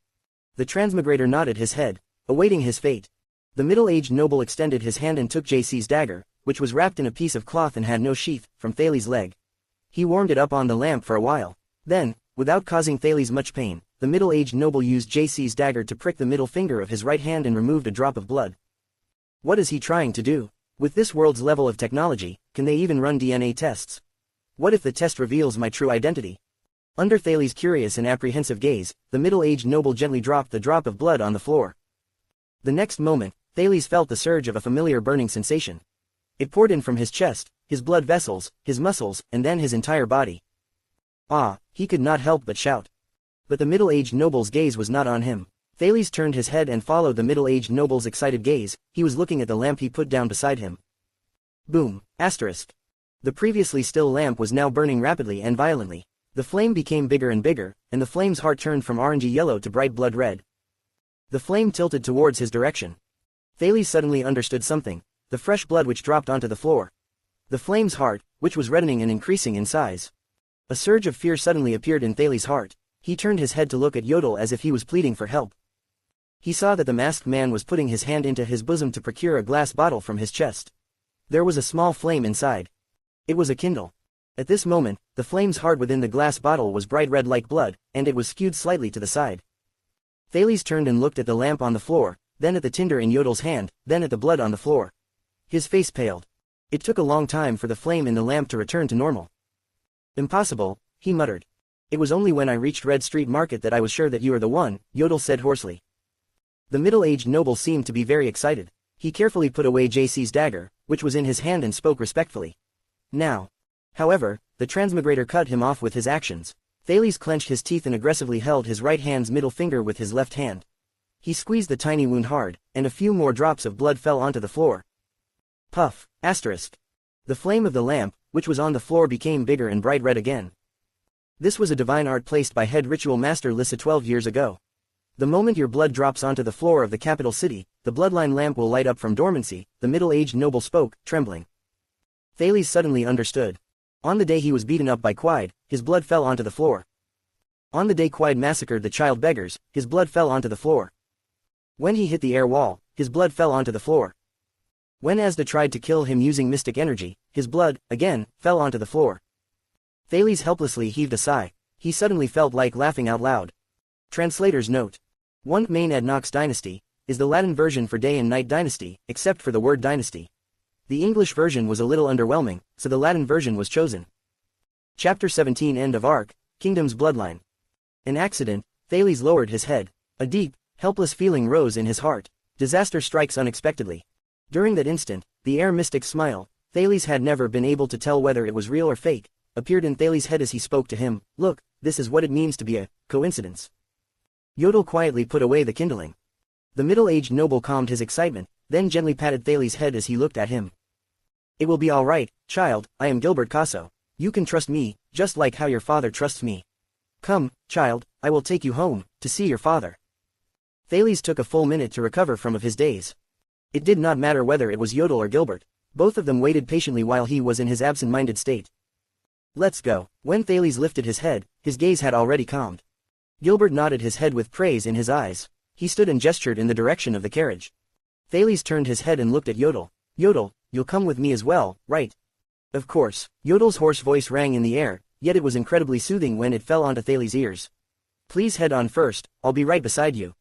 The transmigrator nodded his head, awaiting his fate. The middle-aged noble extended his hand and took JC's dagger, which was wrapped in a piece of cloth and had no sheath, from Thales' leg. He warmed it up on the lamp for a while. Then, without causing Thales much pain, the middle-aged noble used JC's dagger to prick the middle finger of his right hand and removed a drop of blood. What is he trying to do? With this world's level of technology, can they even run DNA tests? What if the test reveals my true identity? Under Thales' curious and apprehensive gaze, the middle-aged noble gently dropped the drop of blood on the floor. The next moment, Thales felt the surge of a familiar burning sensation. It poured in from his chest, his blood vessels, his muscles, and then his entire body. Ah, he could not help but shout. But the middle-aged noble's gaze was not on him. Thales turned his head and followed the middle-aged noble's excited gaze. He was looking at the lamp he put down beside him. Boom, asterisk. The previously still lamp was now burning rapidly and violently. The flame became bigger and bigger, and the flame's heart turned from orangey yellow to bright blood red. The flame tilted towards his direction. Thales suddenly understood something, the fresh blood which dropped onto the floor. The flame's heart, which was reddening and increasing in size. A surge of fear suddenly appeared in Thales' heart. He turned his head to look at Yodel as if he was pleading for help. He saw that the masked man was putting his hand into his bosom to procure a glass bottle from his chest. There was a small flame inside. It was a Kindle. At this moment, the flame's heart within the glass bottle was bright red like blood, and it was skewed slightly to the side. Thales turned and looked at the lamp on the floor, then at the tinder in Yodel's hand, then at the blood on the floor. His face paled. It took a long time for the flame in the lamp to return to normal. Impossible, he muttered. It was only when I reached Red Street Market that I was sure that you are the one, Yodel said hoarsely. The middle-aged noble seemed to be very excited. He carefully put away JC's dagger, which was in his hand, and spoke respectfully. Now. However, the transmigrator cut him off with his actions. Thales clenched his teeth and aggressively held his right hand's middle finger with his left hand. He squeezed the tiny wound hard, and a few more drops of blood fell onto the floor. Puff, asterisk. The flame of the lamp, which was on the floor, became bigger and bright red again. This was a divine art placed by head ritual master Lissa 12 years ago. The moment your blood drops onto the floor of the capital city, the bloodline lamp will light up from dormancy, the middle-aged noble spoke, trembling. Thales suddenly understood. On the day he was beaten up by Quide, his blood fell onto the floor. On the day Quide massacred the child beggars, his blood fell onto the floor. When he hit the air wall, his blood fell onto the floor. When Asda tried to kill him using mystic energy, his blood, again, fell onto the floor. Thales helplessly heaved a sigh. He suddenly felt like laughing out loud. Translator's note. 1. Main Adnox dynasty is the Latin version for day and night dynasty, except for the word dynasty. The English version was a little underwhelming, so the Latin version was chosen. Chapter 17. End of arc, Kingdom's Bloodline. An accident. Thales lowered his head. A deep, helpless feeling rose in his heart. Disaster strikes unexpectedly. During that instant, the air mystic smile, Thales had never been able to tell whether it was real or fake, appeared in Thales' head as he spoke to him. Look, this is what it means to be a coincidence. Yodel quietly put away the kindling. The middle-aged noble calmed his excitement, then gently patted Thales' head as he looked at him. It will be all right, child. I am Gilbert Casso. You can trust me, just like how your father trusts me. Come, child, I will take you home, to see your father. Thales took a full minute to recover from his daze. It did not matter whether it was Yodel or Gilbert. Both of them waited patiently while he was in his absent-minded state. Let's go. When Thales lifted his head, his gaze had already calmed. Gilbert nodded his head with praise in his eyes. He stood and gestured in the direction of the carriage. Thales turned his head and looked at Yodel. Yodel, you'll come with me as well, right? Of course. Yodel's hoarse voice rang in the air, yet it was incredibly soothing when it fell onto Thales' ears. Please head on first, I'll be right beside you.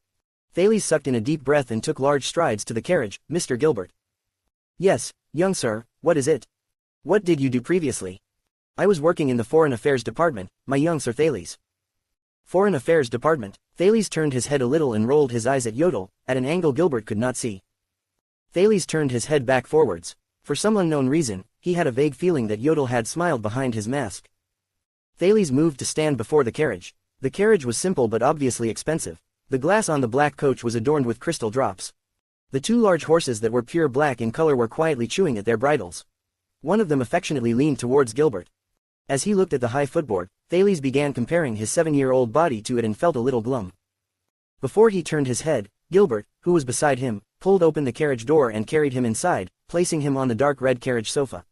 Thales sucked in a deep breath and took large strides to the carriage. Mr. Gilbert. Yes, young sir, what is it? What did you do previously? I was working in the Foreign Affairs Department, my young Sir Thales. Foreign Affairs Department. Thales turned his head a little and rolled his eyes at Yodel, at an angle Gilbert could not see. Thales turned his head back forwards. For some unknown reason, he had a vague feeling that Yodel had smiled behind his mask. Thales moved to stand before the carriage. The carriage was simple but obviously expensive. The glass on the black coach was adorned with crystal drops. The two large horses that were pure black in color were quietly chewing at their bridles. One of them affectionately leaned towards Gilbert. As he looked at the high footboard, Thales began comparing his 7-year-old body to it and felt a little glum. Before he turned his head, Gilbert, who was beside him, pulled open the carriage door and carried him inside, placing him on the dark red carriage sofa.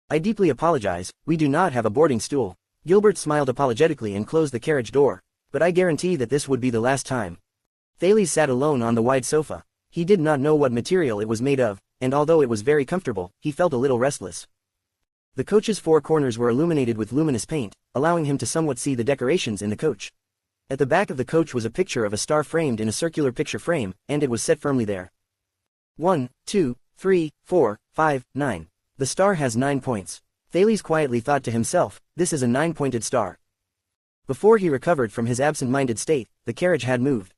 "I deeply apologize, we do not have a boarding stool." Gilbert smiled apologetically and closed the carriage door, "but I guarantee that this would be the last time." Thales sat alone on the wide sofa. He did not know what material it was made of, and although it was very comfortable, he felt a little restless. The coach's 4 corners were illuminated with luminous paint, allowing him to somewhat see the decorations in the coach. At the back of the coach was a picture of a star framed in a circular picture frame, and it was set firmly there. 1, 2, 3, 4, 5, 9. The star has 9 points. Thales quietly thought to himself, this is a 9-pointed star. Before he recovered from his absent-minded state, the carriage had moved.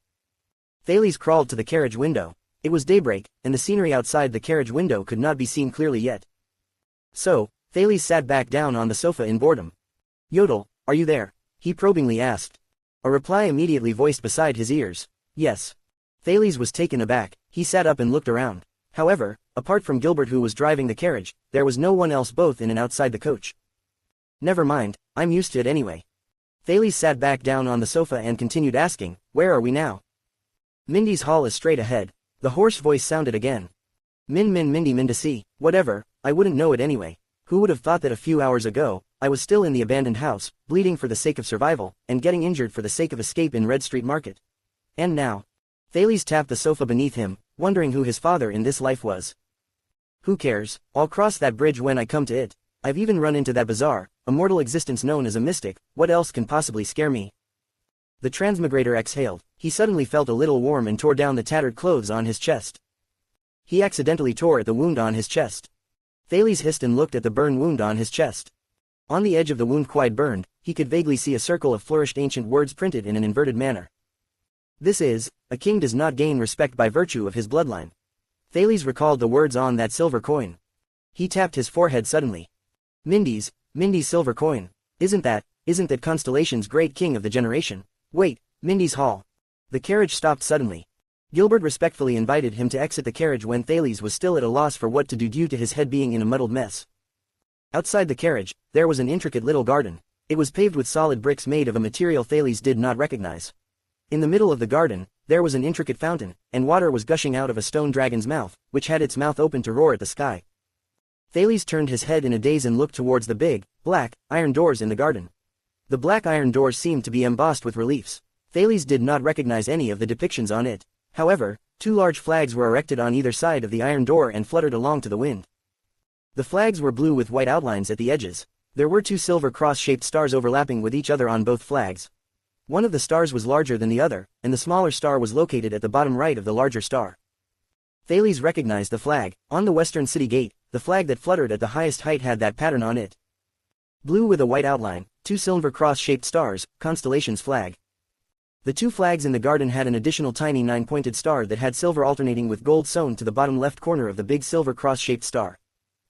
Thales crawled to the carriage window. It was daybreak, and the scenery outside the carriage window could not be seen clearly yet. So, Thales sat back down on the sofa in boredom. "Yodel, are you there?" he probingly asked. A reply immediately voiced beside his ears. "Yes." Thales was taken aback. He sat up and looked around. However, apart from Gilbert who was driving the carriage, there was no one else both in and outside the coach. "Never mind, I'm used to it anyway." Thales sat back down on the sofa and continued asking, "Where are we now?" "Mindy's Hall is straight ahead." The hoarse voice sounded again. Mindy Mindacy, whatever, I wouldn't know it anyway. Who would have thought that a few hours ago, I was still in the abandoned house, bleeding for the sake of survival, and getting injured for the sake of escape in Red Street Market. And now. Thales tapped the sofa beneath him, wondering who his father in this life was. "Who cares, I'll cross that bridge when I come to it. I've even run into that bizarre, immortal existence known as a mystic, what else can possibly scare me?" The transmigrator exhaled. He suddenly felt a little warm and tore down the tattered clothes on his chest. He accidentally tore at the wound on his chest. Thales hissed and looked at the burn wound on his chest. On the edge of the wound quite burned, he could vaguely see a circle of flourished ancient words printed in an inverted manner. "This is, a king does not gain respect by virtue of his bloodline." Thales recalled the words on that silver coin. He tapped his forehead suddenly. Mindy's silver coin. Isn't that Constellation's great king of the generation? Wait, Mindy's Hall. The carriage stopped suddenly. Gilbert respectfully invited him to exit the carriage when Thales was still at a loss for what to do due to his head being in a muddled mess. Outside the carriage, there was an intricate little garden. It was paved with solid bricks made of a material Thales did not recognize. In the middle of the garden, there was an intricate fountain, and water was gushing out of a stone dragon's mouth, which had its mouth open to roar at the sky. Thales turned his head in a daze and looked towards the big, black, iron doors in the garden. The black iron doors seemed to be embossed with reliefs. Thales did not recognize any of the depictions on it. However, 2 large flags were erected on either side of the iron door and fluttered along to the wind. The flags were blue with white outlines at the edges. There were 2 silver cross-shaped stars overlapping with each other on both flags. One of the stars was larger than the other, and the smaller star was located at the bottom right of the larger star. Thales recognized the flag. On the western city gate, the flag that fluttered at the highest height had that pattern on it. Blue with a white outline, 2 silver cross-shaped stars, Constellation's flag. The 2 flags in the garden had an additional tiny 9-pointed star that had silver alternating with gold sewn to the bottom left corner of the big silver cross-shaped star.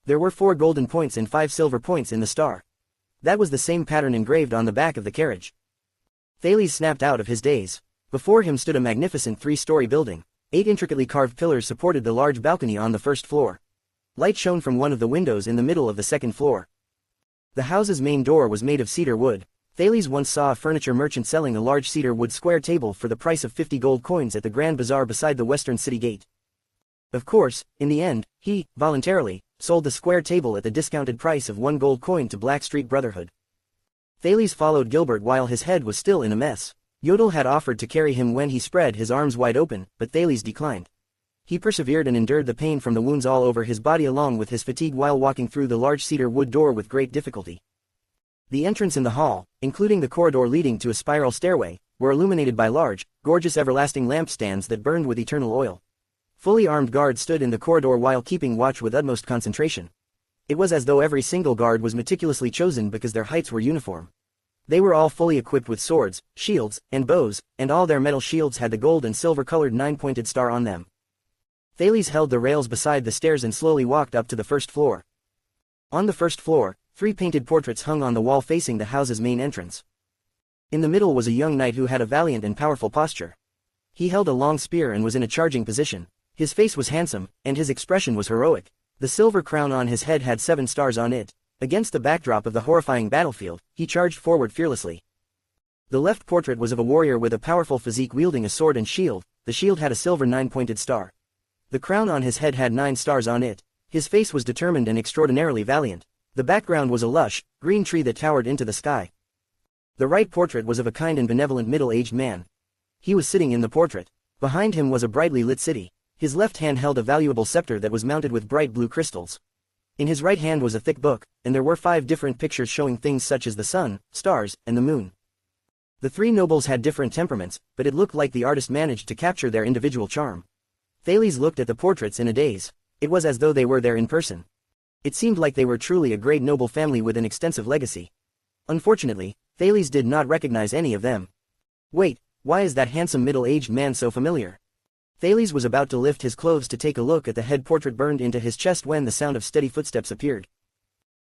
There were 4 golden points and 5 silver points in the star. That was the same pattern engraved on the back of the carriage. Thales snapped out of his daze. Before him stood a magnificent 3-story building. 8 intricately carved pillars supported the large balcony on the first floor. Light shone from one of the windows in the middle of the second floor. The house's main door was made of cedar wood. Thales once saw a furniture merchant selling a large cedar wood square table for the price of 50 gold coins at the Grand Bazaar beside the western city gate. Of course, in the end, he, voluntarily, sold the square table at the discounted price of 1 gold coin to Blackstreet Brotherhood. Thales followed Gilbert while his head was still in a mess. Yodel had offered to carry him when he spread his arms wide open, but Thales declined. He persevered and endured the pain from the wounds all over his body along with his fatigue while walking through the large cedar wood door with great difficulty. The entrance in the hall, including the corridor leading to a spiral stairway, were illuminated by large, gorgeous everlasting lampstands that burned with eternal oil. Fully armed guards stood in the corridor while keeping watch with utmost concentration. It was as though every single guard was meticulously chosen because their heights were uniform. They were all fully equipped with swords, shields, and bows, and all their metal shields had the gold and silver-colored 9-pointed star on them. Thales held the rails beside the stairs and slowly walked up to the first floor. On the first floor, 3 painted portraits hung on the wall facing the house's main entrance. In the middle was a young knight who had a valiant and powerful posture. He held a long spear and was in a charging position. His face was handsome, and his expression was heroic. The silver crown on his head had 7 stars on it. Against the backdrop of the horrifying battlefield, he charged forward fearlessly. The left portrait was of a warrior with a powerful physique wielding a sword and shield. The shield had a silver 9-pointed star. The crown on his head had 9 stars on it. His face was determined and extraordinarily valiant. The background was a lush, green tree that towered into the sky. The right portrait was of a kind and benevolent middle-aged man. He was sitting in the portrait. Behind him was a brightly lit city. His left hand held a valuable scepter that was mounted with bright blue crystals. In his right hand was a thick book, and there were 5 different pictures showing things such as the sun, stars, and the moon. The 3 nobles had different temperaments, but it looked like the artist managed to capture their individual charm. Thales looked at the portraits in a daze. It was as though they were there in person. It seemed like they were truly a great noble family with an extensive legacy. Unfortunately, Thales did not recognize any of them. Wait, why is that handsome middle-aged man so familiar? Thales was about to lift his clothes to take a look at the head portrait burned into his chest when the sound of steady footsteps appeared.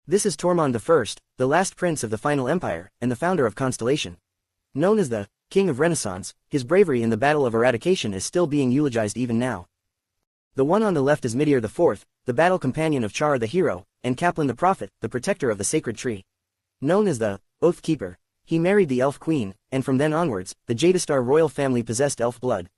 This is Tormund I, the last prince of the final empire, and the founder of Constellation. Known as the King of Renaissance, his bravery in the Battle of Eradication is still being eulogized even now. The one on the left is Midir IV, the battle companion of Chara the hero, and Kaplan the prophet, the protector of the sacred tree. Known as the Oath Keeper, he married the Elf Queen, and from then onwards, the Jadestar royal family possessed elf blood.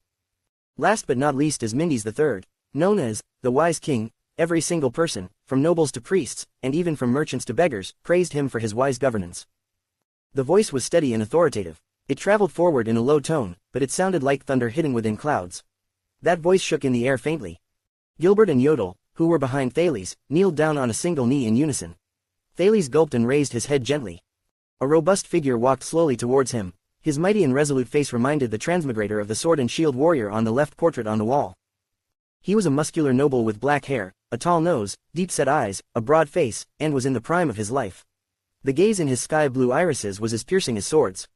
Last but not least is Mindes III, known as the Wise King. Every single person, from nobles to priests, and even from merchants to beggars, praised him for his wise governance. The voice was steady and authoritative. It traveled forward in a low tone, but it sounded like thunder hidden within clouds. That voice shook in the air faintly. Gilbert and Yodel, who were behind Thales, kneeled down on a single knee in unison. Thales gulped and raised his head gently. A robust figure walked slowly towards him. His mighty and resolute face reminded the transmigrator of the sword and shield warrior on the left portrait on the wall. He was a muscular noble with black hair, a tall nose, deep-set eyes, a broad face, and was in the prime of his life. The gaze in his sky-blue irises was as piercing as swords.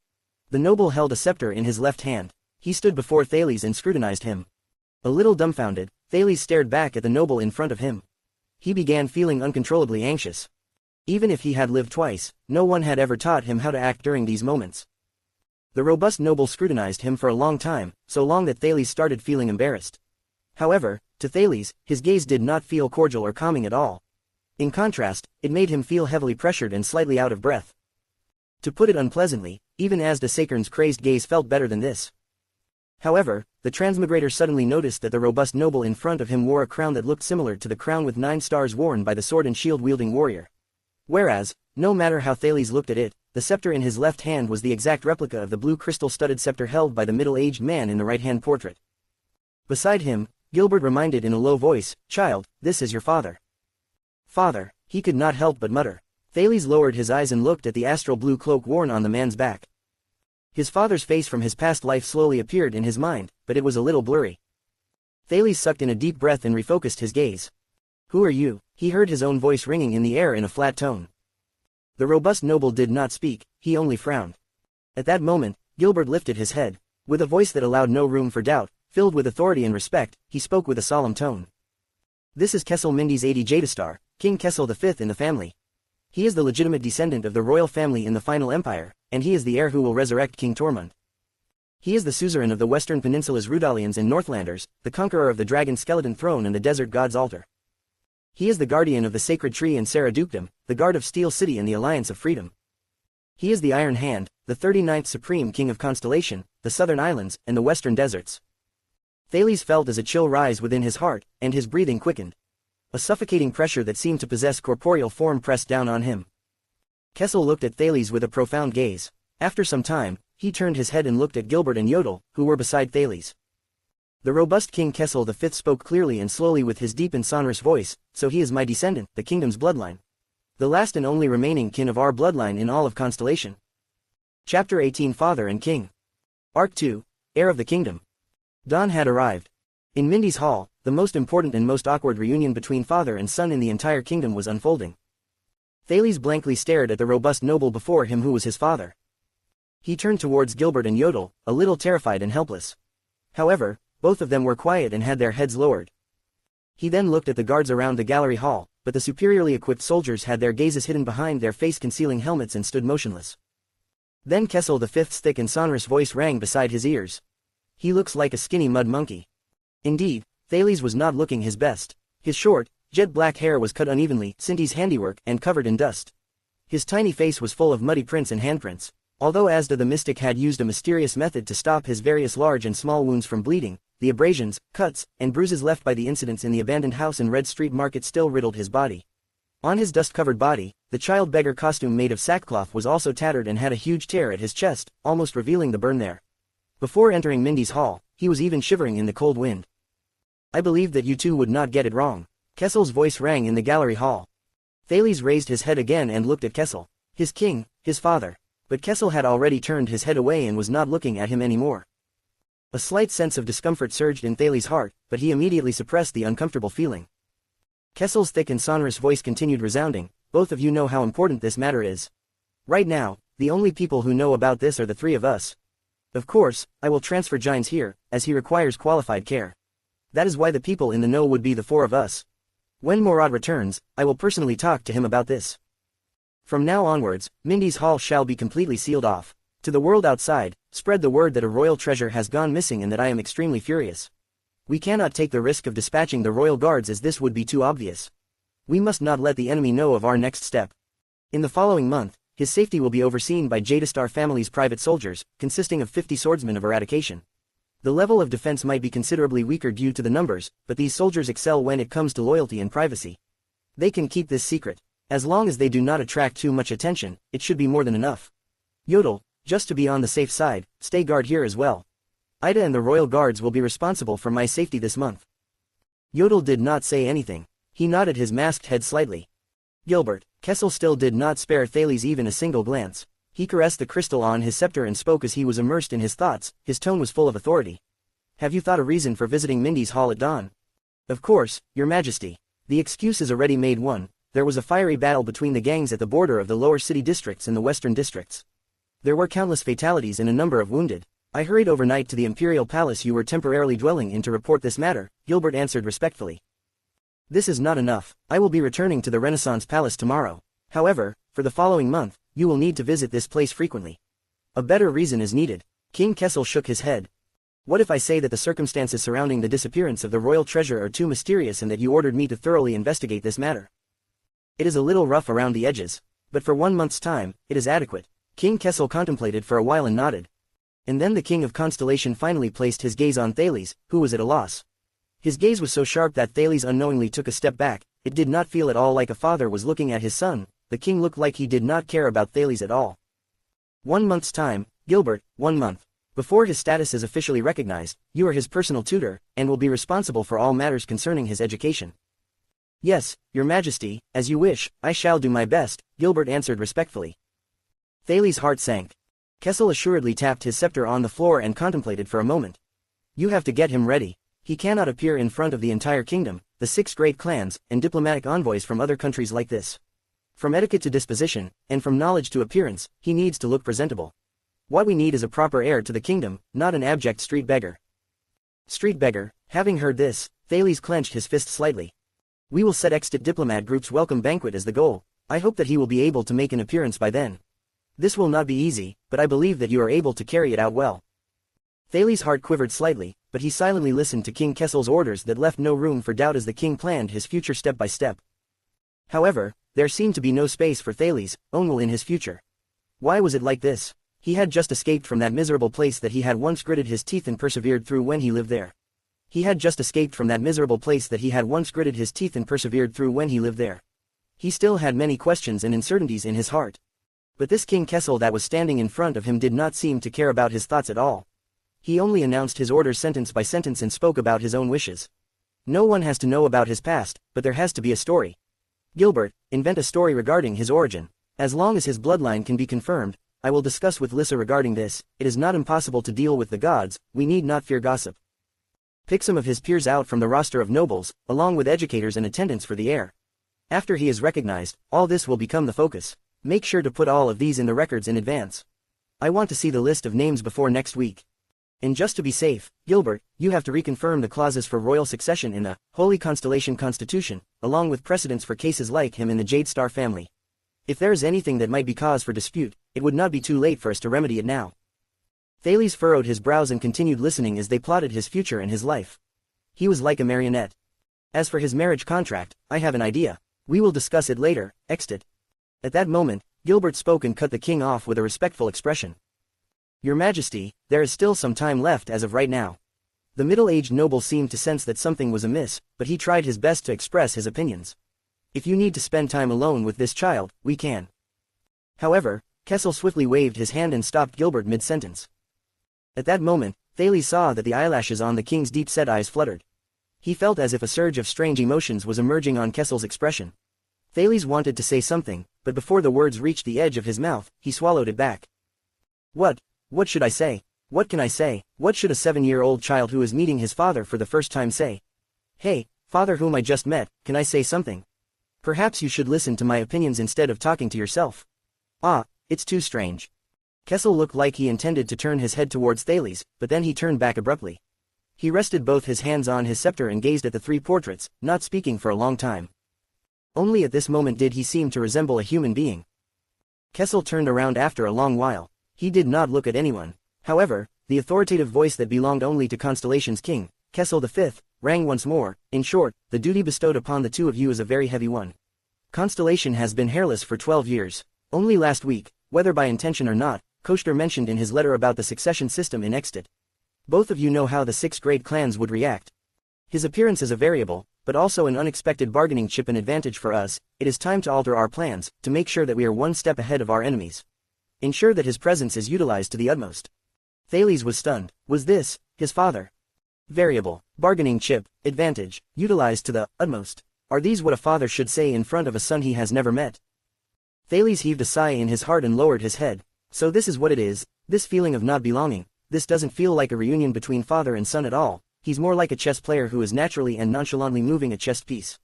The noble held a scepter in his left hand. He stood before Thales and scrutinized him. A little dumbfounded, Thales stared back at the noble in front of him. He began feeling uncontrollably anxious. Even if he had lived twice, no one had ever taught him how to act during these moments. The robust noble scrutinized him for a long time, so long that Thales started feeling embarrassed. However, to Thales, his gaze did not feel cordial or calming at all. In contrast, it made him feel heavily pressured and slightly out of breath. To put it unpleasantly, even Asda Sakern's crazed gaze felt better than this. However, the transmigrator suddenly noticed that the robust noble in front of him wore a crown that looked similar to the crown with 9 stars worn by the sword and shield-wielding warrior. Whereas, no matter how Thales looked at it, the scepter in his left hand was the exact replica of the blue crystal-studded scepter held by the middle-aged man in the right-hand portrait. Beside him, Gilbert reminded in a low voice, "Child, this is your father." "Father," he could not help but mutter. Thales lowered his eyes and looked at the astral blue cloak worn on the man's back. His father's face from his past life slowly appeared in his mind, but it was a little blurry. Thales sucked in a deep breath and refocused his gaze. "Who are you?" he heard his own voice ringing in the air in a flat tone. The robust noble did not speak, he only frowned. At that moment, Gilbert lifted his head. With a voice that allowed no room for doubt, filled with authority and respect, he spoke with a solemn tone. "This is Kessel Mindes AD Jadestar, King Kessel V in the family. He is the legitimate descendant of the royal family in the final empire, and he is the heir who will resurrect King Tormund. He is the suzerain of the western peninsula's Rudalians and Northlanders, the conqueror of the dragon skeleton throne and the desert god's altar. He is the guardian of the sacred tree and Serra Dukedom, the guard of Steel City and the Alliance of Freedom. He is the Iron Hand, the 39th supreme king of Constellation, the southern islands, and the western deserts." Thales felt as a chill rise within his heart, and his breathing quickened. A suffocating pressure that seemed to possess corporeal form pressed down on him. Kessel looked at Thales with a profound gaze. After some time, he turned his head and looked at Gilbert and Yodel, who were beside Thales. The robust King Kessel V spoke clearly and slowly with his deep and sonorous voice, "So he is my descendant, the kingdom's bloodline. The last and only remaining kin of our bloodline in all of Constellation." Chapter 18 Father and King. Arc 2, Heir of the Kingdom. Dawn had arrived. In Mindes Hall, the most important and most awkward reunion between father and son in the entire kingdom was unfolding. Thales blankly stared at the robust noble before him who was his father. He turned towards Gilbert and Yodel, a little terrified and helpless. However, both of them were quiet and had their heads lowered. He then looked at the guards around the gallery hall, but the superiorly equipped soldiers had their gazes hidden behind their face-concealing helmets and stood motionless. Then Kessel V's thick and sonorous voice rang beside his ears. He looks like a skinny mud monkey. Indeed, Thales was not looking his best. His short, jet black hair was cut unevenly, Cindy's handiwork, and covered in dust. His tiny face was full of muddy prints and handprints. Although Asda the mystic had used a mysterious method to stop his various large and small wounds from bleeding, the abrasions, cuts, and bruises left by the incidents in the abandoned house in Red Street Market still riddled his body. On his dust-covered body, the child beggar costume made of sackcloth was also tattered and had a huge tear at his chest, almost revealing the burn there. Before entering Mindy's hall, he was even shivering in the cold wind. I believed that you two would not get it wrong. Kessel's voice rang in the gallery hall. Thales raised his head again and looked at Kessel, his king, his father. But Kessel had already turned his head away and was not looking at him anymore. A slight sense of discomfort surged in Thales' heart, but he immediately suppressed the uncomfortable feeling. Kessel's thick and sonorous voice continued resounding, both of you know how important this matter is. Right now, the only people who know about this are the three of us. Of course, I will transfer Gines here, as he requires qualified care. That is why the people in the know would be the four of us. When Morad returns, I will personally talk to him about this. From now onwards, Mindy's hall shall be completely sealed off. To the world outside, spread the word that a royal treasure has gone missing and that I am extremely furious. We cannot take the risk of dispatching the royal guards as this would be too obvious. We must not let the enemy know of our next step. In the following month, his safety will be overseen by Jadastar family's private soldiers, consisting of 50 swordsmen of eradication. The level of defense might be considerably weaker due to the numbers, but these soldiers excel when it comes to loyalty and privacy. They can keep this secret. As long as they do not attract too much attention, it should be more than enough. Yodel, just to be on the safe side, stay guard here as well. Ida and the royal guards will be responsible for my safety this month. Yodel did not say anything. He nodded his masked head slightly. Gilbert, Kessel still did not spare Thales even a single glance. He caressed the crystal on his scepter and spoke as he was immersed in his thoughts. His tone was full of authority. Have you thought a reason for visiting Mindy's hall at dawn? Of course, your majesty. The excuse is a ready-made one. There was a fiery battle between the gangs at the border of the lower city districts and the western districts. There were countless fatalities and a number of wounded. I hurried overnight to the imperial palace you were temporarily dwelling in to report this matter, Gilbert answered respectfully. This is not enough. I will be returning to the Renaissance Palace tomorrow. However, for the following month, you will need to visit this place frequently. A better reason is needed. King Kessel shook his head. What if I say that the circumstances surrounding the disappearance of the royal treasure are too mysterious and that you ordered me to thoroughly investigate this matter? It is a little rough around the edges, but for 1 month's time, it is adequate. King Kessel contemplated for a while and nodded. And then the King of Constellation finally placed his gaze on Thales, who was at a loss. His gaze was so sharp that Thales unknowingly took a step back. It did not feel at all like a father was looking at his son. The king looked like he did not care about Thales at all. 1 month's time, Gilbert, 1 month. Before his status is officially recognized, you are his personal tutor, and will be responsible for all matters concerning his education. Yes, your majesty, as you wish, I shall do my best, Gilbert answered respectfully. Thales' heart sank. Kessel assuredly tapped his scepter on the floor and contemplated for a moment. You have to get him ready. He cannot appear in front of the entire kingdom, the 6 great clans, and diplomatic envoys from other countries like this. From etiquette to disposition, and from knowledge to appearance, he needs to look presentable. What we need is a proper heir to the kingdom, not an abject street beggar. Street beggar. Having heard this, Thales clenched his fist slightly. We will set extant diplomat group's welcome banquet as the goal. I hope that he will be able to make an appearance by then. This will not be easy, but I believe that you are able to carry it out well. Thales' heart quivered slightly, but he silently listened to King Kessel's orders that left no room for doubt as the king planned his future step by step. However, there seemed to be no space for Thales' own will in his future. Why was it like this? He had just escaped from that miserable place that he had once gritted his teeth and persevered through when he lived there. He had just escaped from that miserable place that he had once gritted his teeth and persevered through when he lived there. He still had many questions and uncertainties in his heart. But this King Kessel that was standing in front of him did not seem to care about his thoughts at all. He only announced his orders sentence by sentence and spoke about his own wishes. No one has to know about his past, but there has to be a story. Gilbert, invent a story regarding his origin. As long as his bloodline can be confirmed, I will discuss with Lissa regarding this. It is not impossible to deal with the gods, we need not fear gossip. Pick some of his peers out from the roster of nobles, along with educators and attendants for the heir. After he is recognized, all this will become the focus. Make sure to put all of these in the records in advance. I want to see the list of names before next week. And just to be safe, Gilbert, you have to reconfirm the clauses for royal succession in the Holy Constellation Constitution, along with precedents for cases like him in the Jade Star family. If there is anything that might be cause for dispute, it would not be too late for us to remedy it now. Thales furrowed his brows and continued listening as they plotted his future and his life. He was like a marionette. As for his marriage contract, I have an idea. We will discuss it later, exit. At that moment, Gilbert spoke and cut the king off with a respectful expression. Your Majesty, there is still some time left as of right now. The middle-aged noble seemed to sense that something was amiss, but he tried his best to express his opinions. If you need to spend time alone with this child, we can. However, Kessel swiftly waved his hand and stopped Gilbert mid-sentence. At that moment, Thales saw that the eyelashes on the king's deep-set eyes fluttered. He felt as if a surge of strange emotions was emerging on Kessel's expression. Thales wanted to say something, but before the words reached the edge of his mouth, he swallowed it back. What? What should I say? What can I say? What should a 7-year-old child who is meeting his father for the first time say? Hey, father whom I just met, can I say something? Perhaps you should listen to my opinions instead of talking to yourself. Ah, it's too strange. Kessel looked like he intended to turn his head towards Thales, but then he turned back abruptly. He rested both his hands on his scepter and gazed at the 3 portraits, not speaking for a long time. Only at this moment did he seem to resemble a human being. Kessel turned around after a long while. He did not look at anyone. However, the authoritative voice that belonged only to Constellation's king, Kessel V, rang once more. In short, the duty bestowed upon the 2 of you is a very heavy one. Constellation has been hairless for 12 years. Only last week, whether by intention or not, Koester mentioned in his letter about the succession system in Extit. Both of you know how the 6 great clans would react. His appearance is a variable, but also an unexpected bargaining chip and advantage for us. It is time to alter our plans, to make sure that we are one step ahead of our enemies. Ensure that his presence is utilized to the utmost. Thales was stunned. Was this his father? Variable, bargaining chip, advantage, utilized to the utmost. Are these what a father should say in front of a son he has never met? Thales heaved a sigh in his heart and lowered his head. So this is what it is, this feeling of not belonging. This doesn't feel like a reunion between father and son at all. He's more like a chess player who is naturally and nonchalantly moving a chess piece.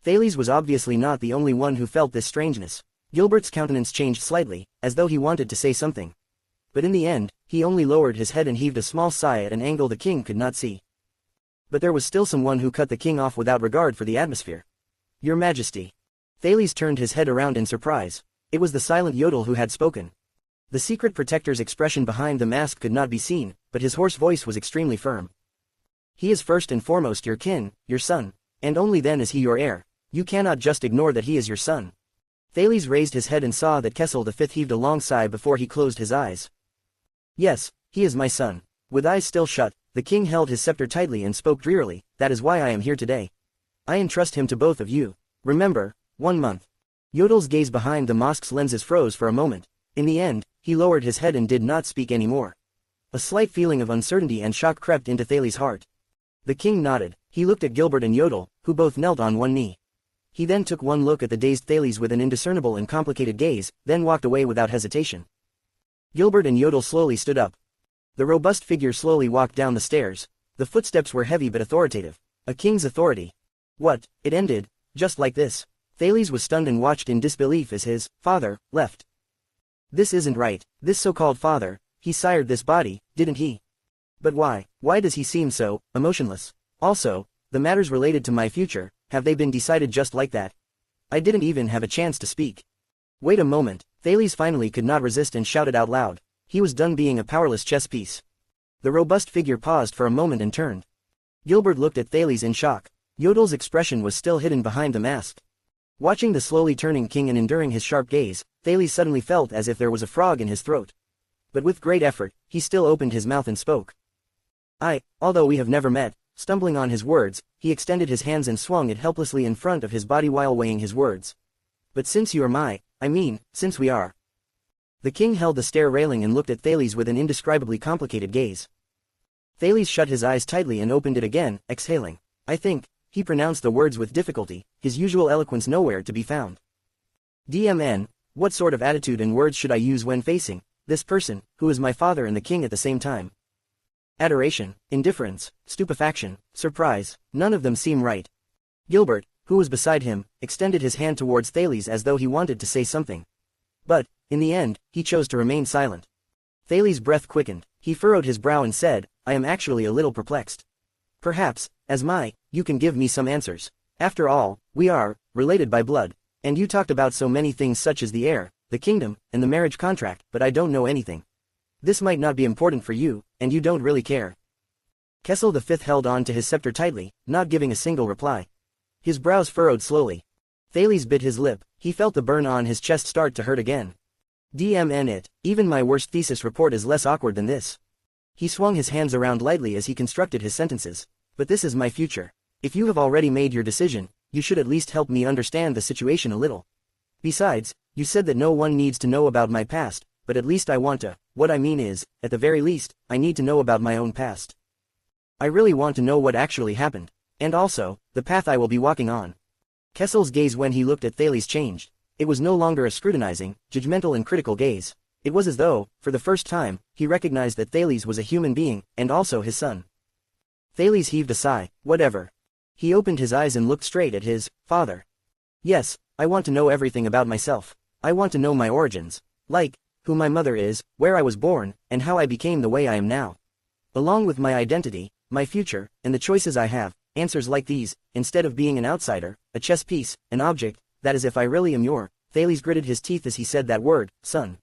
Thales was obviously not the only one who felt this strangeness. Gilbert's countenance changed slightly, as though he wanted to say something. But in the end, he only lowered his head and heaved a small sigh at an angle the king could not see. But there was still someone who cut the king off without regard for the atmosphere. Your Majesty. Thales turned his head around in surprise. It was the silent Yodel who had spoken. The secret protector's expression behind the mask could not be seen, but his hoarse voice was extremely firm. He is first and foremost your kin, your son, and only then is he your heir. You cannot just ignore that he is your son. Thales raised his head and saw that Kessel V heaved a long sigh before he closed his eyes. Yes, he is my son. With eyes still shut, the king held his scepter tightly and spoke drearily. That is why I am here today. I entrust him to both of you. Remember, 1 month. Yodel's gaze behind the mosque's lenses froze for a moment. In the end, he lowered his head and did not speak anymore. A slight feeling of uncertainty and shock crept into Thales' heart. The king nodded. He looked at Gilbert and Yodel, who both knelt on one knee. He then took one look at the dazed Thales with an indiscernible and complicated gaze, then walked away without hesitation. Gilbert and Yodel slowly stood up. The robust figure slowly walked down the stairs. The footsteps were heavy but authoritative. A king's authority. What? It ended, just like this. Thales was stunned and watched in disbelief as his father left. This isn't right. This so-called father, he sired this body, didn't he? But why? Why does he seem so emotionless? Also, the matters related to my future, have they been decided just like that? I didn't even have a chance to speak. Wait a moment. Thales finally could not resist and shouted out loud. He was done being a powerless chess piece. The robust figure paused for a moment and turned. Gilbert looked at Thales in shock. Yodel's expression was still hidden behind the mask. Watching the slowly turning king and enduring his sharp gaze, Thales suddenly felt as if there was a frog in his throat. But with great effort, he still opened his mouth and spoke. Although we have never met, stumbling on his words, he extended his hands and swung it helplessly in front of his body while weighing his words. But since you are since we are. The king held the stair railing and looked at Thales with an indescribably complicated gaze. Thales shut his eyes tightly and opened it again, exhaling. I think, he pronounced the words with difficulty, his usual eloquence nowhere to be found. DMN, what sort of attitude and words should I use when facing this person, who is my father and the king at the same time? Adoration, indifference, stupefaction, surprise, none of them seem right. Gilbert, who was beside him, extended his hand towards Thales as though he wanted to say something. But, in the end, he chose to remain silent. Thales' breath quickened. He furrowed his brow and said, I am actually a little perplexed. Perhaps, you can give me some answers. After all, we are related by blood, and you talked about so many things such as the heir, the kingdom, and the marriage contract, but I don't know anything. This might not be important for you, and you don't really care. Kessel V held on to his scepter tightly, not giving a single reply. His brows furrowed slowly. Thales bit his lip, he felt the burn on his chest start to hurt again. DMN it, even my worst thesis report is less awkward than this. He swung his hands around lightly as he constructed his sentences. But this is my future. If you have already made your decision, you should at least help me understand the situation a little. Besides, you said that no one needs to know about my past, but at least I want to. What I mean is, at the very least, I need to know about my own past. I really want to know what actually happened. And also, the path I will be walking on. Kessel's gaze when he looked at Thales changed. It was no longer a scrutinizing, judgmental and critical gaze. It was as though, for the first time, he recognized that Thales was a human being, and also his son. Thales heaved a sigh. Whatever. He opened his eyes and looked straight at his father. Yes, I want to know everything about myself. I want to know my origins. Like, who my mother is, where I was born, and how I became the way I am now. Along with my identity, my future, and the choices I have. Answers like these, instead of being an outsider, a chess piece, an object, that is if I really am your. Thales gritted his teeth as he said that word, son.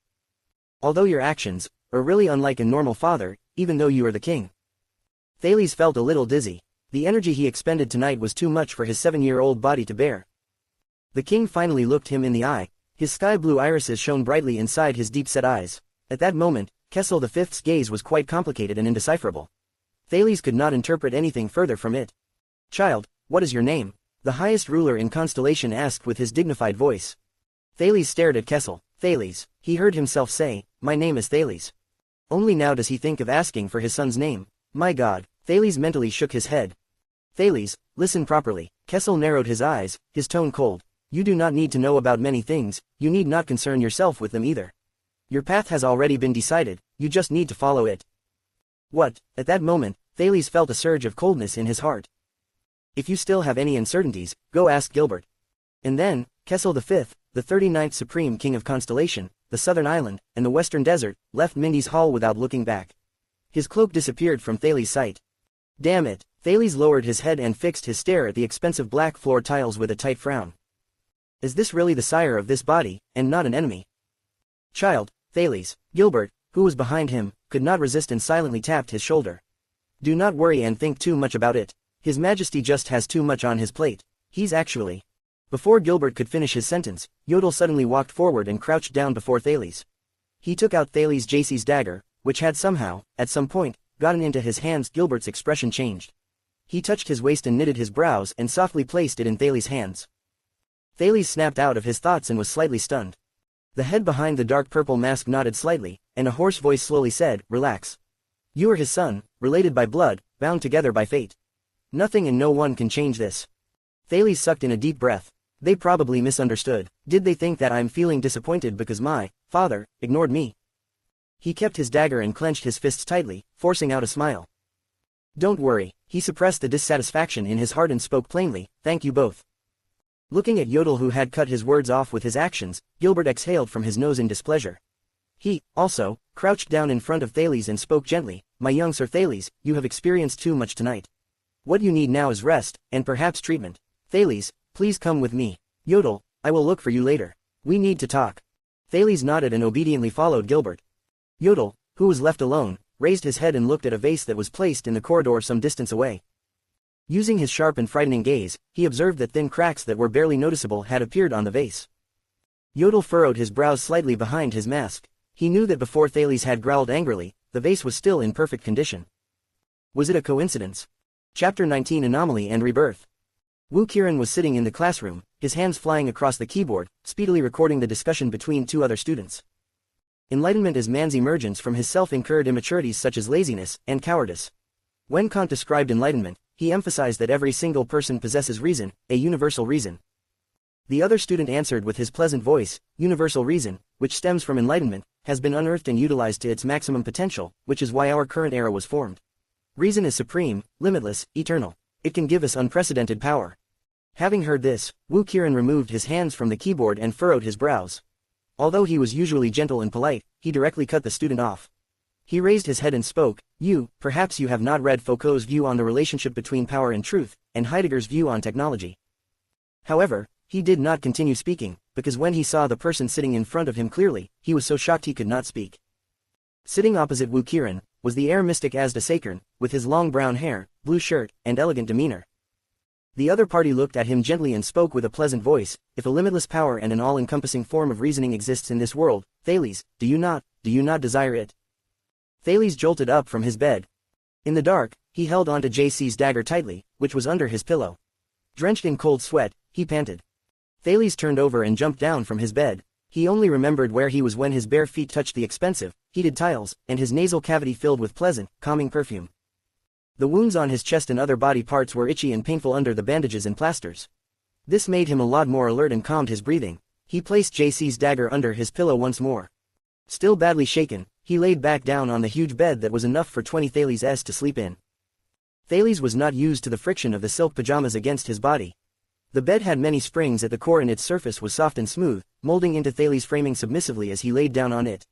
Although your actions are really unlike a normal father, even though you are the king. Thales felt a little dizzy. The energy he expended tonight was too much for his 7-year-old body to bear. The king finally looked him in the eye. His sky-blue irises shone brightly inside his deep-set eyes. At that moment, Kessel V's gaze was quite complicated and indecipherable. Thales could not interpret anything further from it. Child, what is your name? The highest ruler in Constellation asked with his dignified voice. Thales stared at Kessel. Thales, he heard himself say, my name is Thales. Only now does he think of asking for his son's name. My God, Thales mentally shook his head. Thales, listen properly. Kessel narrowed his eyes, his tone cold. You do not need to know about many things, you need not concern yourself with them either. Your path has already been decided, you just need to follow it. What? At that moment, Thales felt a surge of coldness in his heart. If you still have any uncertainties, go ask Gilbert. And then, Kessel V, the 39th Supreme King of Constellation, the Southern Island, and the Western Desert, left Mindy's hall without looking back. His cloak disappeared from Thales' sight. Damn it, Thales lowered his head and fixed his stare at the expensive black floor tiles with a tight frown. Is this really the sire of this body, and not an enemy? Child, Thales, Gilbert, who was behind him, could not resist and silently tapped his shoulder. Do not worry and think too much about it. His Majesty just has too much on his plate. He's actually... Before Gilbert could finish his sentence, Yodel suddenly walked forward and crouched down before Thales. He took out Thales' JC's dagger, which had somehow, at some point, gotten into his hands. Gilbert's expression changed. He touched his waist and knitted his brows and softly placed it in Thales' hands. Thales snapped out of his thoughts and was slightly stunned. The head behind the dark purple mask nodded slightly, and a hoarse voice slowly said, relax. You are his son, related by blood, bound together by fate. Nothing and no one can change this. Thales sucked in a deep breath. They probably misunderstood. Did they think that I'm feeling disappointed because my father ignored me? He kept his dagger and clenched his fists tightly, forcing out a smile. Don't worry, he suppressed the dissatisfaction in his heart and spoke plainly, thank you both. Looking at Yodel who had cut his words off with his actions, Gilbert exhaled from his nose in displeasure. He, also, crouched down in front of Thales and spoke gently, my young Sir Thales, you have experienced too much tonight. What you need now is rest, and perhaps treatment. Thales, please come with me. Yodel, I will look for you later. We need to talk. Thales nodded and obediently followed Gilbert. Yodel, who was left alone, raised his head and looked at a vase that was placed in the corridor some distance away. Using his sharp and frightening gaze, he observed that thin cracks that were barely noticeable had appeared on the vase. Yodel furrowed his brows slightly behind his mask. He knew that before Thales had growled angrily, the vase was still in perfect condition. Was it a coincidence? Chapter 19 Anomaly and Rebirth. Wu Qiren was sitting in the classroom, his hands flying across the keyboard, speedily recording the discussion between two other students. Enlightenment is man's emergence from his self-incurred immaturities such as laziness and cowardice. When Kant described enlightenment, he emphasized that every single person possesses reason, a universal reason. The other student answered with his pleasant voice, universal reason, which stems from enlightenment, has been unearthed and utilized to its maximum potential, which is why our current era was formed. Reason is supreme, limitless, eternal. It can give us unprecedented power. Having heard this, Wu Qiren removed his hands from the keyboard and furrowed his brows. Although he was usually gentle and polite, he directly cut the student off. He raised his head and spoke, perhaps you have not read Foucault's view on the relationship between power and truth, and Heidegger's view on technology. However, he did not continue speaking, because when he saw the person sitting in front of him clearly, he was so shocked he could not speak. Sitting opposite Wu Kirin, was the air mystic Asda Sakern, with his long brown hair, blue shirt, and elegant demeanor. The other party looked at him gently and spoke with a pleasant voice. If a limitless power and an all-encompassing form of reasoning exists in this world, Thales, do you not desire it? Thales jolted up from his bed. In the dark, he held onto JC's dagger tightly, which was under his pillow. Drenched in cold sweat, he panted. Thales turned over and jumped down from his bed. He only remembered where he was when his bare feet touched the expensive, heated tiles, and his nasal cavity filled with pleasant, calming perfume. The wounds on his chest and other body parts were itchy and painful under the bandages and plasters. This made him a lot more alert and calmed his breathing. He placed JC's dagger under his pillow once more. Still badly shaken, he laid back down on the huge bed that was enough for 20 Thales to sleep in. Thales was not used to the friction of the silk pajamas against his body. The bed had many springs at the core and its surface was soft and smooth, molding into Thales' framing submissively as he laid down on it.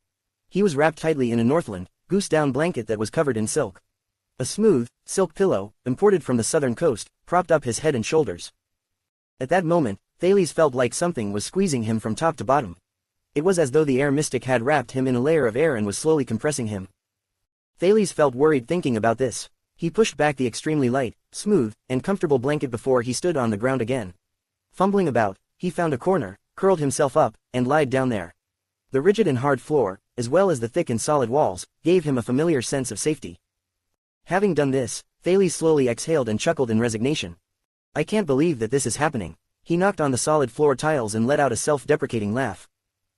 He was wrapped tightly in a Northland, goose-down blanket that was covered in silk. A smooth, silk pillow, imported from the southern coast, propped up his head and shoulders. At that moment, Thales felt like something was squeezing him from top to bottom. It was as though the air mystic had wrapped him in a layer of air and was slowly compressing him. Thales felt worried thinking about this. He pushed back the extremely light, smooth, and comfortable blanket before he stood on the ground again. Fumbling about, he found a corner, curled himself up, and lied down there. The rigid and hard floor, as well as the thick and solid walls, gave him a familiar sense of safety. Having done this, Thales slowly exhaled and chuckled in resignation. I can't believe that this is happening. He knocked on the solid floor tiles and let out a self-deprecating laugh.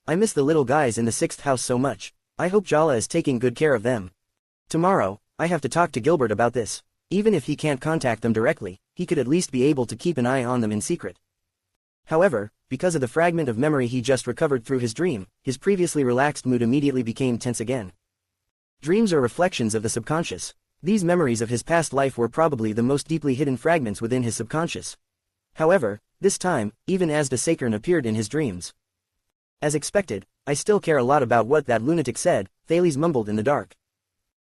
I miss the little guys in the 6th house so much. I hope Jala is taking good care of them. Tomorrow, I have to talk to Gilbert about this. Even if he can't contact them directly, he could at least be able to keep an eye on them in secret. However, because of the fragment of memory he just recovered through his dream, his previously relaxed mood immediately became tense again. Dreams are reflections of the subconscious. These memories of his past life were probably the most deeply hidden fragments within his subconscious. However, this time, even Asda Sakern appeared in his dreams. As expected, I still care a lot about what that lunatic said, Thales mumbled in the dark.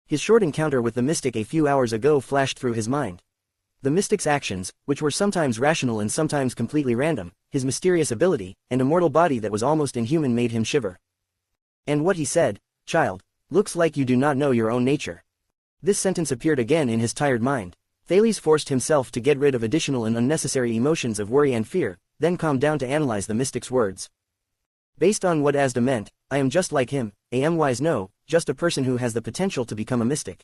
His short encounter with the mystic a few hours ago flashed through his mind. The mystic's actions, which were sometimes rational and sometimes completely random, his mysterious ability, and a mortal body that was almost inhuman made him shiver. And what he said, child, looks like you do not know your own nature. This sentence appeared again in his tired mind. Thales forced himself to get rid of additional and unnecessary emotions of worry and fear, then calmed down to analyze the mystic's words. Based on what Asda meant, I am just like him, just a person who has the potential to become a mystic.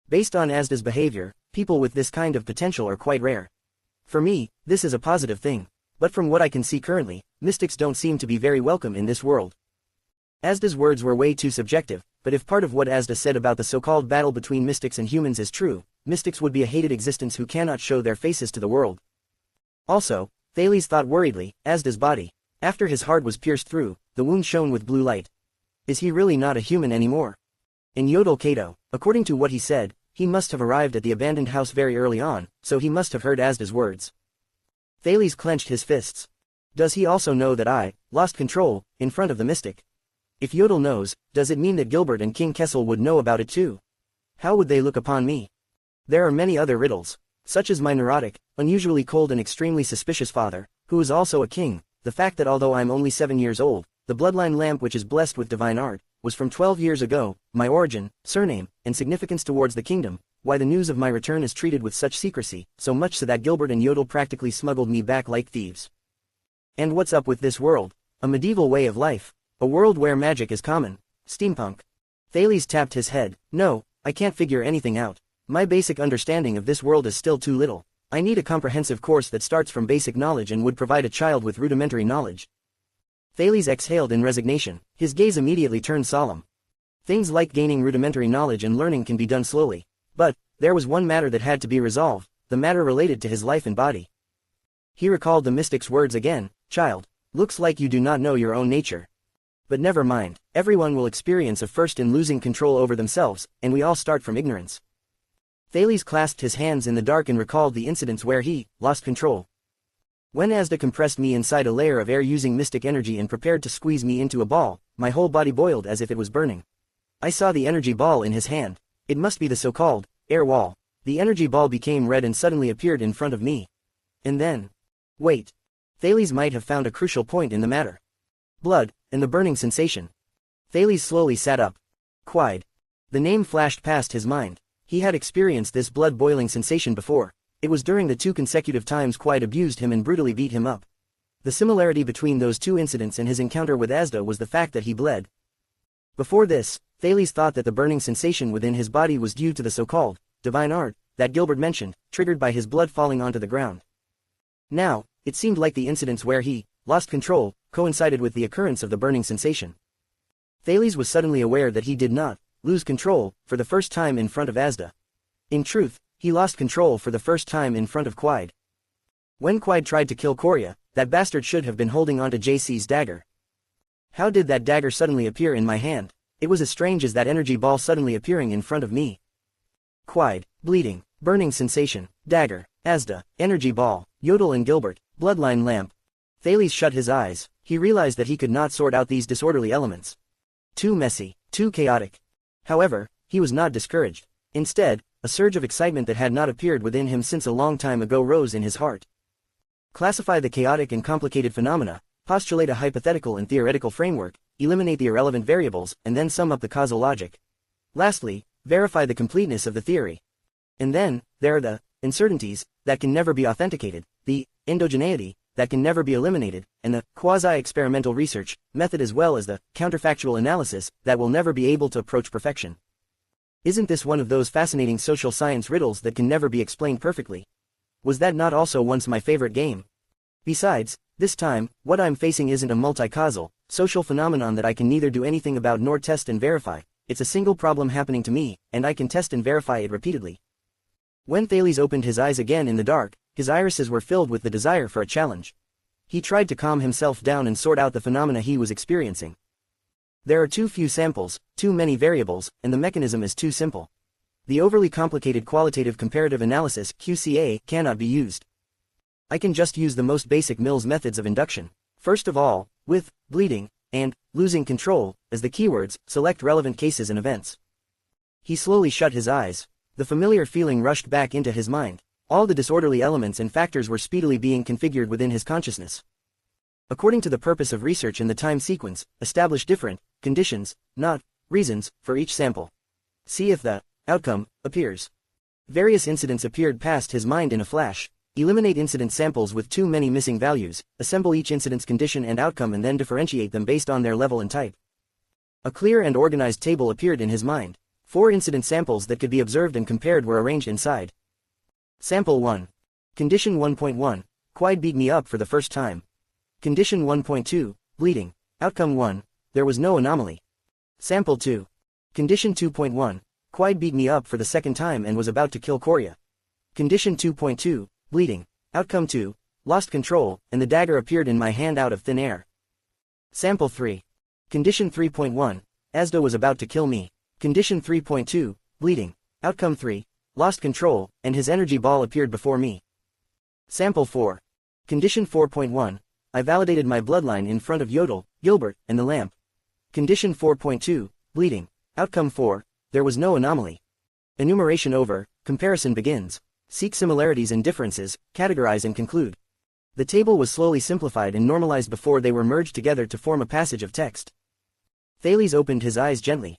Based on Asda's behavior, people with this kind of potential are quite rare. For me, this is a positive thing. But from what I can see currently, mystics don't seem to be very welcome in this world. Asda's words were way too subjective, but if part of what Asda said about the so-called battle between mystics and humans is true, mystics would be a hated existence who cannot show their faces to the world. Also, Thales thought worriedly, Asda's body. After his heart was pierced through, the wound shone with blue light. Is he really not a human anymore? In Yodel Kato, according to what he said, he must have arrived at the abandoned house very early on, so he must have heard Asda's words. Thales clenched his fists. Does he also know that I lost control in front of the mystic? If Yodel knows, does it mean that Gilbert and King Kessel would know about it too? How would they look upon me? There are many other riddles, such as my neurotic, unusually cold and extremely suspicious father, who is also a king, the fact that although I'm only 7 years old, the bloodline lamp which is blessed with divine art, was from 12 years ago, my origin, surname, and significance towards the kingdom, why the news of my return is treated with such secrecy, so much so that Gilbert and Yodel practically smuggled me back like thieves. And what's up with this world? A medieval way of life. A world where magic is common. Steampunk. Thales tapped his head. No, I can't figure anything out. My basic understanding of this world is still too little. I need a comprehensive course that starts from basic knowledge and would provide a child with rudimentary knowledge. Thales exhaled in resignation. His gaze immediately turned solemn. Things like gaining rudimentary knowledge and learning can be done slowly. But, there was one matter that had to be resolved, the matter related to his life and body. He recalled the mystic's words again. Child, looks like you do not know your own nature. But never mind, everyone will experience a first in losing control over themselves, and we all start from ignorance. Thales clasped his hands in the dark and recalled the incidents where he lost control. When Asda compressed me inside a layer of air using mystic energy and prepared to squeeze me into a ball, my whole body boiled as if it was burning. I saw the energy ball in his hand. It must be the so-called air wall. The energy ball became red and suddenly appeared in front of me. And then... Wait. Thales might have found a crucial point in the matter. Blood, and the burning sensation. Thales slowly sat up. Quide. The name flashed past his mind. He had experienced this blood-boiling sensation before. It was during the 2 consecutive times Quide abused him and brutally beat him up. The similarity between those 2 incidents and his encounter with Asda was the fact that he bled. Before this, Thales thought that the burning sensation within his body was due to the so-called divine art that Gilbert mentioned, triggered by his blood falling onto the ground. Now, it seemed like the incidents where he lost control coincided with the occurrence of the burning sensation. Thales was suddenly aware that he did not lose control for the first time in front of Asda. In truth, he lost control for the first time in front of Quide. When Quide tried to kill Korea, that bastard should have been holding onto JC's dagger. How did that dagger suddenly appear in my hand? It was as strange as that energy ball suddenly appearing in front of me. Quide, bleeding, burning sensation, dagger, Asda, energy ball, Yodel and Gilbert, bloodline lamp. Thales shut his eyes. He realized that he could not sort out these disorderly elements. Too messy, too chaotic. However, he was not discouraged. Instead, a surge of excitement that had not appeared within him since a long time ago rose in his heart. Classify the chaotic and complicated phenomena, postulate a hypothetical and theoretical framework, eliminate the irrelevant variables, and then sum up the causal logic. Lastly, verify the completeness of the theory. And then, there are the uncertainties that can never be authenticated, the endogeneity that can never be eliminated, and the quasi-experimental research method as well as the counterfactual analysis that will never be able to approach perfection. Isn't this one of those fascinating social science riddles that can never be explained perfectly? Was that not also once my favorite game? Besides, this time, what I'm facing isn't a multi-causal, social phenomenon that I can neither do anything about nor test and verify. It's a single problem happening to me, and I can test and verify it repeatedly. When Thales opened his eyes again in the dark, his irises were filled with the desire for a challenge. He tried to calm himself down and sort out the phenomena he was experiencing. There are too few samples, too many variables, and the mechanism is too simple. The overly complicated qualitative comparative analysis (QCA) cannot be used. I can just use the most basic Mills methods of induction. First of all, with bleeding and losing control as the keywords, select relevant cases and events. He slowly shut his eyes. The familiar feeling rushed back into his mind. All the disorderly elements and factors were speedily being configured within his consciousness. According to the purpose of research in the time sequence, establish different conditions, not reasons, for each sample. See if the outcome appears. Various incidents appeared past his mind in a flash. Eliminate incident samples with too many missing values, assemble each incident's condition and outcome and then differentiate them based on their level and type. A clear and organized table appeared in his mind. 4 incident samples that could be observed and compared were arranged inside. Sample 1. Condition 1.1. Quide beat me up for the first time. Condition 1.2. Bleeding. Outcome 1. There was no anomaly. Sample 2. Condition 2.1. Quide beat me up for the second time and was about to kill Korea. Condition 2.2. Bleeding. Outcome 2. Lost control, and the dagger appeared in my hand out of thin air. Sample 3. Condition 3.1. Asda was about to kill me. Condition 3.2. Bleeding. Outcome 3. Lost control, and his energy ball appeared before me. Sample 4. Condition 4.1. I validated my bloodline in front of Yodel, Gilbert, and the lamp. Condition 4.2. Bleeding. Outcome 4. There was no anomaly. Enumeration over. Comparison begins. Seek similarities and differences, categorize and conclude. The table was slowly simplified and normalized before they were merged together to form a passage of text. Thales opened his eyes gently.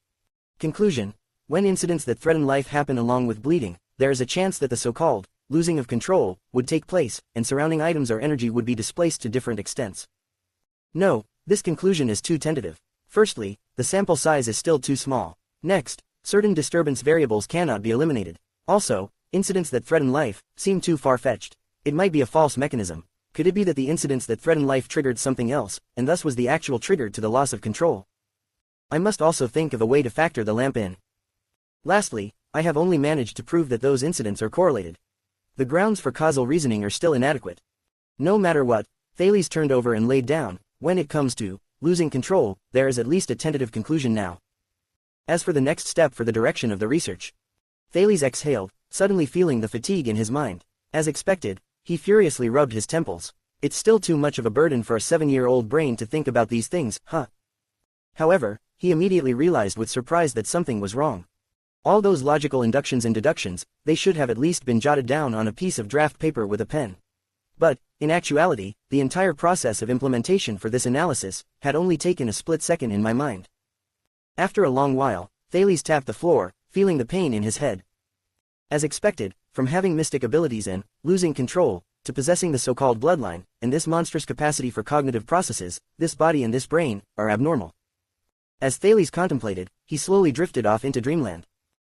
Conclusion. When incidents that threaten life happen along with bleeding, there is a chance that the so-called losing of control would take place, and surrounding items or energy would be displaced to different extents. No, this conclusion is too tentative. Firstly, the sample size is still too small. Next, certain disturbance variables cannot be eliminated. Also, incidents that threaten life seem too far-fetched. It might be a false mechanism. Could it be that the incidents that threaten life triggered something else, and thus was the actual trigger to the loss of control? I must also think of a way to factor the lamp in. Lastly, I have only managed to prove that those incidents are correlated. The grounds for causal reasoning are still inadequate. No matter what, Thales turned over and laid down. When it comes to losing control, there is at least a tentative conclusion now. As for the next step for the direction of the research, Thales exhaled, suddenly feeling the fatigue in his mind. As expected, he furiously rubbed his temples. It's still too much of a burden for a 7-year-old brain to think about these things, huh? However, he immediately realized with surprise that something was wrong. All those logical inductions and deductions, they should have at least been jotted down on a piece of draft paper with a pen. But, in actuality, the entire process of implementation for this analysis had only taken a split second in my mind. After a long while, Thales tapped the floor, feeling the pain in his head. As expected, from having mystic abilities and losing control, to possessing the so-called bloodline, and this monstrous capacity for cognitive processes, this body and this brain, are abnormal. As Thales contemplated, he slowly drifted off into dreamland.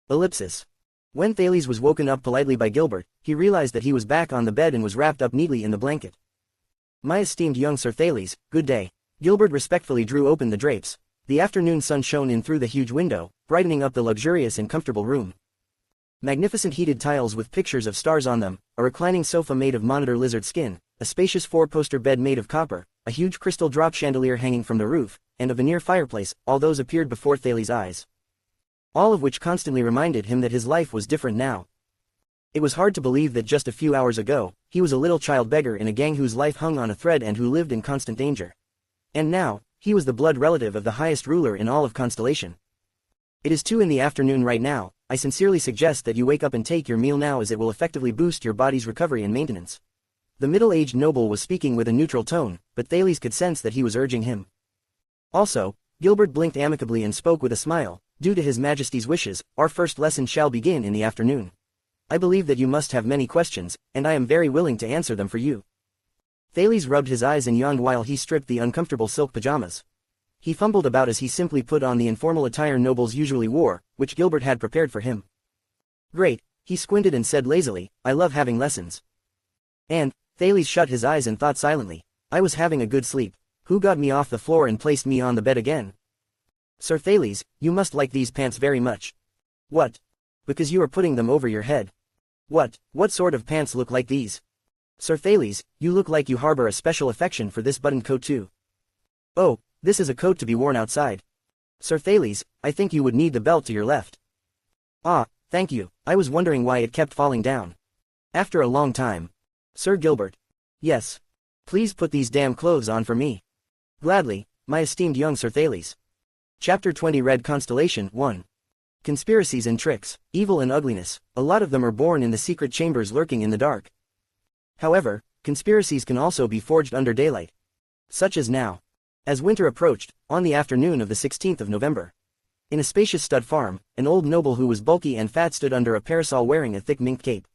Ellipsis. When Thales was woken up politely by Gilbert, he realized that he was back on the bed and was wrapped up neatly in the blanket. My esteemed young Sir Thales, good day. Gilbert respectfully drew open the drapes. The afternoon sun shone in through the huge window, brightening up the luxurious and comfortable room. Magnificent heated tiles with pictures of stars on them, a reclining sofa made of monitor lizard skin, a spacious four-poster bed made of copper, a huge crystal drop chandelier hanging from the roof, and a veneer fireplace, all those appeared before Thales' eyes. All of which constantly reminded him that his life was different now. It was hard to believe that just a few hours ago, he was a little child beggar in a gang whose life hung on a thread and who lived in constant danger. And now, he was the blood relative of the highest ruler in all of Constellation. It is 2 in the afternoon right now. I sincerely suggest that you wake up and take your meal now, as it will effectively boost your body's recovery and maintenance. The middle-aged noble was speaking with a neutral tone, but Thales could sense that he was urging him. Also, Gilbert blinked amicably and spoke with a smile. Due to His Majesty's wishes, our first lesson shall begin in the afternoon. I believe that you must have many questions, and I am very willing to answer them for you. Thales rubbed his eyes and yawned while he stripped the uncomfortable silk pajamas. He fumbled about as he simply put on the informal attire nobles usually wore, which Gilbert had prepared for him. Great, he squinted and said lazily, I love having lessons. And, Thales shut his eyes and thought silently, I was having a good sleep. Who got me off the floor and placed me on the bed again? Sir Thales, you must like these pants very much. What? Because you are putting them over your head. What sort of pants look like these? Sir Thales, you look like you harbor a special affection for this buttoned coat too. Oh, this is a coat to be worn outside. Sir Thales, I think you would need the belt to your left. Ah, thank you, I was wondering why it kept falling down. After a long time. Sir Gilbert. Yes. Please put these damn clothes on for me. Gladly, my esteemed young Sir Thales. Chapter 20 Red Constellation 1. Conspiracies and tricks, evil and ugliness, a lot of them are born in the secret chambers lurking in the dark. However, conspiracies can also be forged under daylight. Such as now. As winter approached, on the afternoon of the 16th of November. In a spacious stud farm, an old noble who was bulky and fat stood under a parasol wearing a thick mink cape.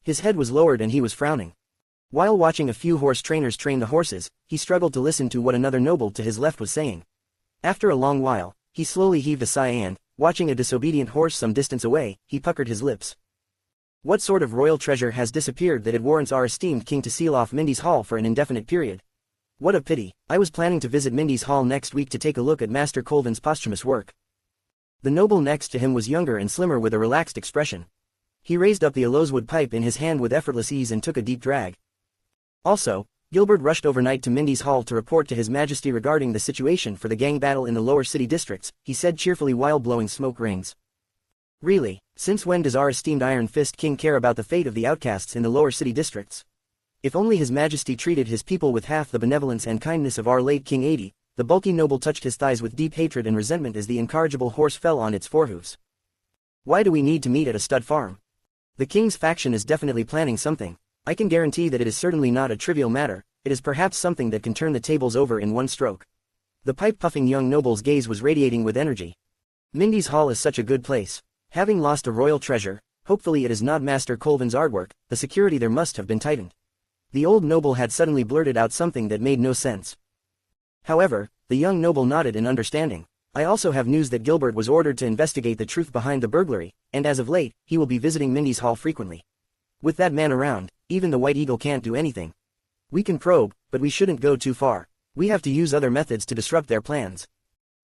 His head was lowered and he was frowning. While watching a few horse trainers train the horses, he struggled to listen to what another noble to his left was saying. After a long while, he slowly heaved a sigh and, watching a disobedient horse some distance away, he puckered his lips. What sort of royal treasure has disappeared that it warrants our esteemed king to seal off Mindy's Hall for an indefinite period? What a pity, I was planning to visit Mindy's Hall next week to take a look at Master Colvin's posthumous work. The noble next to him was younger and slimmer with a relaxed expression. He raised up the aloeswood pipe in his hand with effortless ease and took a deep drag. Also, Gilbert rushed overnight to Mindy's Hall to report to His Majesty regarding the situation for the gang battle in the lower city districts, he said cheerfully while blowing smoke rings. Really, since when does our esteemed Iron Fist King care about the fate of the outcasts in the lower city districts? If only His Majesty treated his people with half the benevolence and kindness of our late King 80, the bulky noble touched his thighs with deep hatred and resentment as the incorrigible horse fell on its forehoofs. Why do we need to meet at a stud farm? The king's faction is definitely planning something. I can guarantee that it is certainly not a trivial matter, it is perhaps something that can turn the tables over in one stroke. The pipe-puffing young noble's gaze was radiating with energy. Mindy's Hall is such a good place. Having lost a royal treasure, hopefully it is not Master Colvin's artwork, the security there must have been tightened. The old noble had suddenly blurted out something that made no sense. However, the young noble nodded in understanding. I also have news that Gilbert was ordered to investigate the truth behind the burglary, and as of late, he will be visiting Mindy's Hall frequently. With that man around, even the White Eagle can't do anything. We can probe, but we shouldn't go too far. We have to use other methods to disrupt their plans.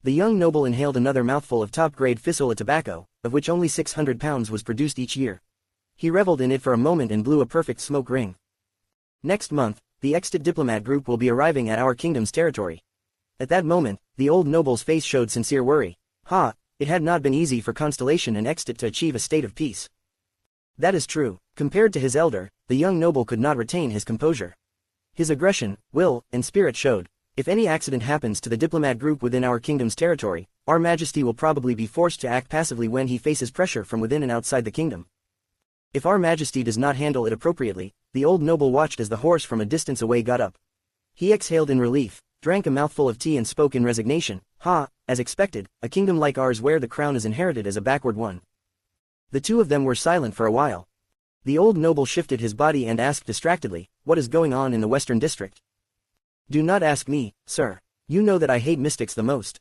The young noble inhaled another mouthful of top-grade Fisola tobacco, of which only 600 pounds was produced each year. He reveled in it for a moment and blew a perfect smoke ring. Next month, the Extit diplomat group will be arriving at our kingdom's territory. At that moment, the old noble's face showed sincere worry. It had not been easy for Constellation and Extit to achieve a state of peace. That is true. Compared to his elder, the young noble could not retain his composure. His aggression, will, and spirit showed. If any accident happens to the diplomat group within our kingdom's territory, our Majesty will probably be forced to act passively when he faces pressure from within and outside the kingdom. If our Majesty does not handle it appropriately, the old noble watched as the horse from a distance away got up. He exhaled in relief, drank a mouthful of tea and spoke in resignation. At as expected, a kingdom like ours where the crown is inherited as a backward one. The two of them were silent for a while. The old noble shifted his body and asked distractedly, "What is going on in the Western District?" "Do not ask me, sir. You know that I hate mystics the most."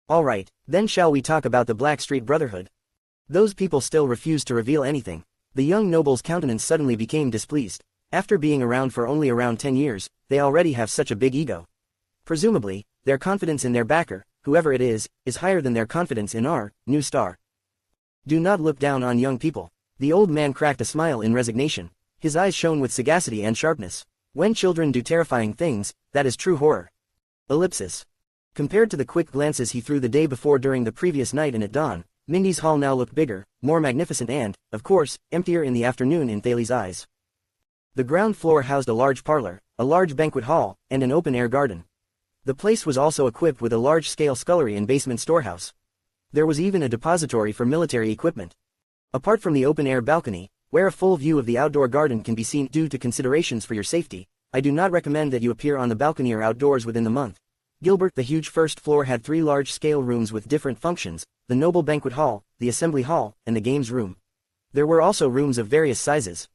"All right, then shall we talk about the Black Street Brotherhood?" Those people still refused to reveal anything. The young noble's countenance suddenly became displeased. After being around for only around 10 years, they already have such a big ego. Presumably, their confidence in their backer, whoever it is higher than their confidence in our new star. "Do not look down on young people." The old man cracked a smile in resignation. His eyes shone with sagacity and sharpness. "When children do terrifying things, that is true horror." Ellipsis. Compared to the quick glances he threw the day before during the previous night and at dawn, Mindy's hall now looked bigger, more magnificent and, of course, emptier in the afternoon in Thales' eyes. The ground floor housed a large parlor, a large banquet hall, and an open-air garden. The place was also equipped with a large-scale scullery and basement storehouse. There was even a depository for military equipment. Apart from the open-air balcony, where a full view of the outdoor garden can be seen due to considerations for your safety, I do not recommend that you appear on the balcony or outdoors within the month. Gilbert, the huge first floor had 3 large-scale rooms with different functions, the noble banquet hall, the assembly hall, and the games room. There were also rooms of various sizes.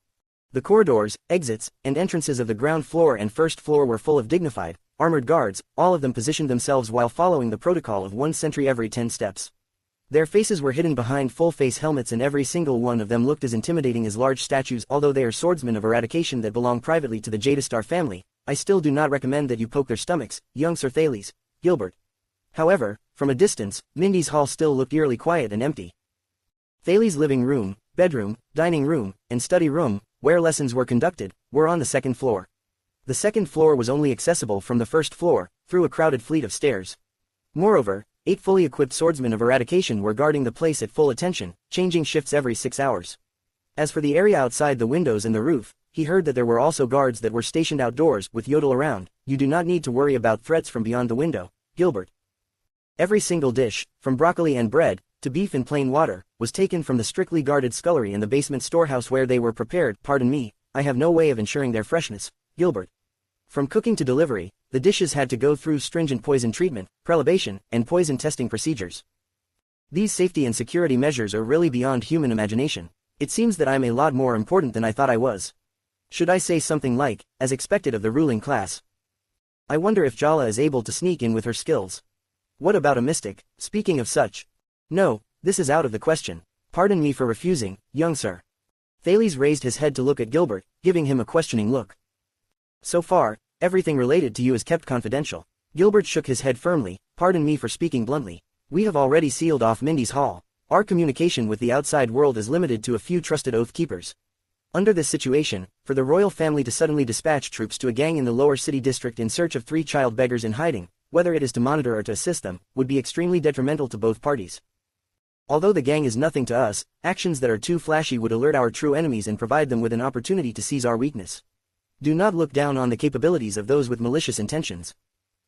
The corridors, exits, and entrances of the ground floor and first floor were full of dignified, armored guards, all of them positioned themselves while following the protocol of 1 sentry every 10 steps. Their faces were hidden behind full-face helmets and every single one of them looked as intimidating as large statues. Although they are swordsmen of eradication that belong privately to the Jadastar family, I still do not recommend that you poke their stomachs, young Sir Thales, Gilbert. However, from a distance, Mindy's hall still looked eerily quiet and empty. Thales' living room, bedroom, dining room, and study room, where lessons were conducted, were on the second floor. The second floor was only accessible from the first floor, through a crowded fleet of stairs. Moreover, 8 fully equipped swordsmen of eradication were guarding the place at full attention, changing shifts every 6 hours. As for the area outside the windows and the roof, he heard that there were also guards that were stationed outdoors with Yodel around. "You do not need to worry about threats from beyond the window, Gilbert." Every single dish, from broccoli and bread, to beef and plain water, was taken from the strictly guarded scullery in the basement storehouse where they were prepared. "Pardon me, I have no way of ensuring their freshness, Gilbert." From cooking to delivery, the dishes had to go through stringent poison treatment, prelibation, and poison testing procedures. These safety and security measures are really beyond human imagination. It seems that I'm a lot more important than I thought I was. Should I say something like, as expected of the ruling class? I wonder if Jala is able to sneak in with her skills. What about a mystic? Speaking of such. No, this is out of the question. Pardon me for refusing, young sir. Thales raised his head to look at Gilbert, giving him a questioning look. So far, everything related to you is kept confidential. Gilbert shook his head firmly. Pardon me for speaking bluntly. We have already sealed off Mindy's hall. Our communication with the outside world is limited to a few trusted oath keepers. Under this situation, for the royal family to suddenly dispatch troops to a gang in the lower city district in search of 3 child beggars in hiding, whether it is to monitor or to assist them, would be extremely detrimental to both parties. Although the gang is nothing to us, actions that are too flashy would alert our true enemies and provide them with an opportunity to seize our weakness. Do not look down on the capabilities of those with malicious intentions.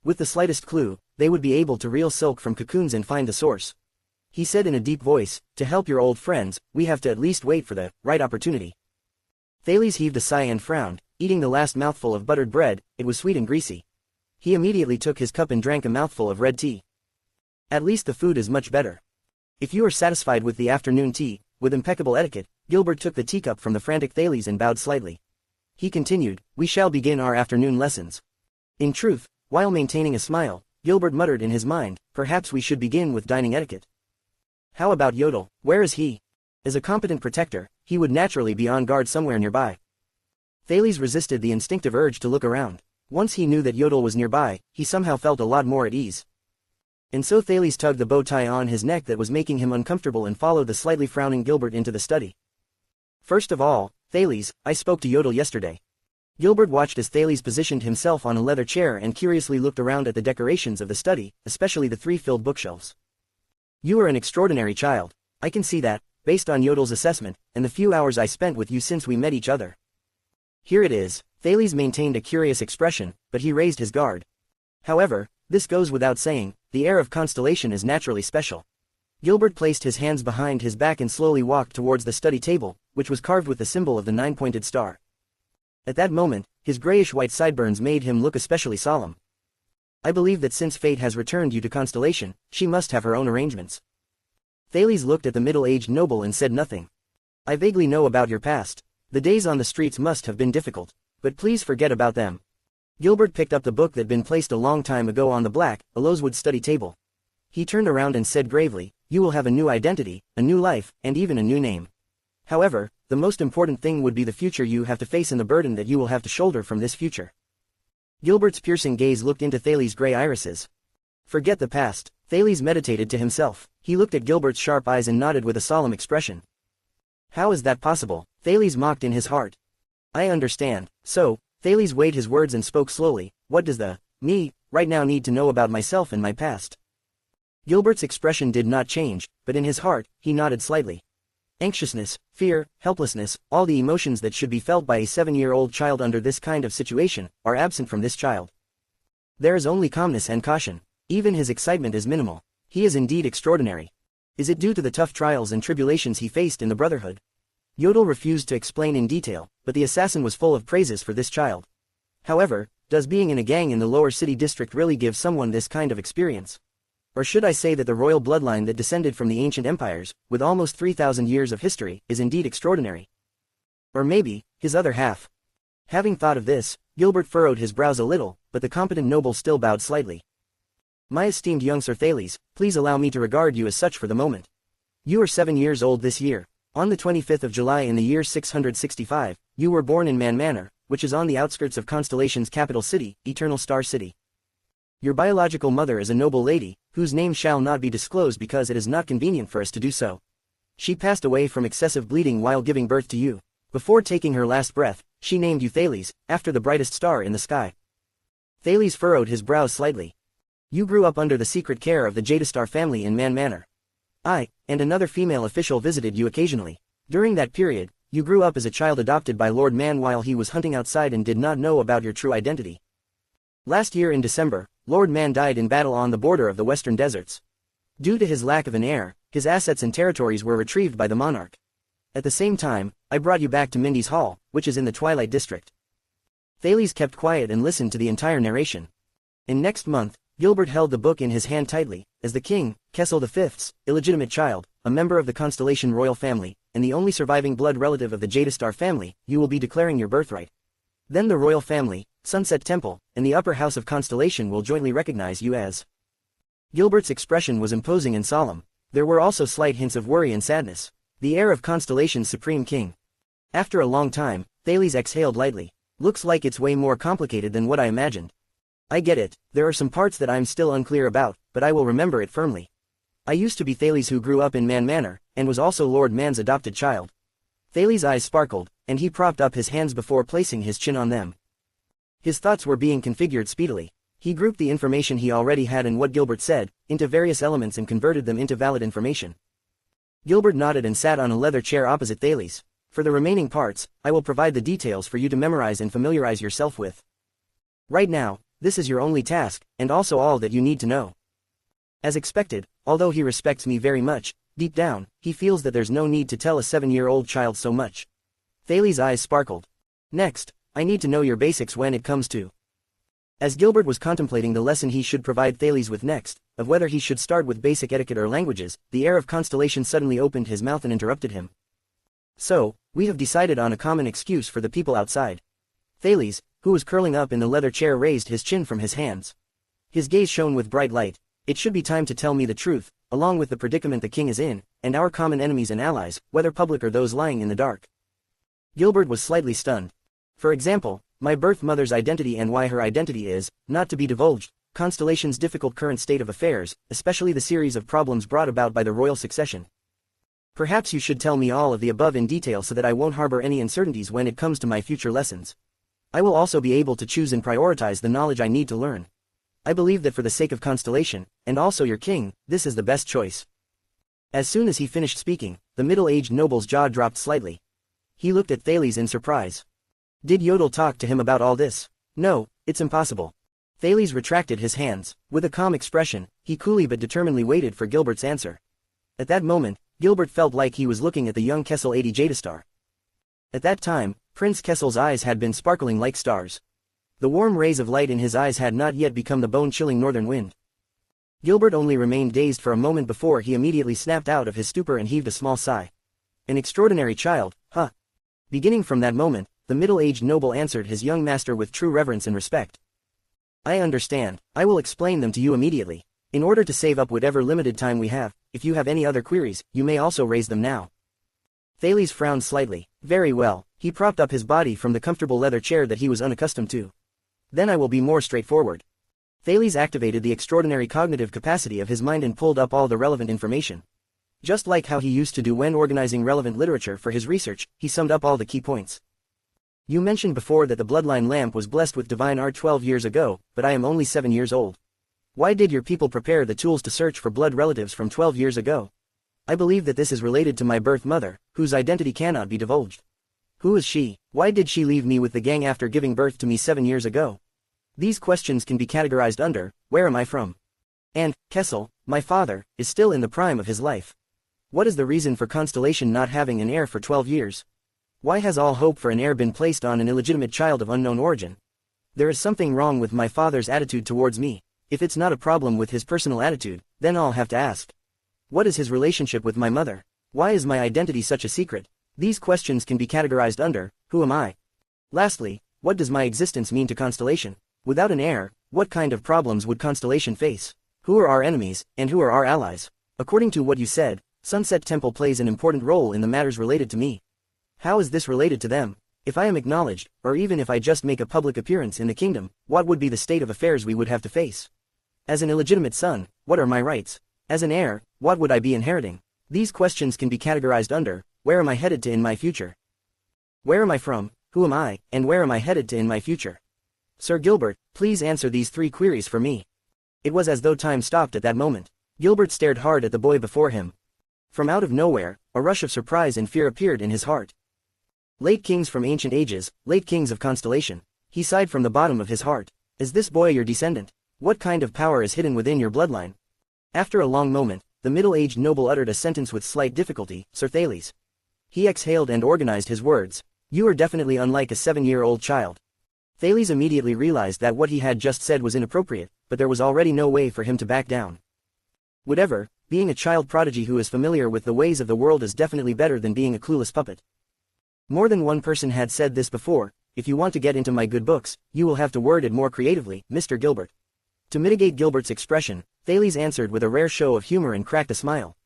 With the slightest clue, they would be able to reel silk from cocoons and find the source. He said in a deep voice, "To help your old friends, we have to at least wait for the right opportunity." Thales heaved a sigh and frowned, eating the last mouthful of buttered bread. It was sweet and greasy. He immediately took his cup and drank a mouthful of red tea. At least the food is much better. If you are satisfied with the afternoon tea, with impeccable etiquette, Gilbert took the teacup from the frantic Thales and bowed slightly. He continued, "We shall begin our afternoon lessons." In truth, while maintaining a smile, Gilbert muttered in his mind, "Perhaps we should begin with dining etiquette." How about Yodel? Where is he? As a competent protector, he would naturally be on guard somewhere nearby. Thales resisted the instinctive urge to look around. Once he knew that Yodel was nearby, he somehow felt a lot more at ease. And so Thales tugged the bow tie on his neck that was making him uncomfortable and followed the slightly frowning Gilbert into the study. "First of all, Thales, I spoke to Yodel yesterday." Gilbert watched as Thales positioned himself on a leather chair and curiously looked around at the decorations of the study, especially the 3 filled bookshelves. "You are an extraordinary child. I can see that, based on Yodel's assessment, and the few hours I spent with you since we met each other." "Here it is." Thales maintained a curious expression, but he raised his guard. "However, this goes without saying, the air of constellation is naturally special." Gilbert placed his hands behind his back and slowly walked towards the study table, which was carved with the symbol of the 9-pointed star. At that moment, his grayish-white sideburns made him look especially solemn. I believe that since fate has returned you to Constellation, she must have her own arrangements. Thales looked at the middle-aged noble and said nothing. I vaguely know about your past. The days on the streets must have been difficult, but please forget about them. Gilbert picked up the book that had been placed a long time ago on the black, Allosewood study table. He turned around and said gravely, you will have a new identity, a new life, and even a new name. However, the most important thing would be the future you have to face and the burden that you will have to shoulder from this future. Gilbert's piercing gaze looked into Thales' gray irises. Forget the past, Thales meditated to himself. He looked at Gilbert's sharp eyes and nodded with a solemn expression. How is that possible? Thales mocked in his heart. I understand. So, Thales weighed his words and spoke slowly, what does me, right now need to know about myself and my past? Gilbert's expression did not change, but in his heart, he nodded slightly. Anxiousness, fear, helplessness, all the emotions that should be felt by a 7-year-old child under this kind of situation, are absent from this child. There is only calmness and caution. Even his excitement is minimal. He is indeed extraordinary. Is it due to the tough trials and tribulations he faced in the Brotherhood? Yodel refused to explain in detail, but the assassin was full of praises for this child. However, does being in a gang in the lower city district really give someone this kind of experience? Or should I say that the royal bloodline that descended from the ancient empires, with almost 3,000 years of history, is indeed extraordinary? Or maybe, his other half. Having thought of this, Gilbert furrowed his brows a little, but the competent noble still bowed slightly. My esteemed young Sir Thales, please allow me to regard you as such for the moment. You are 7 years old this year. On the 25th of July in the year 665, you were born in Man Manor, which is on the outskirts of Constellation's capital city, Eternal Star City. Your biological mother is a noble lady, whose name shall not be disclosed because it is not convenient for us to do so. She passed away from excessive bleeding while giving birth to you. Before taking her last breath, she named you Thales, after the brightest star in the sky. Thales furrowed his brows slightly. You grew up under the secret care of the Jadestar family in Man Manor. I, and another female official visited you occasionally. During that period, you grew up as a child adopted by Lord Man while he was hunting outside and did not know about your true identity. Last year in December, Lord Man died in battle on the border of the western deserts. Due to his lack of an heir, his assets and territories were retrieved by the monarch. At the same time, I brought you back to Mindy's Hall, which is in the Twilight District. Thales kept quiet and listened to the entire narration. In next month, Gilbert held the book in his hand tightly, as the king, Kessel V's, illegitimate child, a member of the Constellation royal family, and the only surviving blood relative of the Jadestar family, you will be declaring your birthright. Then the royal family, Sunset Temple, and the upper house of Constellation will jointly recognize you as. Gilbert's expression was imposing and solemn. There were also slight hints of worry and sadness. The heir of Constellation's supreme king. After a long time, Thales exhaled lightly. Looks like it's way more complicated than what I imagined. I get it, there are some parts that I'm still unclear about, but I will remember it firmly. I used to be Thales who grew up in Man Manor, and was also Lord Man's adopted child. Thales' eyes sparkled, and he propped up his hands before placing his chin on them. His thoughts were being configured speedily. He grouped the information he already had and what Gilbert said, into various elements and converted them into valid information. Gilbert nodded and sat on a leather chair opposite Thales. For the remaining parts, I will provide the details for you to memorize and familiarize yourself with. Right now, this is your only task, and also all that you need to know. As expected, although he respects me very much, deep down, he feels that there's no need to tell a 7-year-old child so much. Thales' eyes sparkled. Next, I need to know your basics when it comes to. As Gilbert was contemplating the lesson he should provide Thales with next, of whether he should start with basic etiquette or languages, the heir of Constellation suddenly opened his mouth and interrupted him. So, we have decided on a common excuse for the people outside. Thales, who was curling up in the leather chair, raised his chin from his hands. His gaze shone with bright light. It should be time to tell me the truth, along with the predicament the king is in, and our common enemies and allies, whether public or those lying in the dark. Gilbert was slightly stunned. For example, my birth mother's identity and why her identity is, not to be divulged, Constellation's difficult current state of affairs, especially the series of problems brought about by the royal succession. Perhaps you should tell me all of the above in detail so that I won't harbor any uncertainties when it comes to my future lessons. I will also be able to choose and prioritize the knowledge I need to learn. I believe that for the sake of Constellation, and also your king, this is the best choice. As soon as he finished speaking, the middle-aged noble's jaw dropped slightly. He looked at Thales in surprise. Did Yodel talk to him about all this? No, it's impossible. Thales retracted his hands. With a calm expression, he coolly but determinedly waited for Gilbert's answer. At that moment, Gilbert felt like he was looking at the young Kessel 80 Jadestar. At that time, Prince Kessel's eyes had been sparkling like stars. The warm rays of light in his eyes had not yet become the bone-chilling northern wind. Gilbert only remained dazed for a moment before he immediately snapped out of his stupor and heaved a small sigh. An extraordinary child, huh? Beginning from that moment, the middle-aged noble answered his young master with true reverence and respect. I understand. I will explain them to you immediately. In order to save up whatever limited time we have, if you have any other queries, you may also raise them now. Thales frowned slightly. Very well. He propped up his body from the comfortable leather chair that he was unaccustomed to. Then I will be more straightforward. Thales activated the extraordinary cognitive capacity of his mind and pulled up all the relevant information. Just like how he used to do when organizing relevant literature for his research, he summed up all the key points. You mentioned before that the bloodline lamp was blessed with divine art 12 years ago, but I am only 7 years old. Why did your people prepare the tools to search for blood relatives from 12 years ago? I believe that this is related to my birth mother, whose identity cannot be divulged. Who is she? Why did she leave me with the gang after giving birth to me 7 years ago? These questions can be categorized under, where am I from? And, Kessel, my father, is still in the prime of his life. What is the reason for Constellation not having an heir for 12 years? Why has all hope for an heir been placed on an illegitimate child of unknown origin? There is something wrong with my father's attitude towards me. If it's not a problem with his personal attitude, then I'll have to ask. What is his relationship with my mother? Why is my identity such a secret? These questions can be categorized under, who am I? Lastly, what does my existence mean to Constellation? Without an heir, what kind of problems would Constellation face? Who are our enemies, and who are our allies? According to what you said, Sunset Temple plays an important role in the matters related to me. How is this related to them? If I am acknowledged, or even if I just make a public appearance in the kingdom, what would be the state of affairs we would have to face? As an illegitimate son, what are my rights? As an heir, what would I be inheriting? These questions can be categorized under, where am I headed to in my future? Where am I from, who am I, and where am I headed to in my future? Sir Gilbert, please answer these 3 queries for me. It was as though time stopped at that moment. Gilbert stared hard at the boy before him. From out of nowhere, a rush of surprise and fear appeared in his heart. Late kings from ancient ages, late kings of Constellation. He sighed from the bottom of his heart. Is this boy your descendant? What kind of power is hidden within your bloodline? After a long moment, the middle-aged noble uttered a sentence with slight difficulty, Sir Thales. He exhaled and organized his words. You are definitely unlike a 7-year-old child. Thales immediately realized that what he had just said was inappropriate, but there was already no way for him to back down. Whatever, being a child prodigy who is familiar with the ways of the world is definitely better than being a clueless puppet. More than one person had said this before, if you want to get into my good books, you will have to word it more creatively, Mr. Gilbert. To mitigate Gilbert's expression, Thales answered with a rare show of humor and cracked a smile.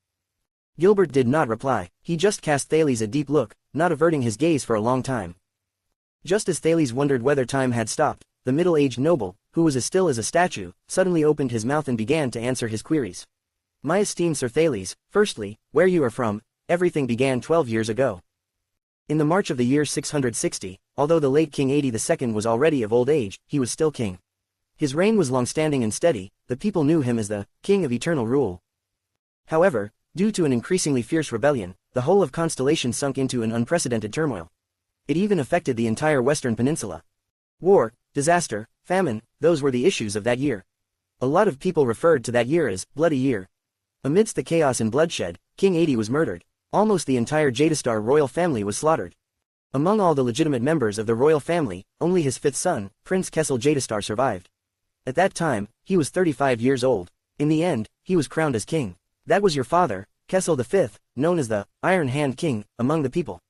Gilbert did not reply, he just cast Thales a deep look, not averting his gaze for a long time. Just as Thales wondered whether time had stopped, the middle-aged noble, who was as still as a statue, suddenly opened his mouth and began to answer his queries. My esteemed Sir Thales, firstly, where you are from, everything began 12 years ago. In the March of the year 660, although the late King Adi II was already of old age, he was still king. His reign was long-standing and steady, the people knew him as the king of eternal rule. However, due to an increasingly fierce rebellion, the whole of Constellation sunk into an unprecedented turmoil. It even affected the entire Western Peninsula. War, disaster, famine, those were the issues of that year. A lot of people referred to that year as Bloody Year. Amidst the chaos and bloodshed, King Adi was murdered. Almost the entire Jadastar royal family was slaughtered. Among all the legitimate members of the royal family, only his 5th son, Prince Kessel Jadastar survived. At that time, he was 35 years old. In the end, he was crowned as king. That was your father, Kessel V, known as the Iron Hand King, among the people.